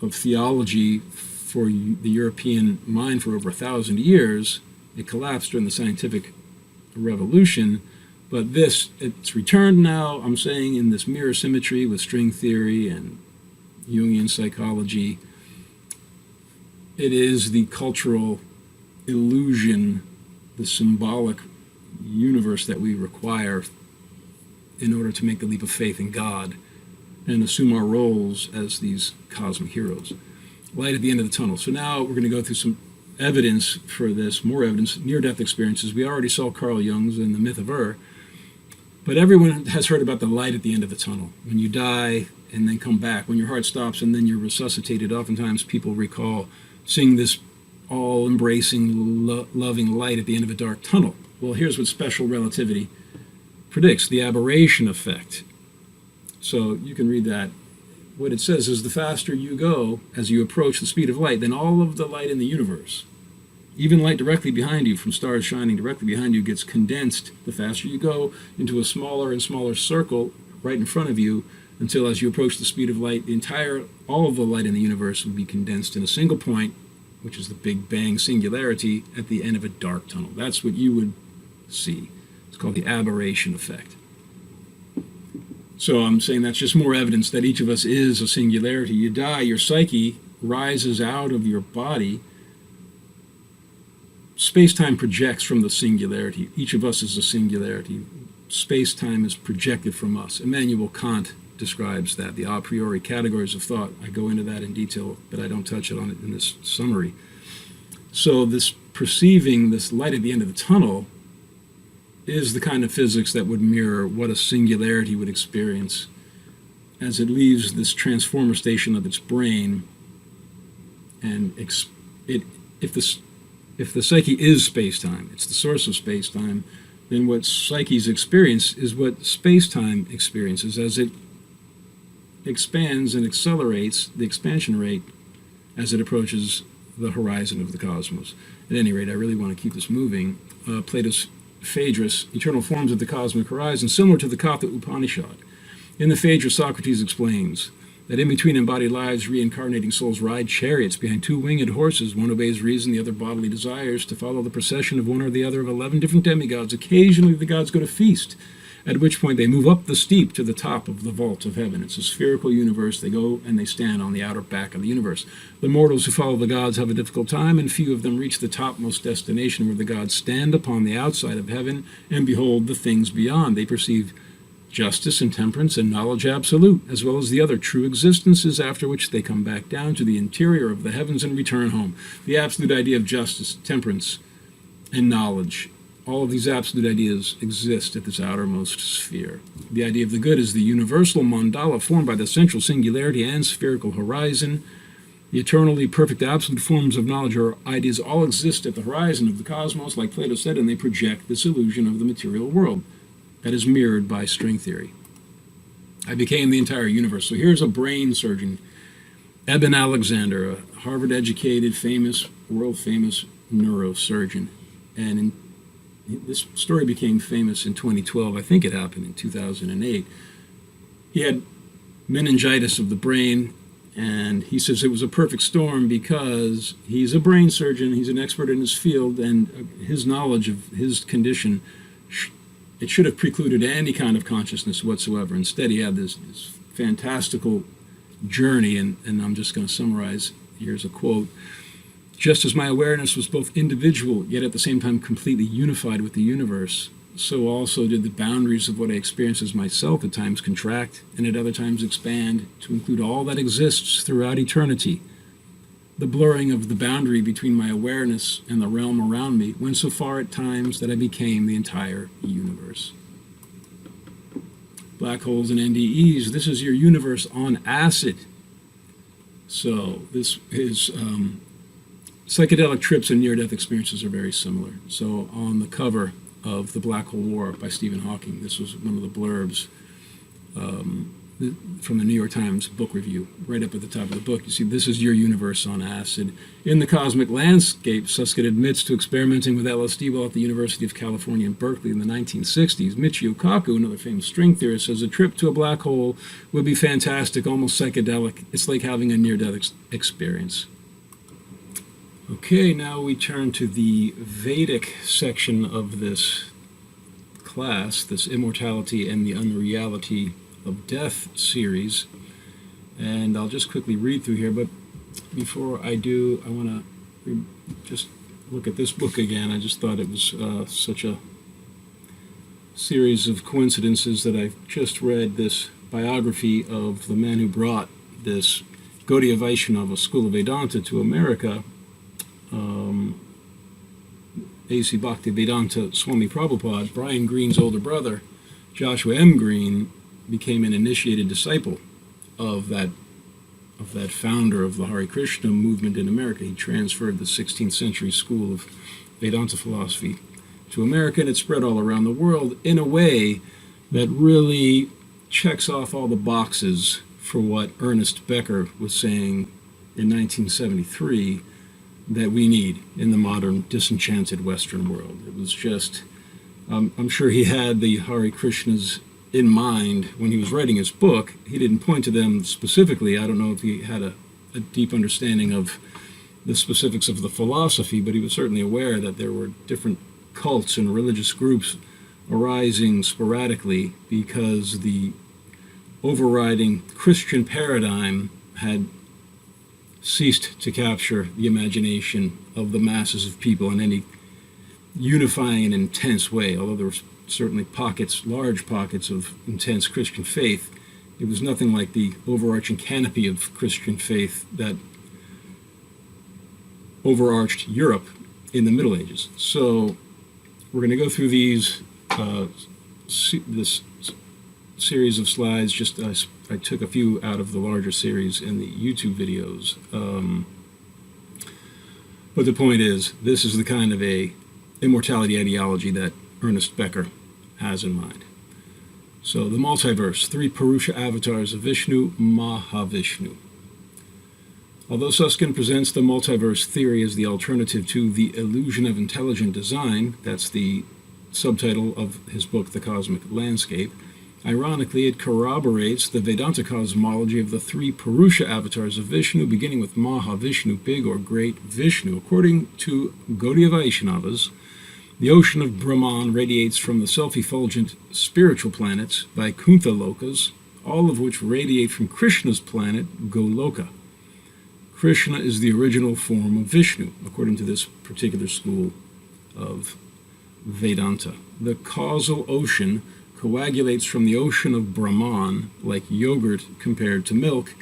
theology for the European mind for over 1,000 years. It collapsed during the scientific revolution, but it's returned now, I'm saying, in this mirror symmetry with string theory and Jungian psychology. It is the cultural illusion, the symbolic universe that we require in order to make the leap of faith in God and assume our roles as these cosmic heroes. Light at the end of the tunnel. So now we're going to go through some evidence for this, more evidence, near-death experiences. We already saw Carl Jung's in The Myth of but everyone has heard about the light at the end of the tunnel. When you die and then come back, when your heart stops and then you're resuscitated, oftentimes people recall seeing this all-embracing, loving light at the end of a dark tunnel. Well, here's what special relativity predicts, the aberration effect. So you can read that what it says is the faster you go as you approach the speed of light, then all of the light in the universe, even light directly behind you, from stars shining directly behind you, gets condensed the faster you go into a smaller and smaller circle right in front of you, until as you approach the speed of light, all of the light in the universe will be condensed in a single point, which is the Big Bang singularity at the end of a dark tunnel. That's what you would see. It's called the aberration effect. So I'm saying that's just more evidence that each of us is a singularity. You die, your psyche rises out of your body. Space-time projects from the singularity. Each of us is a singularity. Space-time is projected from us. Immanuel Kant describes that, the a priori categories of thought. I go into that in detail, but I don't touch on it in this summary. So this perceiving this light at the end of the tunnel is the kind of physics that would mirror what a singularity would experience as it leaves this transformer station of its brain. And if the psyche is space-time, it's the source of space-time, then what psyche's experience is what space-time experiences as it expands and accelerates the expansion rate as it approaches the horizon of the cosmos. At any rate, I really want to keep this moving. Plato's Phaedrus, eternal forms of the cosmic horizon, similar to the Katha Upanishad. In the Phaedrus, Socrates explains that in between embodied lives, reincarnating souls ride chariots behind two winged horses. One obeys reason, the other bodily desires, to follow the procession of one or the other of 11 different demigods. Occasionally the gods go to feast, at which point they move up the steep to the top of the vault of heaven. It's a spherical universe. They go and they stand on the outer back of the universe. The mortals who follow the gods have a difficult time, and few of them reach the topmost destination, where the gods stand upon the outside of heaven and behold the things beyond. They perceive justice and temperance and knowledge absolute, as well as the other true existences, after which they come back down to the interior of the heavens and return home. The absolute idea of justice, temperance, and knowledge, all of these absolute ideas exist at this outermost sphere. The idea of the good is the universal mandala formed by the central singularity and spherical horizon. The eternally perfect absolute forms of knowledge or ideas all exist at the horizon of the cosmos, like Plato said, and they project this illusion of the material world that is mirrored by string theory. I became the entire universe. So here's a brain surgeon, Eben Alexander, a Harvard-educated, world-famous neurosurgeon. And this story became famous in 2012. I think it happened in 2008. He had meningitis of the brain, and he says it was a perfect storm because he's a brain surgeon, he's an expert in his field, and his knowledge of his condition, it should have precluded any kind of consciousness whatsoever. Instead, he had this fantastical journey, and I'm just going to summarize. Here's a quote. Just as my awareness was both individual, yet at the same time completely unified with the universe, so also did the boundaries of what I experience as myself at times contract, and at other times expand to include all that exists throughout eternity. The blurring of the boundary between my awareness and the realm around me went so far at times that I became the entire universe. Black holes and NDEs, this is your universe on acid. So this is... psychedelic trips and near-death experiences are very similar. So on the cover of The Black Hole War by Stephen Hawking, this was one of the blurbs from the New York Times book review. Right up at the top of the book, you see, this is your universe on acid. In the cosmic landscape, Susskind admits to experimenting with LSD while at the University of California in Berkeley in the 1960s. Michio Kaku, another famous string theorist, says a trip to a black hole would be fantastic, almost psychedelic. It's like having a near-death experience. Okay, now we turn to the Vedic section of this class, this Immortality and the Unreality of Death series. And I'll just quickly read through here, but before I do, I want to just look at this book again. I just thought it was such a series of coincidences that I've just read this biography of the man who brought this Gaudiya Vaishnava school of Vedanta to America. A.C. Bhaktivedanta Swami Prabhupada, Brian Greene's older brother, Joshua M. Greene, became an initiated disciple of that founder of the Hare Krishna movement in America. He transferred the 16th century school of Vedanta philosophy to America, and it spread all around the world in a way that really checks off all the boxes for what Ernest Becker was saying in 1973 that we need in the modern disenchanted Western world. It was just, I'm sure he had the Hare Krishnas in mind when he was writing his book. He didn't point to them specifically. I don't know if he had a deep understanding of the specifics of the philosophy, but he was certainly aware that there were different cults and religious groups arising sporadically because the overriding Christian paradigm had ceased to capture the imagination of the masses of people in any unifying and intense way. Although there were certainly pockets, large pockets of intense Christian faith, it was nothing like the overarching canopy of Christian faith that overarched Europe in the Middle Ages. So we're going to go through these this series of slides. Just I took a few out of the larger series in the YouTube videos. But the point is, this is the kind of a immortality ideology that Ernest Becker has in mind. So the multiverse, three Purusha avatars of Vishnu, Mahavishnu. Although Susskind presents the multiverse theory as the alternative to the illusion of intelligent design, that's the subtitle of his book, The Cosmic Landscape, ironically it corroborates the Vedanta cosmology of the three Purusha avatars of Vishnu, beginning with Mahavishnu, big or great Vishnu. According to Gaudiya Vaishnavas, the ocean of Brahman radiates from the self-effulgent spiritual planets, Vaikuntha Lokas, all of which radiate from Krishna's planet, Goloka. Krishna is the original form of Vishnu, according to this particular school of Vedanta. The causal ocean coagulates from the ocean of Brahman, like yogurt compared to milk.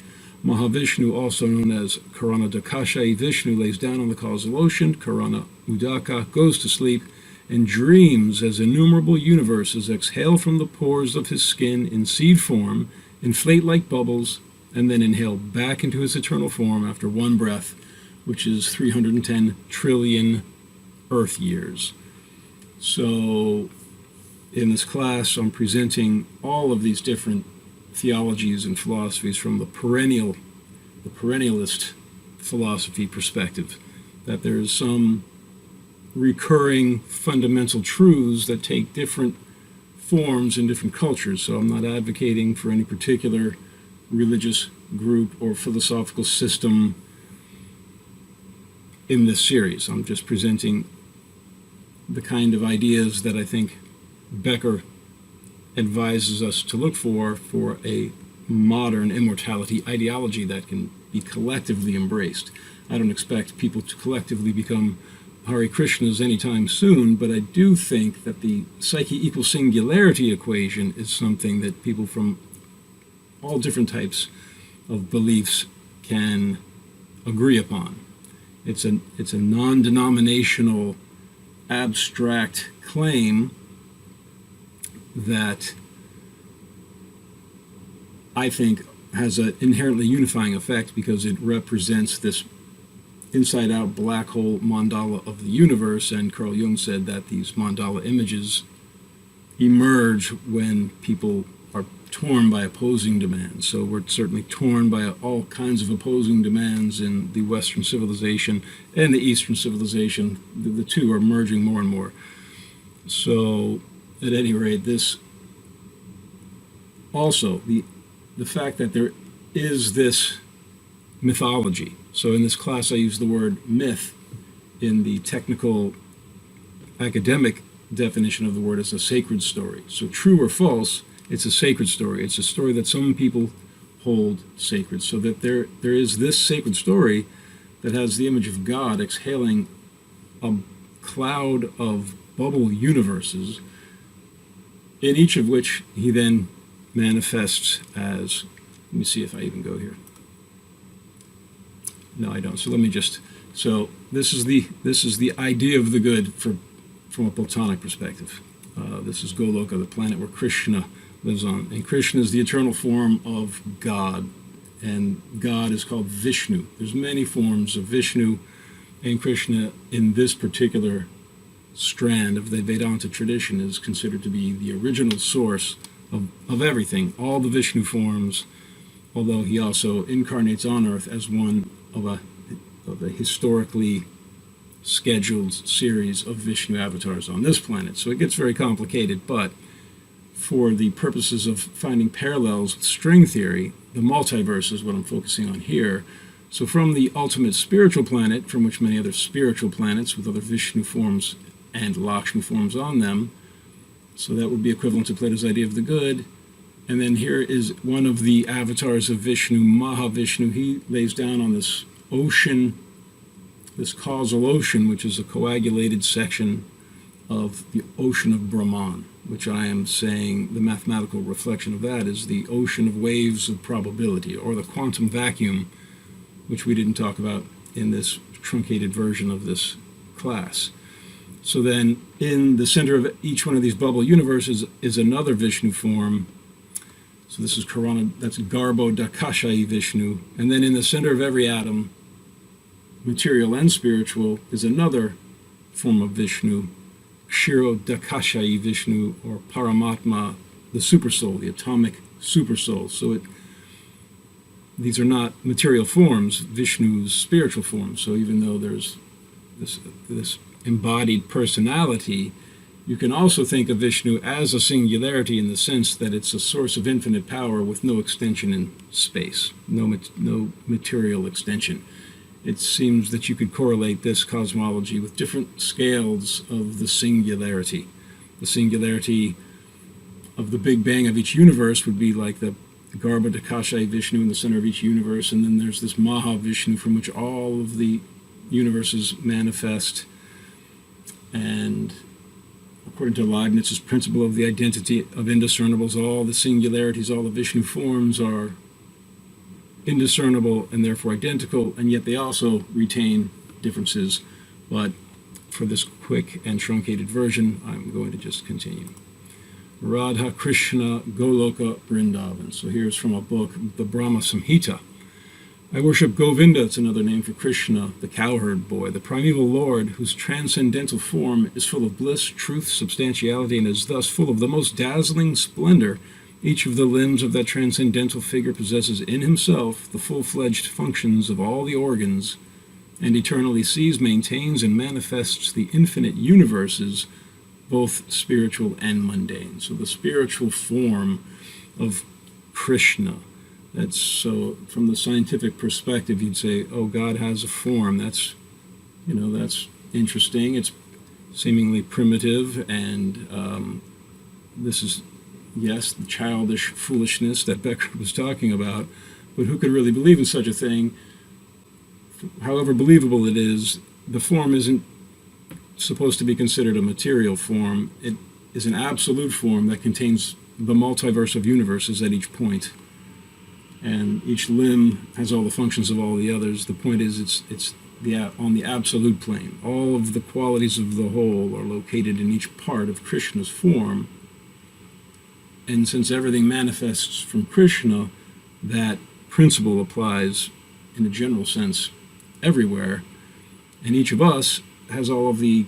Mahavishnu, also known as Karana Dakashayi Vishnu, lays down on the causal ocean. Karana Udaka goes to sleep and dreams as innumerable universes exhale from the pores of his skin in seed form, inflate like bubbles, and then inhale back into his eternal form after one breath, which is 310 trillion Earth years. So in this class, I'm presenting all of these different theologies and philosophies from the perennialist philosophy perspective, that there is some recurring fundamental truths that take different forms in different cultures. So I'm not advocating for any particular religious group or philosophical system in this series. I'm just presenting the kind of ideas that I think Becker advises us to look for a modern immortality ideology that can be collectively embraced. I don't expect people to collectively become Hare Krishnas anytime soon, but I do think that the Psyche equals Singularity equation is something that people from all different types of beliefs can agree upon. It's a non-denominational, abstract claim that I think has an inherently unifying effect because it represents this inside-out black hole mandala of the universe, and Carl Jung said that these mandala images emerge when people are torn by opposing demands. So we're certainly torn by all kinds of opposing demands in the Western civilization and the Eastern civilization. The two are merging more and more. So at any rate, this also, the fact that there is this mythology. So in this class I use the word myth in the technical academic definition of the word as a sacred story. So true or false, it's a sacred story. It's a story that some people hold sacred. So that there is this sacred story that has the image of God exhaling a cloud of bubble universes, in each of which he then manifests as, let me see if I even go here. No, I don't. So let me just, so this is the idea of the good from a Platonic perspective. This is Goloka, the planet where Krishna lives on. And Krishna is the eternal form of God. And God is called Vishnu. There's many forms of Vishnu and Krishna in this particular strand of the Vedanta tradition is considered to be the original source of everything. All the Vishnu forms although he also incarnates on Earth as one of a historically scheduled series of Vishnu avatars on this planet. So it gets very complicated, but for the purposes of finding parallels with string theory, the multiverse is what I'm focusing on here. So from the ultimate spiritual planet, from which many other spiritual planets with other Vishnu forms and Lakshmi forms on them, so that would be equivalent to Plato's idea of the good. And then here is one of the avatars of Vishnu, Mahavishnu. He lays down on this ocean, this causal ocean, which is a coagulated section of the ocean of Brahman, which I am saying the mathematical reflection of that is the ocean of waves of probability, or the quantum vacuum, which we didn't talk about in this truncated version of this class. So then in the center of each one of these bubble universes is another Vishnu form. So this is Karana, that's Garbo Dakashai Vishnu. And then in the center of every atom, material and spiritual, is another form of Vishnu, Kshiro Dakashai Vishnu, or Paramatma, the supersoul, the atomic supersoul. So these are not material forms, Vishnu's spiritual form. So even though there's this embodied personality, you can also think of Vishnu as a singularity in the sense that it's a source of infinite power with no extension in space, no material extension. It seems that you could correlate this cosmology with different scales of the singularity. The singularity of the Big Bang of each universe would be like the Garba Dakashai Vishnu in the center of each universe, and then there's this Mahavishnu from which all of the universes manifest. And according to Leibniz's principle of the identity of indiscernibles, all the singularities, all the Vishnu forms are indiscernible and therefore identical, and yet they also retain differences. But for this quick and truncated version, I'm going to just continue. Radha Krishna Goloka Vrindavan. So here's from a book, the Brahma Samhita. I worship Govinda, it's another name for Krishna, the cowherd boy, the primeval lord whose transcendental form is full of bliss, truth, substantiality, and is thus full of the most dazzling splendor. Each of the limbs of that transcendental figure possesses in himself the full-fledged functions of all the organs, and eternally sees, maintains, and manifests the infinite universes, both spiritual and mundane. So the spiritual form of Krishna. That's so from the scientific perspective, you'd say, oh, God has a form. That's interesting. It's seemingly primitive, and this is, yes, the childish foolishness that Becker was talking about, but who could really believe in such a thing? However believable it is, the form isn't supposed to be considered a material form. It is an absolute form that contains the multiverse of universes at each point. And each limb has all the functions of all the others. The point is it's on the absolute plane. All of the qualities of the whole are located in each part of Krishna's form. And since everything manifests from Krishna, that principle applies in a general sense everywhere. And each of us has all of the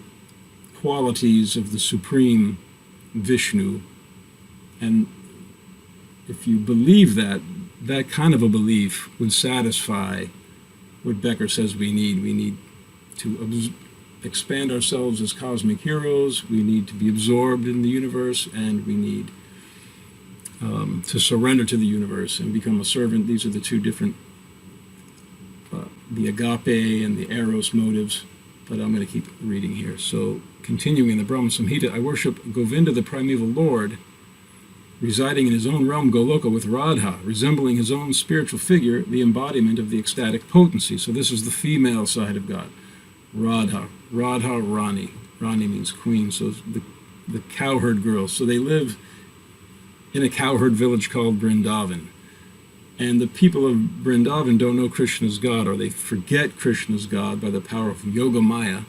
qualities of the supreme Vishnu. And if you believe that, that kind of a belief would satisfy what Becker says we need. We need to expand ourselves as cosmic heroes. We need to be absorbed in the universe, and we need to surrender to the universe and become a servant. These are the two different, the agape and the eros motives. But I'm going to keep reading here. So, continuing in the Brahma Samhita, I worship Govinda, the primeval lord, residing in his own realm, Goloka, with Radha, resembling his own spiritual figure, the embodiment of the ecstatic potency. So this is the female side of God. Radha, Rani. Rani means queen, so the cowherd girls. So they live in a cowherd village called Vrindavan. And the people of Vrindavan don't know Krishna's God, or they forget Krishna's God by the power of Yoga Maya,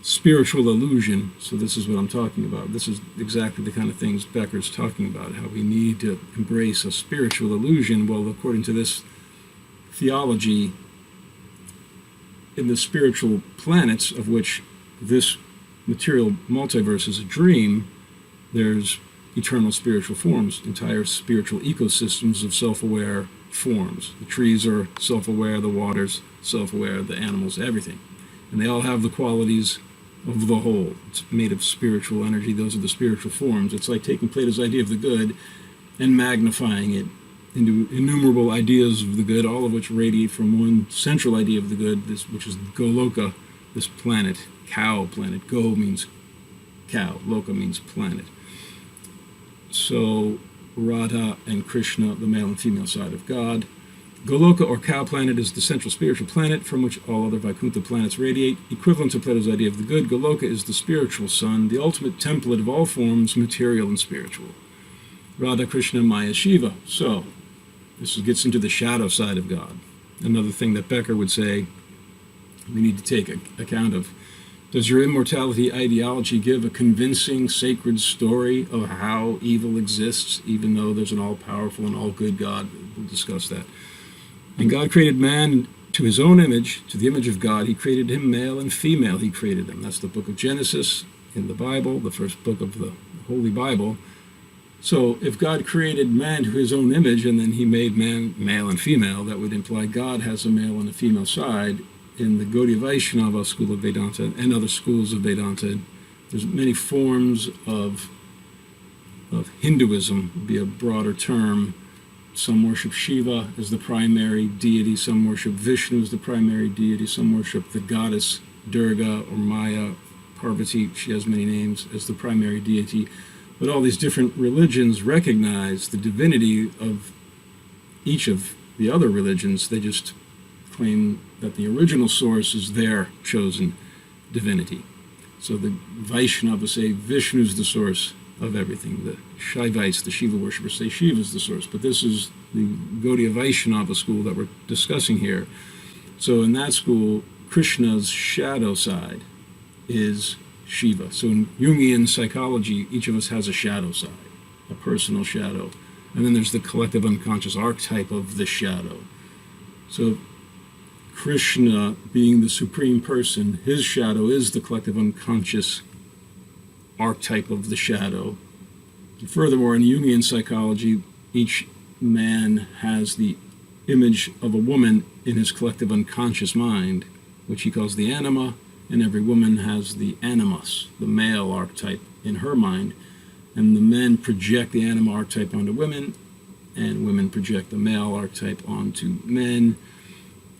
spiritual illusion. So this is what I'm talking about. This is exactly the kind of things Becker's talking about, how we need to embrace a spiritual illusion. Well, according to this theology, in the spiritual planets, of which this material multiverse is a dream, there's eternal spiritual forms, entire spiritual ecosystems of self-aware forms. The trees are self-aware, the water's self-aware, the animals, everything. And they all have the qualities of the whole. It's made of spiritual energy. Those are the spiritual forms. It's like taking Plato's idea of the good and magnifying it into innumerable ideas of the good, all of which radiate from one central idea of the good, which is Goloka, this planet, cow planet. Go means cow, Loka means planet. So Radha and Krishna, the male and female side of God. Goloka, or cow planet, is the central spiritual planet from which all other Vaikuntha planets radiate. Equivalent to Plato's idea of the good, Goloka is the spiritual sun, the ultimate template of all forms, material and spiritual. Radha, Krishna, Maya, Shiva. So, this gets into the shadow side of God. Another thing that Becker would say we need to take account of. Does your immortality ideology give a convincing, sacred story of how evil exists, even though there's an all-powerful and all-good God? We'll discuss that. And God created man to his own image, to the image of God. He created him male and female. He created them. That's the book of Genesis in the Bible, the first book of the Holy Bible. So if God created man to his own image and then he made man male and female, that would imply God has a male and a female side. In the Gaudiya Vaishnava school of Vedanta and other schools of Vedanta, there's many forms of Hinduism, would be a broader term. Some worship Shiva as the primary deity, some worship Vishnu as the primary deity, some worship the goddess Durga or Maya, Parvati, she has many names, as the primary deity. But all these different religions recognize the divinity of each of the other religions. They just claim that the original source is their chosen divinity. So the Vaishnavas say Vishnu is the source of everything. The Shaivaites, the Shiva worshippers, say Shiva is the source. But this is the Gaudiya Vaishnava school that we're discussing here. So in that school, Krishna's shadow side is Shiva. So in Jungian psychology, each of us has a shadow side, a personal shadow. And then there's the collective unconscious archetype of the shadow. So Krishna, being the supreme person, his shadow is the collective unconscious archetype of the shadow. And furthermore, in Jungian psychology, each man has the image of a woman in his collective unconscious mind, which he calls the anima, and every woman has the animus, the male archetype, in her mind. And the men project the anima archetype onto women, and women project the male archetype onto men.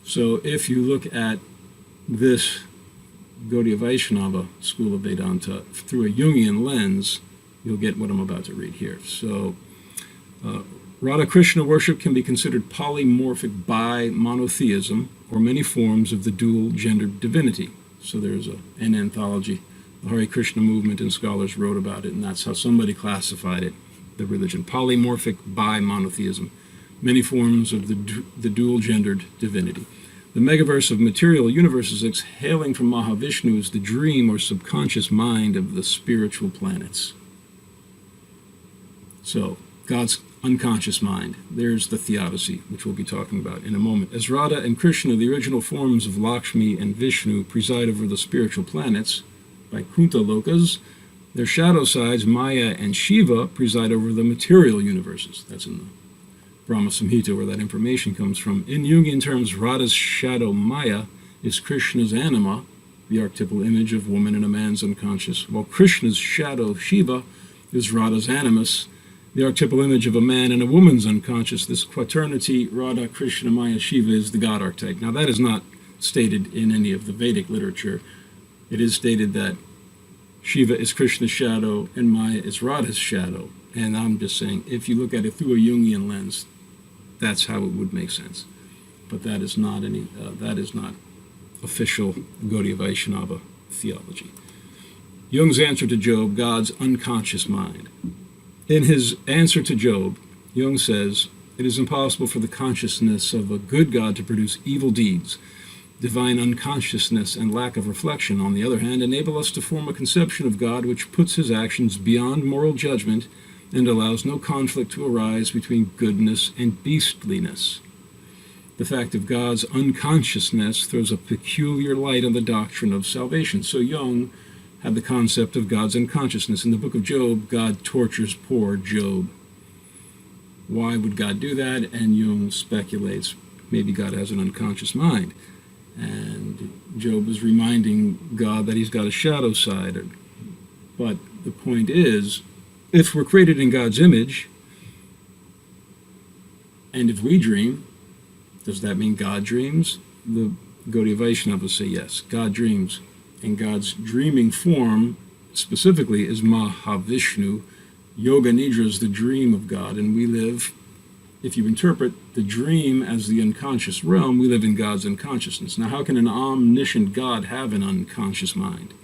So if you look at this Gaudiya Vaishnava school of Vedanta through a Jungian lens, you'll get what I'm about to read here. So Radha Krishna worship can be considered polymorphic bi-monotheism, or many forms of the dual-gendered divinity. So there's an anthology. The Hare Krishna movement and scholars wrote about it, and that's how somebody classified it, the religion. Polymorphic bi-monotheism, many forms of the dual-gendered divinity. The megaverse of material universes exhaling from Mahavishnu is the dream or subconscious mind of the spiritual planets. So, God's unconscious mind. There's the theodicy, which we'll be talking about in a moment. As Radha and Krishna, the original forms of Lakshmi and Vishnu, preside over the spiritual planets, Vaikuntha lokas, their shadow sides, Maya and Shiva, preside over the material universes. That's in the Brahma Samhita, where that information comes from. In Jungian terms, Radha's shadow Maya is Krishna's anima, the archetypal image of woman in a man's unconscious, while Krishna's shadow Shiva is Radha's animus, the archetypal image of a man and a woman's unconscious. This quaternity, Radha, Krishna, Maya, Shiva, is the God archetype. Now that is not stated in any of the Vedic literature. It is stated that Shiva is Krishna's shadow and Maya is Radha's shadow. And I'm just saying, if you look at it through a Jungian lens, that's how it would make sense. But that is not official Gaudiya Vaishnava theology. Jung's answer to Job, God's unconscious mind. In his answer to Job, Jung says, it is impossible for the consciousness of a good God to produce evil deeds. Divine unconsciousness and lack of reflection, on the other hand, enable us to form a conception of God which puts his actions beyond moral judgment and allows no conflict to arise between goodness and beastliness. The fact of God's unconsciousness throws a peculiar light on the doctrine of salvation. So Jung have the concept of God's unconsciousness. In the book of Job, God tortures poor Job. Why would God do that? And Jung speculates maybe God has an unconscious mind. And Job is reminding God that he's got a shadow side. But the point is, if we're created in God's image, and if we dream, does that mean God dreams? The Gaudiya Vaishnavas say yes, God dreams. And God's dreaming form, specifically, is Mahavishnu. Yoga Nidra is the dream of God, and we live, if you interpret the dream as the unconscious realm, we live in God's unconsciousness. Now, how can an omniscient God have an unconscious mind?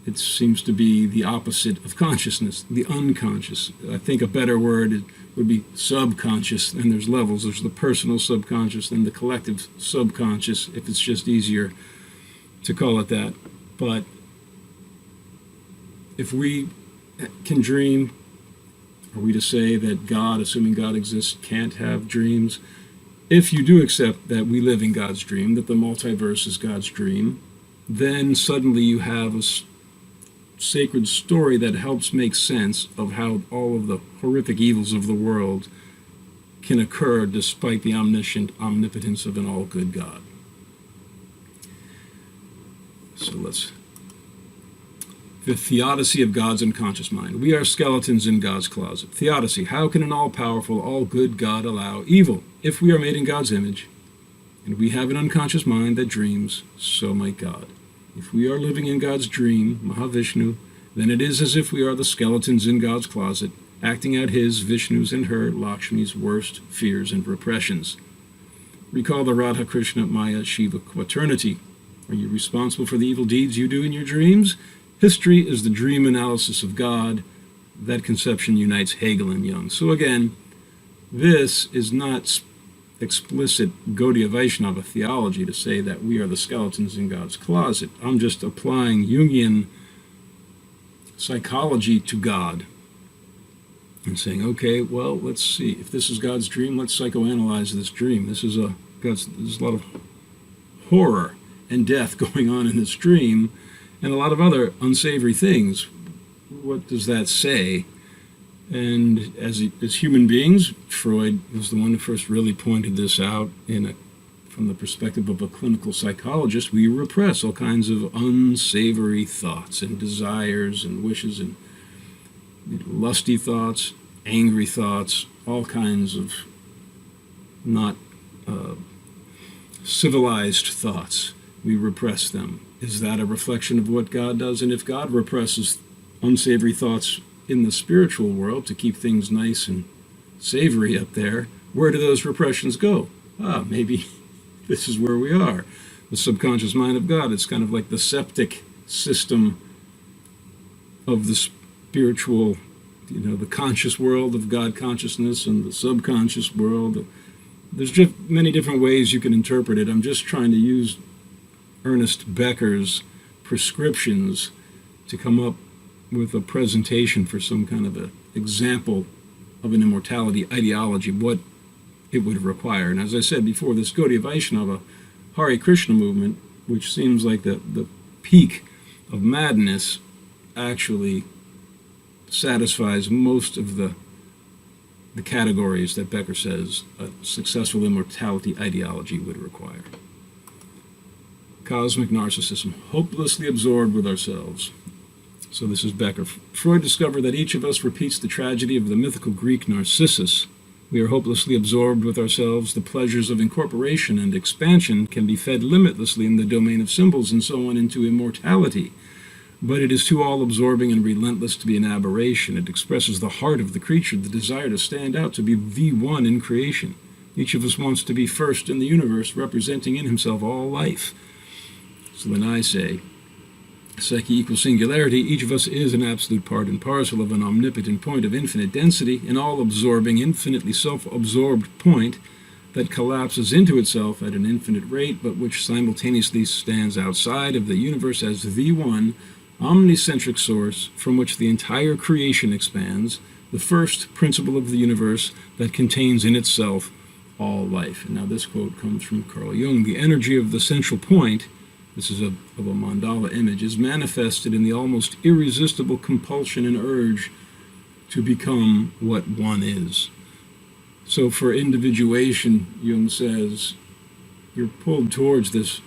It seems to be the opposite of consciousness, the unconscious. I think a better word would be subconscious, and there's levels. There's the personal subconscious and the collective subconscious, if it's just easier to call it that. But if we can dream, are we to say that God, assuming God exists, can't have dreams? If you do accept that we live in God's dream, that the multiverse is God's dream, then suddenly you have a sacred story that helps make sense of how all of the horrific evils of the world can occur despite the omniscient omnipotence of an all-good God. So the theodicy of God's unconscious mind. We are skeletons in God's closet. Theodicy, how can an all-powerful, all-good God allow evil? If we are made in God's image, and we have an unconscious mind that dreams, so might God. If we are living in God's dream, Mahavishnu, then it is as if we are the skeletons in God's closet, acting out his, Vishnu's, and her, Lakshmi's, worst fears and repressions. Recall the Radha Krishna Maya Shiva quaternity. Are you responsible for the evil deeds you do in your dreams? History is the dream analysis of God. That conception unites Hegel and Jung. So again, this is not explicit Gaudiya Vaishnava theology to say that we are the skeletons in God's closet. I'm just applying Jungian psychology to God and saying, okay, well, let's see. If this is God's dream, let's psychoanalyze this dream. There's a lot of horror and death going on in this dream, and a lot of other unsavory things. What does that say? And as human beings, Freud was the one who first really pointed this out from the perspective of a clinical psychologist. We repress all kinds of unsavory thoughts and desires and wishes and lusty thoughts, angry thoughts, all kinds of not civilized thoughts. We repress them. Is that a reflection of what God does? And if God represses unsavory thoughts in the spiritual world to keep things nice and savory up there, where do those repressions go? Maybe this is where we are. The subconscious mind of God. It's kind of like the septic system of the spiritual, the conscious world of God consciousness and the subconscious world. There's just many different ways you can interpret it. I'm just trying to use Ernest Becker's prescriptions to come up with a presentation for some kind of an example of an immortality ideology, what it would require. And as I said before, this Gaudiya Vaishnava Hare Krishna movement, which seems like the peak of madness, actually satisfies most of the categories that Becker says a successful immortality ideology would require. Cosmic narcissism, hopelessly absorbed with ourselves. So this is Becker. Freud discovered that each of us repeats the tragedy of the mythical Greek Narcissus. We are hopelessly absorbed with ourselves. The pleasures of incorporation and expansion can be fed limitlessly in the domain of symbols and so on into immortality. But it is too all-absorbing and relentless to be an aberration. It expresses the heart of the creature, the desire to stand out, to be the one in creation. Each of us wants to be first in the universe, representing in himself all life. So then I say, Psyche equals singularity. Each of us is an absolute part and parcel of an omnipotent point of infinite density, an all-absorbing, infinitely self-absorbed point that collapses into itself at an infinite rate, but which simultaneously stands outside of the universe as the one, omnicentric source from which the entire creation expands, the first principle of the universe that contains in itself all life. And now this quote comes from Carl Jung. The energy of the central point this is of a mandala image, is manifested in the almost irresistible compulsion and urge to become what one is. So for individuation, Jung says, you're pulled towards this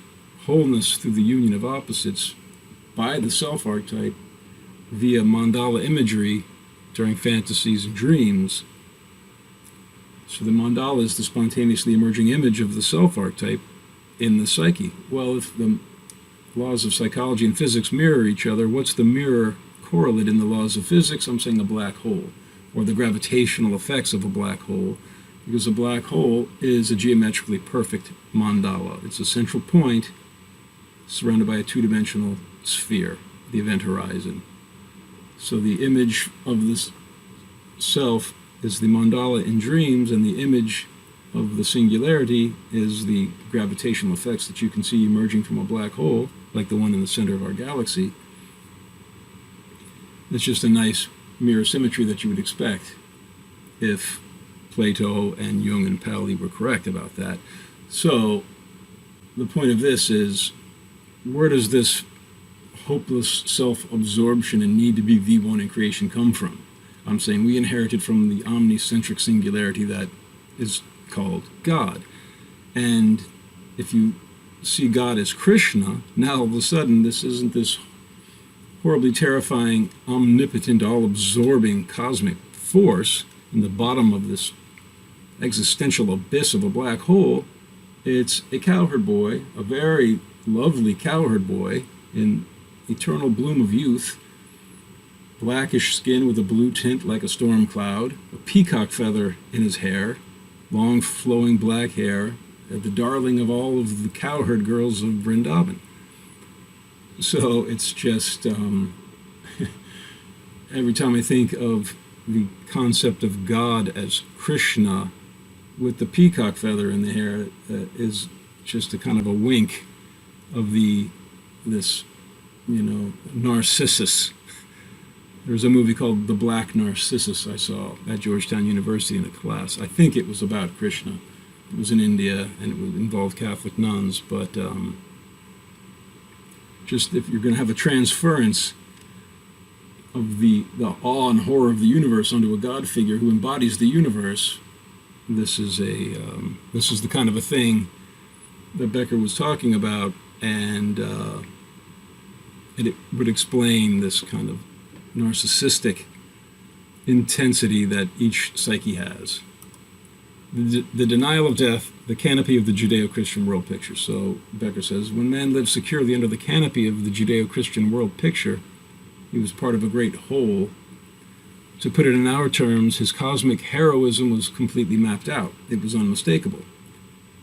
wholeness through the union of opposites by the self-archetype via mandala imagery during fantasies and dreams. So the mandala is the spontaneously emerging image of the self-archetype in the psyche. Well, if the laws of psychology and physics mirror each other, what's the mirror correlate in the laws of physics? I'm saying a black hole, or the gravitational effects of a black hole, because a black hole is a geometrically perfect mandala. It's a central point surrounded by a two-dimensional sphere, the event horizon. So the image of this self is the mandala in dreams, and the image of the singularity is the gravitational effects that you can see emerging from a black hole, like the one in the center of our galaxy. It's just a nice mirror symmetry that you would expect if Plato and Jung and Pauli were correct about that. So the point of this is, where does this hopeless self-absorption and need to be the one in creation come from? I'm saying we inherited from the omnicentric singularity that is called God. And if you see God as Krishna, now all of a sudden this isn't this horribly terrifying, omnipotent, all-absorbing cosmic force in the bottom of this existential abyss of a black hole. It's a cowherd boy, a very lovely cowherd boy in eternal bloom of youth, blackish skin with a blue tint like a storm cloud, a peacock feather in his hair, long flowing black hair, the darling of all of the cowherd girls of Vrindavan. So it's just, every time I think of the concept of God as Krishna with the peacock feather in the hair, is just a kind of a wink of this Narcissus. There's a movie called The Black Narcissus I saw at Georgetown University in a class. I think it was about Krishna. It was in India, and it involved Catholic nuns, but just if you're going to have a transference of the awe and horror of the universe onto a God figure who embodies the universe, this is the kind of a thing that Becker was talking about, and it would explain this kind of narcissistic intensity that each psyche has. The denial of death, the canopy of the Judeo-Christian world picture. So Becker says, when man lived securely under the canopy of the Judeo-Christian world picture, he was part of a great whole. To put it in our terms, his cosmic heroism was completely mapped out. It was unmistakable.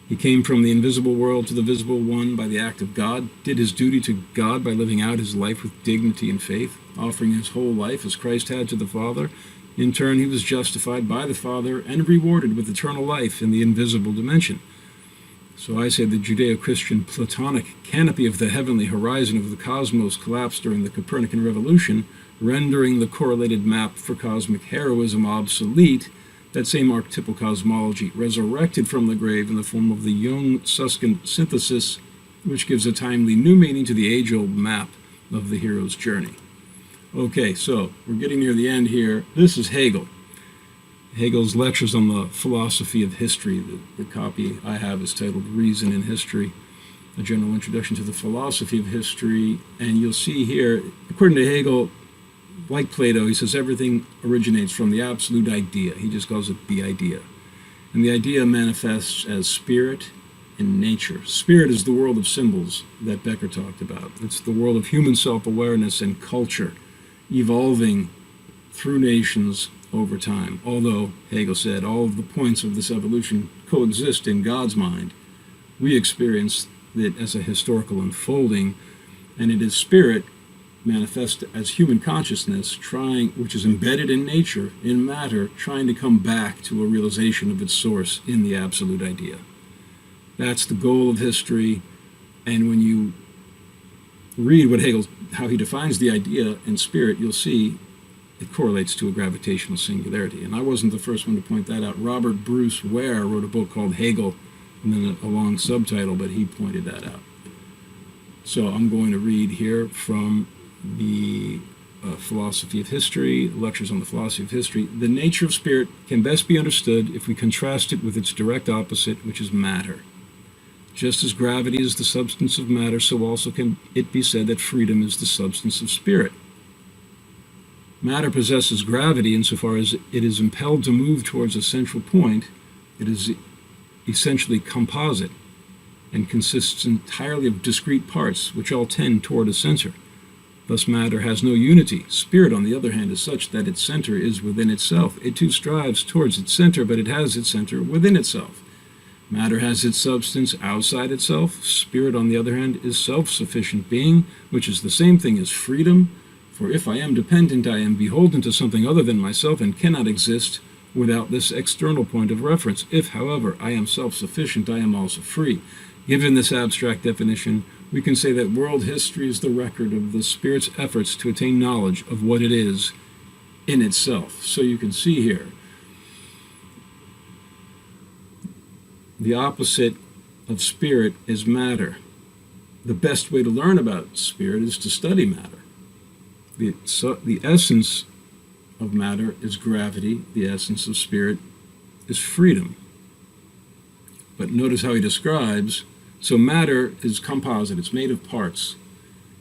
He came from the invisible world to the visible one by the act of God, did his duty to God by living out his life with dignity and faith, offering his whole life as Christ had to the Father. In turn, he was justified by the Father and rewarded with eternal life in the invisible dimension. So I say the Judeo-Christian Platonic canopy of the heavenly horizon of the cosmos collapsed during the Copernican revolution, rendering the correlated map for cosmic heroism obsolete. That same archetypal cosmology resurrected from the grave in the form of the Jung-Susskind synthesis, which gives a timely new meaning to the age-old map of the hero's journey. Okay, so we're getting near the end here. This is Hegel. Hegel's lectures on the philosophy of history. The copy I have is titled Reason in History, a general introduction to the philosophy of history. And you'll see here, according to Hegel, like Plato, he says everything originates from the absolute idea. He just calls it the idea. And the idea manifests as spirit and nature. Spirit is the world of symbols that Becker talked about. It's the world of human self-awareness and culture, evolving through nations over time. Although, Hegel said, all of the points of this evolution coexist in God's mind, we experience it as a historical unfolding, and it is spirit manifest as human consciousness, which is embedded in nature, in matter, trying to come back to a realization of its source in the absolute idea. That's the goal of history, and when you read how he defines the idea and spirit, you'll see it correlates to a gravitational singularity. And I wasn't the first one to point that out. Robert Bruce Ware wrote a book called Hegel, and then a long subtitle, but he pointed that out. So I'm going to read here from the Philosophy of History, Lectures on the Philosophy of History. The nature of spirit can best be understood if we contrast it with its direct opposite, which is matter. Just as gravity is the substance of matter, so also can it be said that freedom is the substance of spirit. Matter possesses gravity insofar as it is impelled to move towards a central point. It is essentially composite and consists entirely of discrete parts, which all tend toward a center. Thus matter has no unity. Spirit, on the other hand, is such that its center is within itself. It too strives towards its center, but it has its center within itself. Matter has its substance outside itself. Spirit, on the other hand, is self-sufficient being, which is the same thing as freedom. For if I am dependent, I am beholden to something other than myself and cannot exist without this external point of reference. If, however, I am self-sufficient, I am also free. Given this abstract definition, we can say that world history is the record of the spirit's efforts to attain knowledge of what it is in itself. So you can see here, the opposite of spirit is matter. The best way to learn about spirit is to study matter. The essence of matter is gravity. The essence of spirit is freedom. But notice how he describes, so matter is composite. It's made of parts.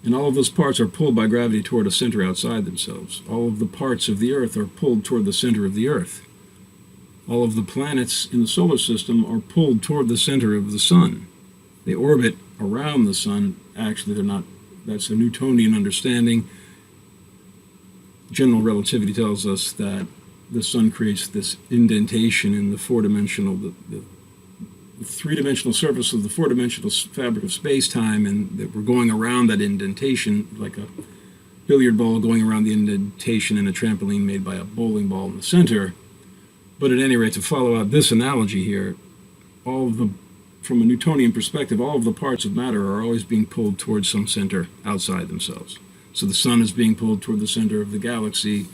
And all of those parts are pulled by gravity toward a center outside themselves. All of the parts of the earth are pulled toward the center of the earth. All of the planets in the solar system are pulled toward the center of the sun. They orbit around the sun. Actually, they're not. That's a Newtonian understanding. General relativity tells us that the sun creates this indentation in the four-dimensional, the three-dimensional surface of the four-dimensional fabric of space-time, and that we're going around that indentation like a billiard ball going around the indentation in a trampoline made by a bowling ball in the center. But at any rate, to follow out this analogy here, from a Newtonian perspective, all of the parts of matter are always being pulled towards some center outside themselves. So the sun is being pulled toward the center of the galaxy,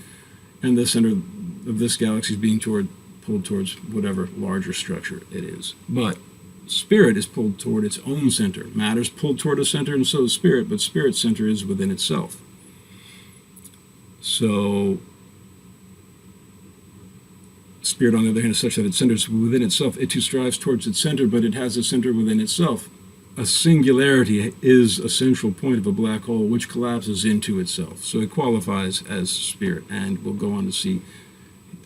and the center of this galaxy is being pulled towards whatever larger structure it is. But spirit is pulled toward its own center. Matter is pulled toward a center, and so is spirit, but spirit's center is within itself. So spirit, on the other hand, is such that its center is within itself. It too strives towards its center, but it has a center within itself. A singularity is a central point of a black hole which collapses into itself. So it qualifies as spirit, and we'll go on to see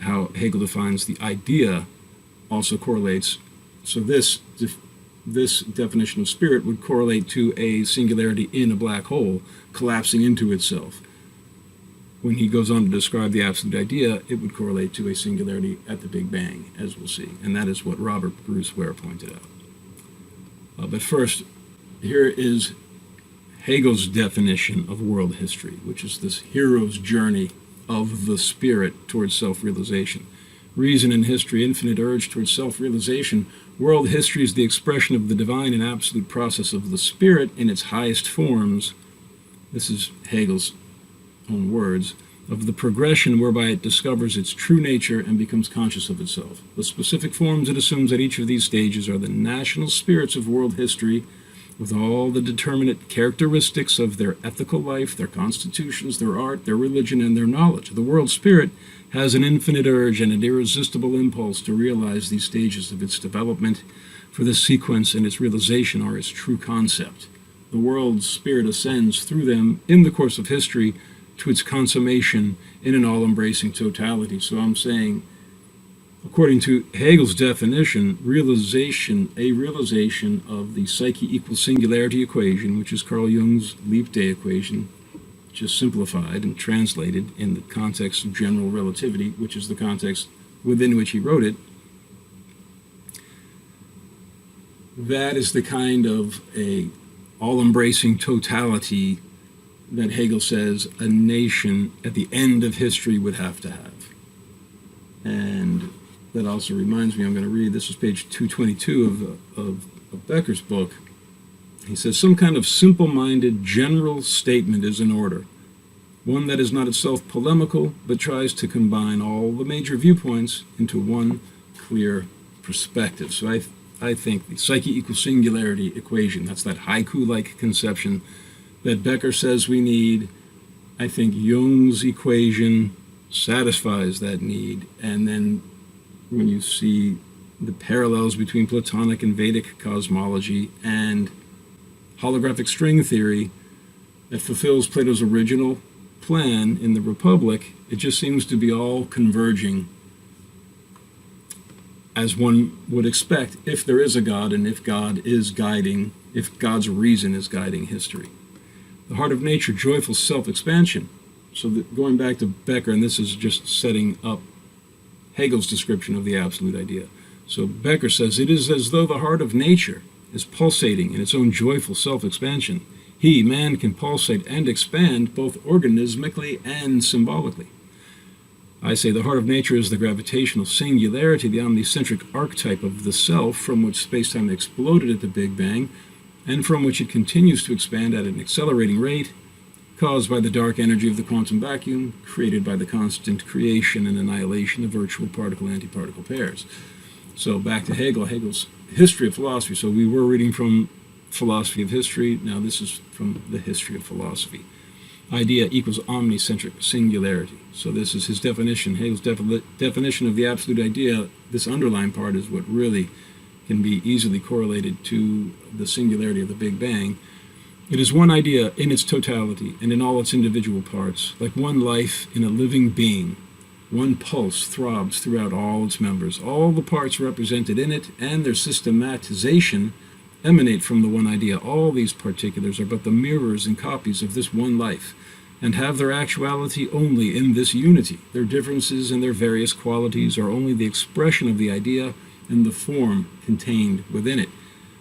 how Hegel defines the idea also correlates. So this definition of spirit would correlate to a singularity in a black hole collapsing into itself. When he goes on to describe the absolute idea, it would correlate to a singularity at the Big Bang, as we'll see. And that is what Robert Bruce Ware pointed out. But first, here is Hegel's definition of world history, which is this hero's journey of the spirit towards self-realization. Reason in history, infinite urge towards self-realization. World history is the expression of the divine and absolute process of the spirit in its highest forms. This is Hegel's own words, of the progression whereby it discovers its true nature and becomes conscious of itself. The specific forms it assumes at each of these stages are the national spirits of world history, with all the determinate characteristics of their ethical life, their constitutions, their art, their religion, and their knowledge. The world spirit has an infinite urge and an irresistible impulse to realize these stages of its development, for this sequence and its realization are its true concept. The world spirit ascends through them in the course of history to its consummation in an all-embracing totality. So I'm saying, according to Hegel's definition, a realization of the psyche equals singularity equation, which is Carl Jung's leap day equation, just simplified and translated in the context of general relativity, which is the context within which he wrote it. That is the kind of a all-embracing totality that Hegel says a nation at the end of history would have to have. And that also reminds me, I'm going to read, this is page 222 of Becker's book. He says, some kind of simple-minded general statement is in order, one that is not itself polemical, but tries to combine all the major viewpoints into one clear perspective. So I I think, the Psyche equals Singularity equation. That's that haiku-like conception that Becker says we need. I think Jung's equation satisfies that need. And then when you see the parallels between Platonic and Vedic cosmology and holographic string theory that fulfills Plato's original plan in the Republic, it just seems to be all converging as one would expect if there is a God and if God's reason is guiding history. The heart of nature, joyful self-expansion. So going back to Becker, and this is just setting up Hegel's description of the absolute idea. So Becker says, it is as though the heart of nature is pulsating in its own joyful self-expansion. He, man, can pulsate and expand both organismically and symbolically. I say the heart of nature is the gravitational singularity, the omnicentric archetype of the self from which space-time exploded at the Big Bang, and from which it continues to expand at an accelerating rate, caused by the dark energy of the quantum vacuum, created by the constant creation and annihilation of virtual particle-antiparticle pairs. So back to Hegel, Hegel's history of philosophy. So we were reading from philosophy of history, now this is from the history of philosophy. Idea equals omnicentric singularity. So this is his definition, Hegel's definition of the absolute idea. This underlined part is what really can be easily correlated to the singularity of the Big Bang. It is one idea in its totality and in all its individual parts, like one life in a living being. One pulse throbs throughout all its members. All the parts represented in it and their systematization emanate from the one idea. All these particulars are but the mirrors and copies of this one life, and have their actuality only in this unity. Their differences and their various qualities are only the expression of the idea and the form contained within it.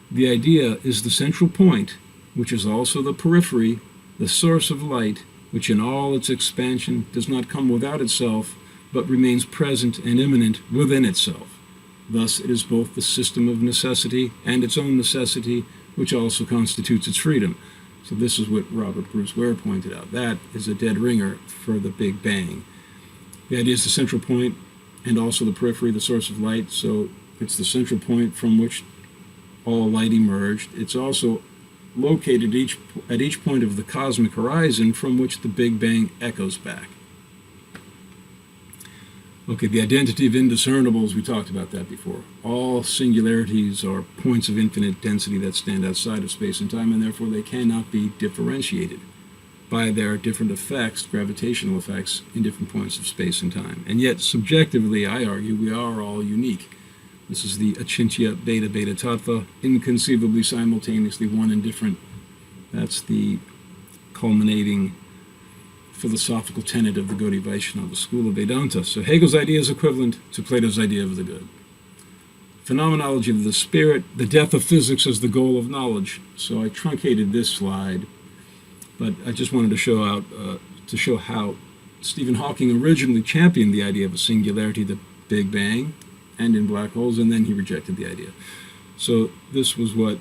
The idea is the central point, which is also the periphery, the source of light, which in all its expansion does not come without itself, but remains present and immanent within itself. Thus it is both the system of necessity and its own necessity, which also constitutes its freedom. So this is what Robert Bruce Ware pointed out. That is a dead ringer for the Big Bang. The idea is the central point and also the periphery, the source of light. So it's the central point from which all light emerged. It's also located at each point of the cosmic horizon from which the Big Bang echoes back. Okay, the identity of indiscernibles, we talked about that before. All singularities are points of infinite density that stand outside of space and time, and therefore they cannot be differentiated by their different effects, gravitational effects, in different points of space and time. And yet, subjectively, I argue, we are all unique. This is the achintya beta beta tattva, inconceivably simultaneously one and different. That's the culminating philosophical tenet of the Gaudiya Vaishnava school of Vedanta. So Hegel's idea is equivalent to Plato's idea of the good. Phenomenology of the spirit, the death of physics as the goal of knowledge. So I truncated this slide, but I just wanted to show how Stephen Hawking originally championed the idea of a singularity, the Big Bang, and in black holes, and then he rejected the idea. So this was what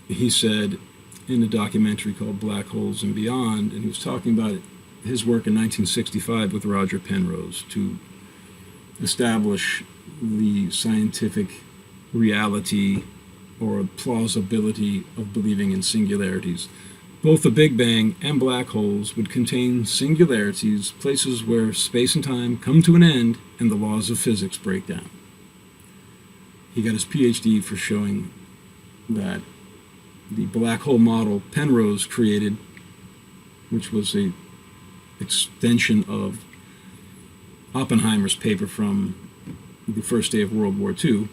he said in a documentary called Black Holes and Beyond, and he was talking about his work in 1965 with Roger Penrose to establish the scientific reality or plausibility of believing in singularities. Both the Big Bang and black holes would contain singularities, places where space and time come to an end and the laws of physics break down. He got his PhD for showing that the black hole model Penrose created, which was a extension of Oppenheimer's paper from the first day of World War II,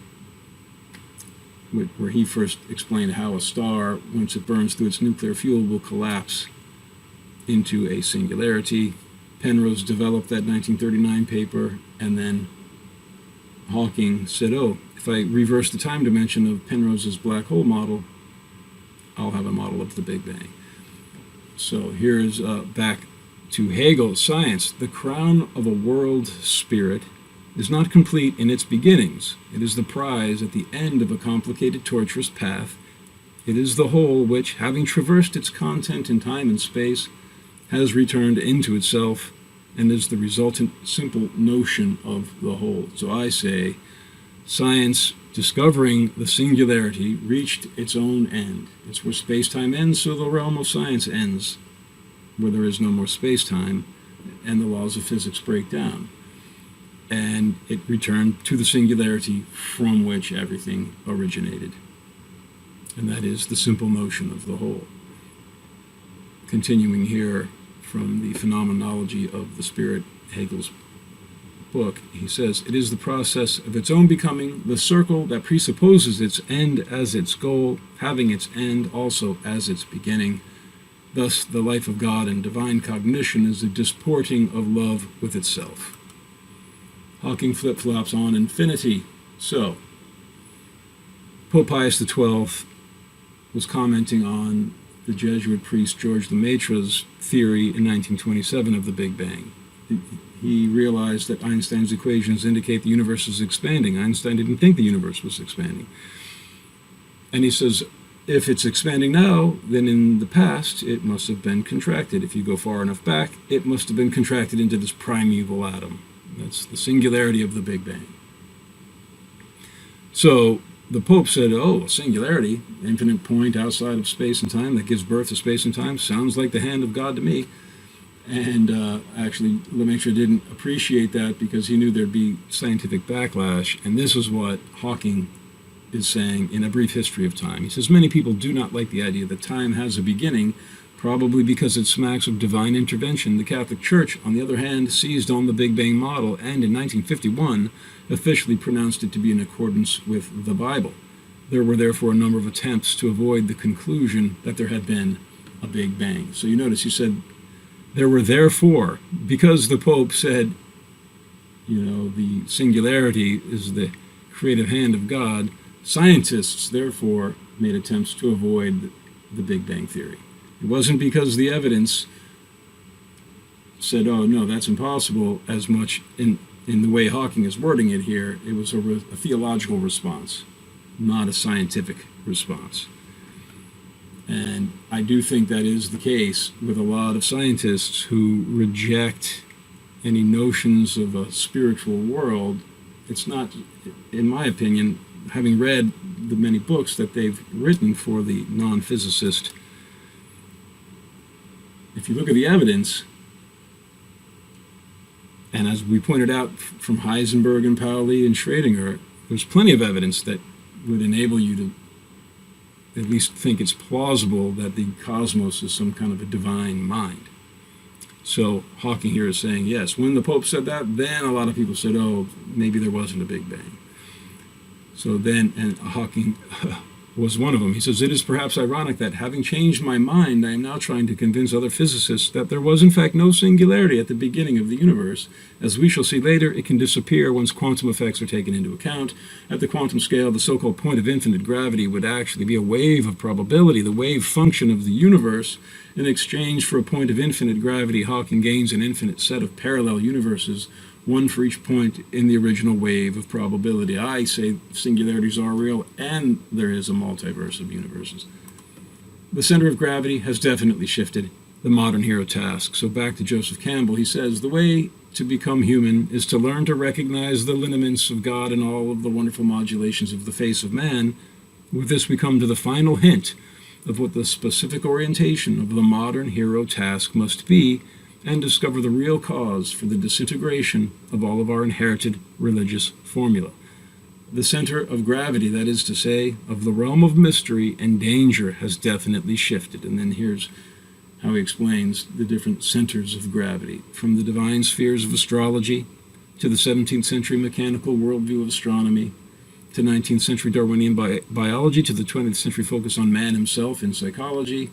where he first explained how a star, once it burns through its nuclear fuel, will collapse into a singularity. Penrose developed that 1939 paper, and then Hawking said, oh, if I reverse the time dimension of Penrose's black hole model, I'll have a model of the Big Bang. So here's back to Hegel's science. The crown of a world spirit is not complete in its beginnings. It is the prize at the end of a complicated, tortuous path. It is the whole which, having traversed its content in time and space, has returned into itself and is the resultant simple notion of the whole. So I say science discovering the singularity reached its own end. It's where space-time ends, so the realm of science ends, where there is no more space-time, and the laws of physics break down. And it returned to the singularity from which everything originated. And that is the simple notion of the whole. Continuing here from the Phenomenology of the Spirit, Hegel's book, he says, it is the process of its own becoming, the circle that presupposes its end as its goal, having its end also as its beginning. Thus, the life of God and divine cognition is the disporting of love with itself. Hawking flip-flops on infinity. So, Pope Pius XII was commenting on the Jesuit priest George Lemaitre's theory in 1927 of the Big Bang. He realized that Einstein's equations indicate the universe is expanding. Einstein didn't think the universe was expanding. And he says, if it's expanding now, then in the past it must have been contracted. If you go far enough back, it must have been contracted into this primeval atom. That's the singularity of the Big Bang. So the Pope said, oh, singularity, infinite point outside of space and time that gives birth to space and time, sounds like the hand of God to me. And actually, Lemaitre didn't appreciate that because he knew there'd be scientific backlash. And this is what Hawking is saying in A Brief History of Time. He says, many people do not like the idea that time has a beginning, probably because it smacks of divine intervention. The Catholic Church, on the other hand, seized on the Big Bang model and in 1951 officially pronounced it to be in accordance with the Bible. There were therefore a number of attempts to avoid the conclusion that there had been a Big Bang. So you notice he said, there were therefore, because the Pope said, the singularity is the creative hand of God, scientists therefore made attempts to avoid the Big Bang theory. It wasn't because the evidence said, oh, no, that's impossible, as much in the way Hawking is wording it here. It was a theological response, not a scientific response. And I do think that is the case with a lot of scientists who reject any notions of a spiritual world. It's not, in my opinion, having read the many books that they've written for the non-physicist, if you look at the evidence, and as we pointed out from Heisenberg and Pauli and Schrödinger, there's plenty of evidence that would enable you to at least think it's plausible that the cosmos is some kind of a divine mind. So Hawking here is saying, yes, when the Pope said that, then a lot of people said, oh, maybe there wasn't a Big Bang. So then, and Hawking was one of them. He says, it is perhaps ironic that, having changed my mind, I am now trying to convince other physicists that there was in fact no singularity at the beginning of the universe. As we shall see later, it can disappear once quantum effects are taken into account. At the quantum scale, the so-called point of infinite gravity would actually be a wave of probability, the wave function of the universe. In exchange for a point of infinite gravity, Hawking gains an infinite set of parallel universes, one for each point in the original wave of probability. I say singularities are real, and there is a multiverse of universes. The center of gravity has definitely shifted, the modern hero task. So back to Joseph Campbell, he says, the way to become human is to learn to recognize the lineaments of God in all of the wonderful modulations of the face of man. With this, we come to the final hint of what the specific orientation of the modern hero task must be, and discover the real cause for the disintegration of all of our inherited religious formula. The center of gravity, that is to say, of the realm of mystery and danger, has definitely shifted. And then here's how he explains the different centers of gravity, from the divine spheres of astrology to the 17th century mechanical worldview of astronomy, to 19th century Darwinian biology, to the 20th century focus on man himself in psychology,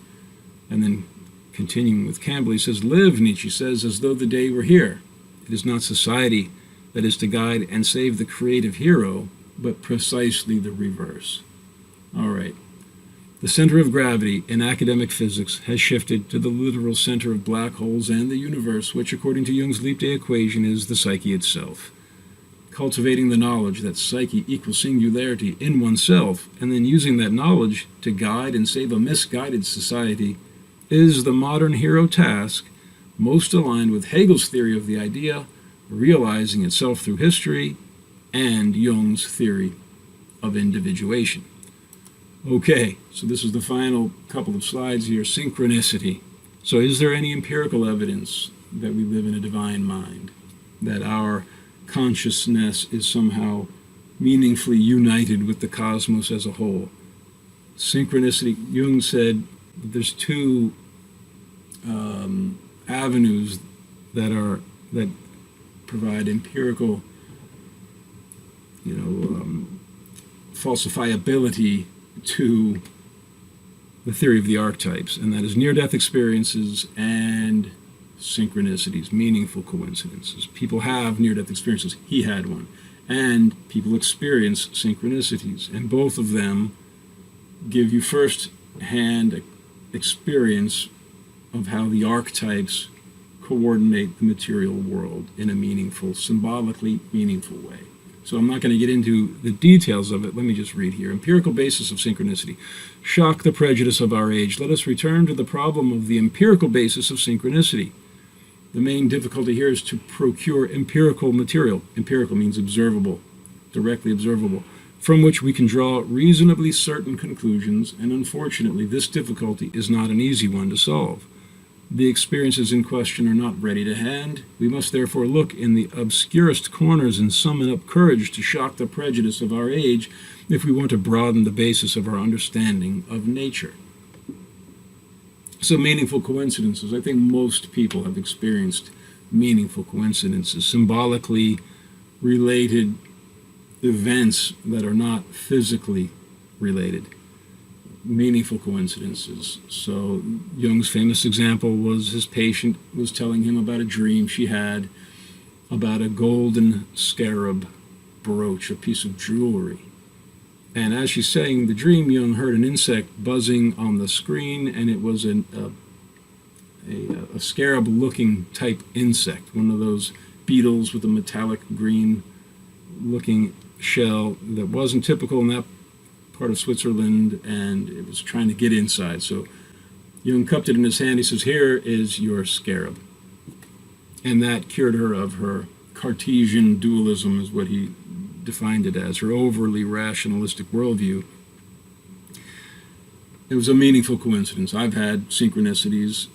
and then continuing with Campbell, he says, live, Nietzsche says, as though the day were here. It is not society that is to guide and save the creative hero, but precisely the reverse. All right. The center of gravity in academic physics has shifted to the literal center of black holes and the universe, which, according to Jung's leap day equation, is the psyche itself. Cultivating the knowledge that psyche equals singularity in oneself, and then using that knowledge to guide and save a misguided society, is the modern hero task, most aligned with Hegel's theory of the idea, realizing itself through history, and Jung's theory of individuation. Okay, so this is the final couple of slides here, synchronicity. So is there any empirical evidence that we live in a divine mind, that our consciousness is somehow meaningfully united with the cosmos as a whole? Synchronicity, Jung said there's two avenues that provide empirical, falsifiability to the theory of the archetypes, and that is near-death experiences and synchronicities, meaningful coincidences. People have near-death experiences. He had one. And people experience synchronicities, and both of them give you first-hand experience of how the archetypes coordinate the material world in a meaningful, symbolically meaningful way. So I'm not going to get into the details of it. Let me just read here. Empirical basis of synchronicity. Shock the prejudice of our age. Let us return to the problem of the empirical basis of synchronicity. The main difficulty here is to procure empirical material. Empirical means observable, directly observable, from which we can draw reasonably certain conclusions, and unfortunately this difficulty is not an easy one to solve. The experiences in question are not ready to hand. We must therefore look in the obscurest corners and summon up courage to shock the prejudice of our age if we want to broaden the basis of our understanding of nature. So meaningful coincidences. I think most people have experienced meaningful coincidences, symbolically related events that are not physically related. Meaningful coincidences. So Jung's famous example was his patient was telling him about a dream she had about a golden scarab brooch, a piece of jewelry. And as she's saying the dream, Jung heard an insect buzzing on the screen, and it was a scarab-looking type insect, one of those beetles with a metallic green-looking shell that wasn't typical in that part of Switzerland, and it was trying to get inside. So Jung cupped it in his hand. He says, "Here is your scarab." And that cured her of her Cartesian dualism, is what he defined it as, her overly rationalistic worldview. It was a meaningful coincidence. I've had synchronicities.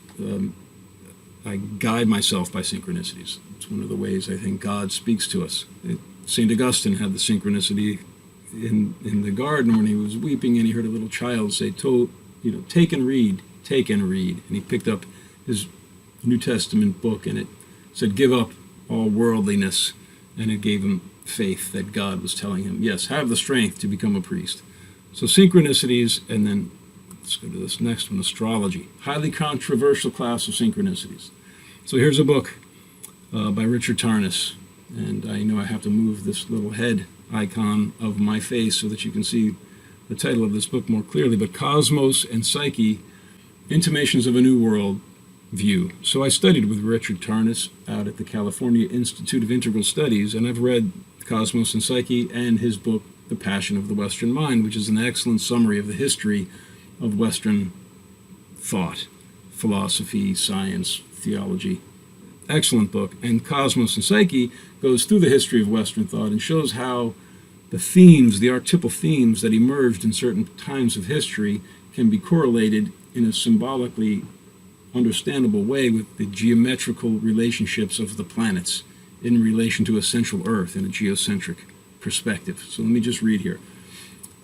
I guide myself by synchronicities. It's one of the ways I think God speaks to us. St. Augustine had the synchronicity in the garden when he was weeping, and he heard a little child say, "Take and read, take and read." And he picked up his New Testament book, and it said, "Give up all worldliness," and it gave him faith that God was telling him, yes, have the strength to become a priest. So synchronicities, and then let's go to this next one, astrology. Highly controversial class of synchronicities. So here's a book by Richard Tarnas, and I know I have to move this little head icon of my face so that you can see the title of this book more clearly, but Cosmos and Psyche, Intimations of a New World View. So I studied with Richard Tarnas out at the California Institute of Integral Studies, and I've read Cosmos and Psyche and his book, The Passion of the Western Mind, which is an excellent summary of the history of Western thought, philosophy, science, theology. Excellent book. And Cosmos and Psyche goes through the history of Western thought and shows how the themes, the archetypal themes that emerged in certain times of history can be correlated in a symbolically understandable way with the geometrical relationships of the planets in relation to a central Earth in a geocentric perspective. So let me just read here.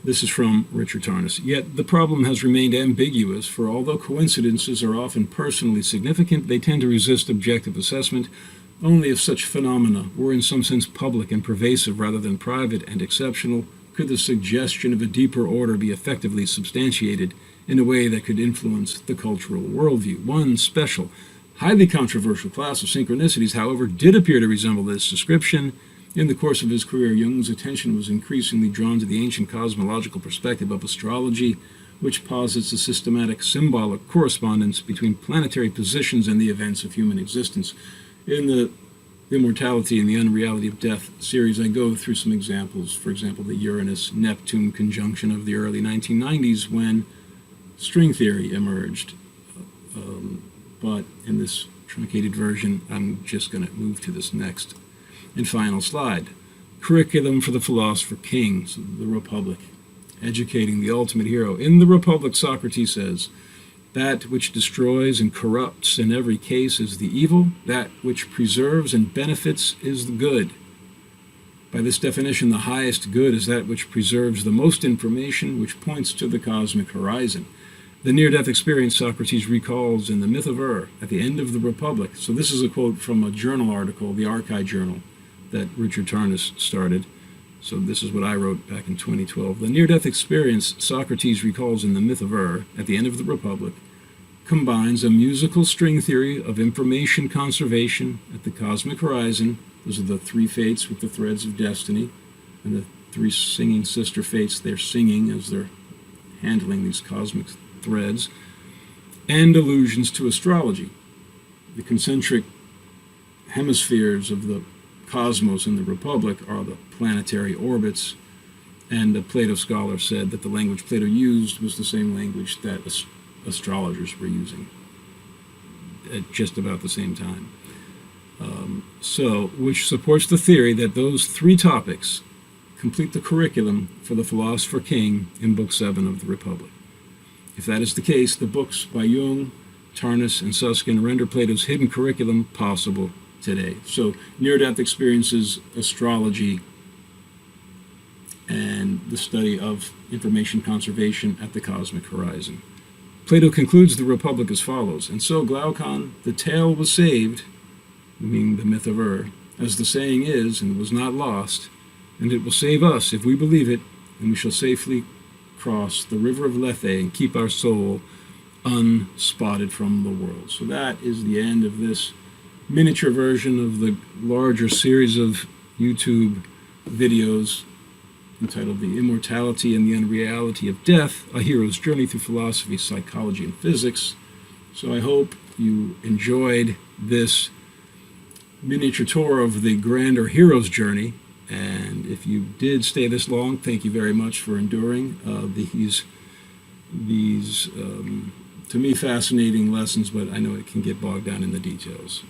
This is from Richard Tarnas. Yet the problem has remained ambiguous, for although coincidences are often personally significant, they tend to resist objective assessment. Only if such phenomena were in some sense public and pervasive rather than private and exceptional could the suggestion of a deeper order be effectively substantiated in a way that could influence the cultural worldview. One special, highly controversial class of synchronicities, however, did appear to resemble this description. In the course of his career, Jung's attention was increasingly drawn to the ancient cosmological perspective of astrology, which posits a systematic symbolic correspondence between planetary positions and the events of human existence. In the Immortality and the Unreality of Death series, I go through some examples. For example, the Uranus-Neptune conjunction of the early 1990s when string theory emerged. But in this truncated version, I'm just going to move to this next and final slide. Curriculum for the Philosopher King, so the Republic, educating the ultimate hero. In the Republic, Socrates says, that which destroys and corrupts in every case is the evil, that which preserves and benefits is the good. By this definition, the highest good is that which preserves the most information, which points to the cosmic horizon. The near-death experience Socrates recalls in the myth of at the end of the Republic. So this is a quote from a journal article, the Archive Journal, that Richard Tarnas started. So this is what I wrote back in 2012. The near-death experience Socrates recalls in the myth of at the end of the Republic combines a musical string theory of information conservation at the cosmic horizon. Those are the three fates with the threads of destiny, and the three singing sister fates, they're singing as they're handling these cosmic threads, and allusions to astrology. The concentric hemispheres of the cosmos in the Republic are the planetary orbits, and a Plato scholar said that the language Plato used was the same language that astrologers were using at just about the same time. Which supports the theory that those three topics complete the curriculum for the Philosopher King in Book 7 of the Republic. If that is the case, the books by Jung, Tarnas, and Susskind render Plato's hidden curriculum possible today. So near-death experiences, astrology, and the study of information conservation at the cosmic horizon. Plato concludes the Republic as follows, and so Glaucon, the tale was saved, meaning the myth of as the saying is, and was not lost, and it will save us if we believe it, and we shall safely cross the river of Lethe and keep our soul unspotted from the world. So that is the end of this miniature version of the larger series of YouTube videos entitled The Immortality and the Unreality of Death, A Hero's Journey Through Philosophy, Psychology, and Physics. So I hope you enjoyed this miniature tour of the grander hero's journey, and if you did stay this long, thank you very much for enduring these to me fascinating lessons, but I know it can get bogged down in the details.